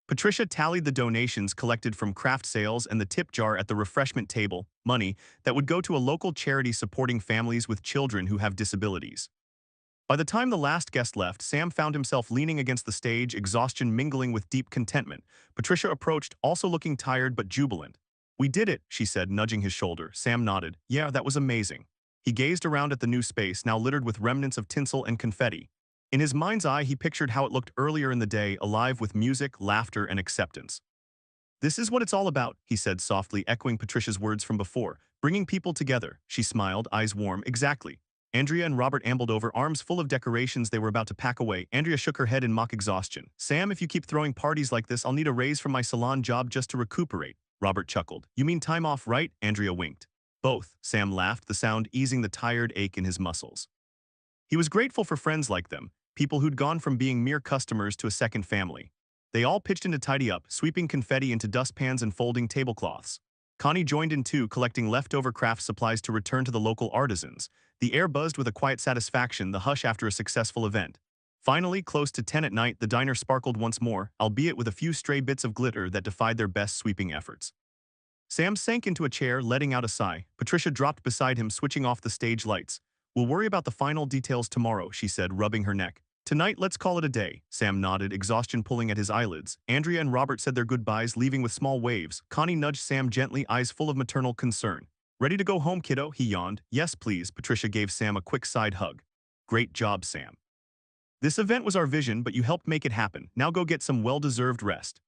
Patricia tallied the donations collected from craft sales and the tip jar at the refreshment table, money that would go to a local charity supporting families with children who have disabilities. By the time the last guest left, Sam found himself leaning against the stage, exhaustion mingling with deep contentment. Patricia approached, also looking tired but jubilant. "We did it," she said, nudging his shoulder. Sam nodded. "Yeah, that was amazing." He gazed around at the new space, now littered with remnants of tinsel and confetti. In his mind's eye, he pictured how it looked earlier in the day, alive with music, laughter, and acceptance. "This is what it's all about," he said softly, echoing Patricia's words from before. "Bringing people together." She smiled, eyes warm. "Exactly." Andrea and Robert ambled over, arms full of decorations they were about to pack away. Andrea shook her head in mock exhaustion. "Sam, if you keep throwing parties like this, I'll need a raise from my salon job just to recuperate." Robert chuckled. "You mean time off, right?" Andrea winked. "Both," Sam laughed, the sound easing the tired ache in his muscles. He was grateful for friends like them, people who'd gone from being mere customers to a second family. They all pitched in to tidy up, sweeping confetti into dustpans and folding tablecloths. Connie joined in too, collecting leftover craft supplies to return to the local artisans. The air buzzed with a quiet satisfaction, the hush after a successful event. Finally, close to 10 at night, the diner sparkled once more, albeit with a few stray bits of glitter that defied their best sweeping efforts. Sam sank into a chair, letting out a sigh. Patricia dropped beside him, switching off the stage lights. "We'll worry about the final details tomorrow," she said, rubbing her neck. "Tonight, let's call it a day." Sam nodded, exhaustion pulling at his eyelids. Andrea and Robert said their goodbyes, leaving with small waves. Connie nudged Sam gently, eyes full of maternal concern. "Ready to go home, kiddo?" He yawned. "Yes, please." Patricia gave Sam a quick side hug. "Great job, Sam. This event was our vision, but you helped make it happen. Now go get some well-deserved rest."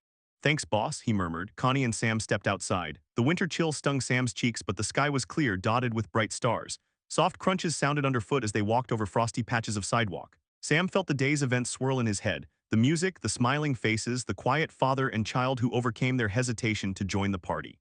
"Thanks, boss," he murmured. Connie and Sam stepped outside. The winter chill stung Sam's cheeks, but the sky was clear, dotted with bright stars. Soft crunches sounded underfoot as they walked over frosty patches of sidewalk. Sam felt the day's events swirl in his head. The music, the smiling faces, the quiet father and child who overcame their hesitation to join the party.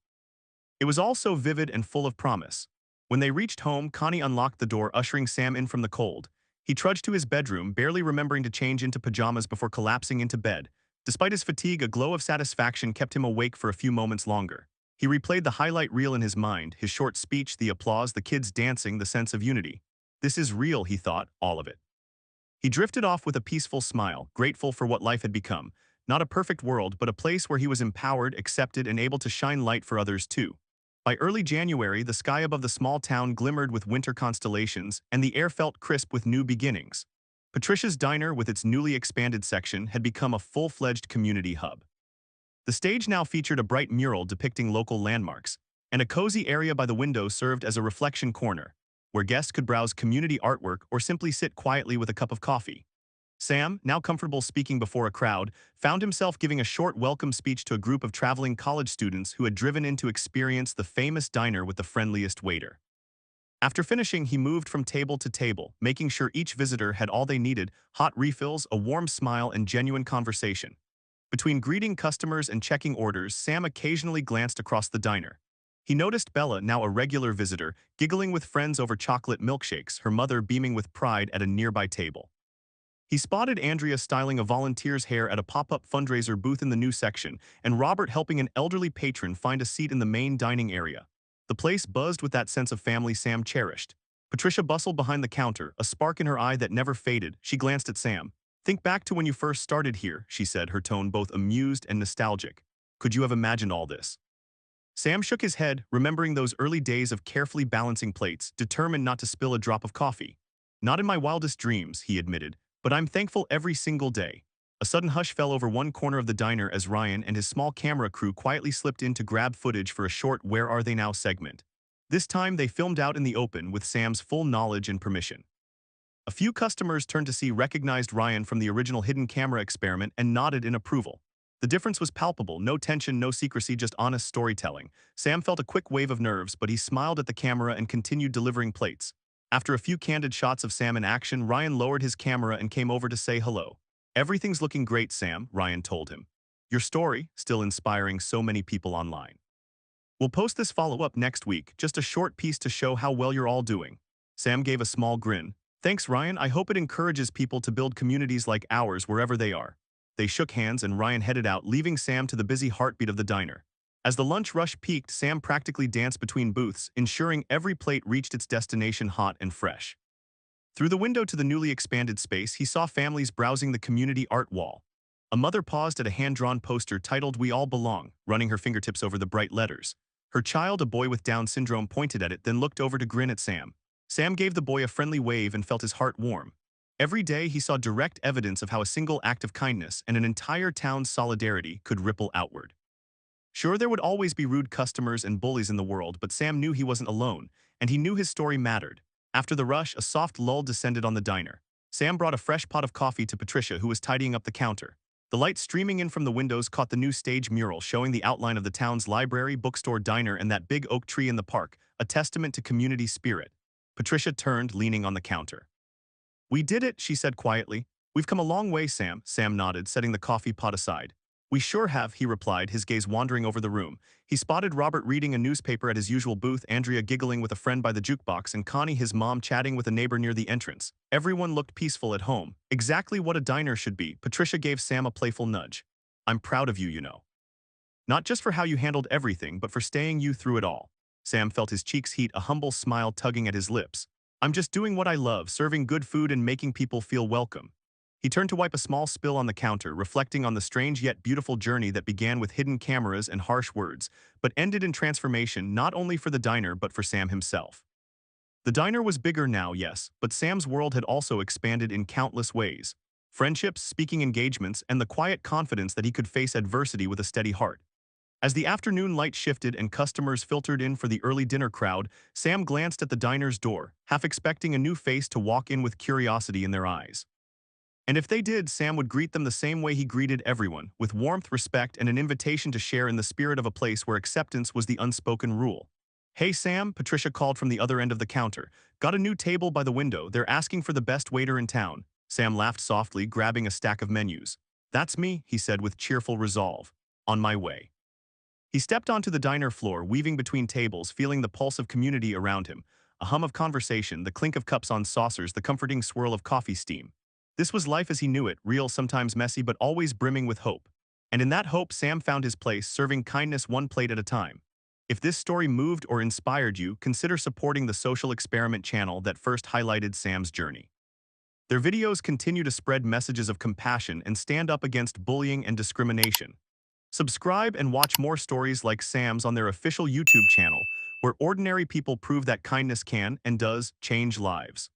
It was all so vivid and full of promise. When they reached home, Connie unlocked the door, ushering Sam in from the cold. He trudged to his bedroom, barely remembering to change into pajamas before collapsing into bed. Despite his fatigue, a glow of satisfaction kept him awake for a few moments longer. He replayed the highlight reel in his mind, his short speech, the applause, the kids dancing, the sense of unity. This is real, he thought, all of it. He drifted off with a peaceful smile, grateful for what life had become. Not a perfect world, but a place where he was empowered, accepted, and able to shine light for others too. By early January, the sky above the small town glimmered with winter constellations, and the air felt crisp with new beginnings. Patricia's Diner, with its newly expanded section, had become a full-fledged community hub. The stage now featured a bright mural depicting local landmarks, and a cozy area by the window served as a reflection corner, where guests could browse community artwork or simply sit quietly with a cup of coffee. Sam, now comfortable speaking before a crowd, found himself giving a short welcome speech to a group of traveling college students who had driven in to experience the famous diner with the friendliest waiter. After finishing, he moved from table to table, making sure each visitor had all they needed: hot refills, a warm smile, and genuine conversation. Between greeting customers and checking orders, Sam occasionally glanced across the diner. He noticed Bella, now a regular visitor, giggling with friends over chocolate milkshakes, her mother beaming with pride at a nearby table. He spotted Andrea styling a volunteer's hair at a pop-up fundraiser booth in the new section, and Robert helping an elderly patron find a seat in the main dining area. The place buzzed with that sense of family Sam cherished. Patricia bustled behind the counter, a spark in her eye that never faded. She glanced at Sam. "Think back to when you first started here," she said, her tone both amused and nostalgic. "Could you have imagined all this?" Sam shook his head, remembering those early days of carefully balancing plates, determined not to spill a drop of coffee. Not in my wildest dreams, he admitted, but I'm thankful every single day. A sudden hush fell over one corner of the diner as Ryan and his small camera crew quietly slipped in to grab footage for a short Where Are They Now segment. This time they filmed out in the open with Sam's full knowledge and permission. A few customers turned to see recognized Ryan from the original hidden camera experiment and nodded in approval. The difference was palpable, no tension, no secrecy, just honest storytelling. Sam felt a quick wave of nerves, but he smiled at the camera and continued delivering plates. After a few candid shots of Sam in action, Ryan lowered his camera and came over to say hello. Everything's looking great, Sam, Ryan told him. Your story, still inspiring so many people online. We'll post this follow-up next week, just a short piece to show how well you're all doing. Sam gave a small grin. Thanks, Ryan. I hope it encourages people to build communities like ours wherever they are. They shook hands and Ryan headed out, leaving Sam to the busy heartbeat of the diner. As the lunch rush peaked, Sam practically danced between booths, ensuring every plate reached its destination hot and fresh. Through the window to the newly expanded space, he saw families browsing the community art wall. A mother paused at a hand-drawn poster titled We All Belong, running her fingertips over the bright letters. Her child, a boy with Down syndrome, pointed at it, then looked over to grin at Sam. Sam gave the boy a friendly wave and felt his heart warm. Every day he saw direct evidence of how a single act of kindness and an entire town's solidarity could ripple outward. Sure, there would always be rude customers and bullies in the world, but Sam knew he wasn't alone, and he knew his story mattered. After the rush, a soft lull descended on the diner. Sam brought a fresh pot of coffee to Patricia, who was tidying up the counter. The light streaming in from the windows caught the new stage mural showing the outline of the town's library, bookstore, diner, and that big oak tree in the park, a testament to community spirit. Patricia turned, leaning on the counter. We did it, she said quietly. We've come a long way, Sam. Sam nodded, setting the coffee pot aside. We sure have, he replied, his gaze wandering over the room. He spotted Robert reading a newspaper at his usual booth, Andrea giggling with a friend by the jukebox, and Connie, his mom, chatting with a neighbor near the entrance. Everyone looked peaceful at home. Exactly what a diner should be. Patricia gave Sam a playful nudge. I'm proud of you, you know. Not just for how you handled everything, but for staying you through it all. Sam felt his cheeks heat, a humble smile tugging at his lips. I'm just doing what I love, serving good food and making people feel welcome. He turned to wipe a small spill on the counter, reflecting on the strange yet beautiful journey that began with hidden cameras and harsh words, but ended in transformation not only for the diner but for Sam himself. The diner was bigger now, yes, but Sam's world had also expanded in countless ways. Friendships, speaking engagements, and the quiet confidence that he could face adversity with a steady heart. As the afternoon light shifted and customers filtered in for the early dinner crowd, Sam glanced at the diner's door, half expecting a new face to walk in with curiosity in their eyes. And if they did, Sam would greet them the same way he greeted everyone, with warmth, respect, and an invitation to share in the spirit of a place where acceptance was the unspoken rule. Hey Sam, Patricia called from the other end of the counter. Got a new table by the window. They're asking for the best waiter in town. Sam laughed softly, grabbing a stack of menus. That's me, he said with cheerful resolve. On my way. He stepped onto the diner floor, weaving between tables, feeling the pulse of community around him. A hum of conversation, the clink of cups on saucers, the comforting swirl of coffee steam. This was life as he knew it, real, sometimes messy, but always brimming with hope. And in that hope, Sam found his place, serving kindness one plate at a time. If this story moved or inspired you, consider supporting the Social Experiment channel that first highlighted Sam's journey. Their videos continue to spread messages of compassion and stand up against bullying and discrimination. Subscribe and watch more stories like Sam's on their official YouTube channel, where ordinary people prove that kindness can and does change lives.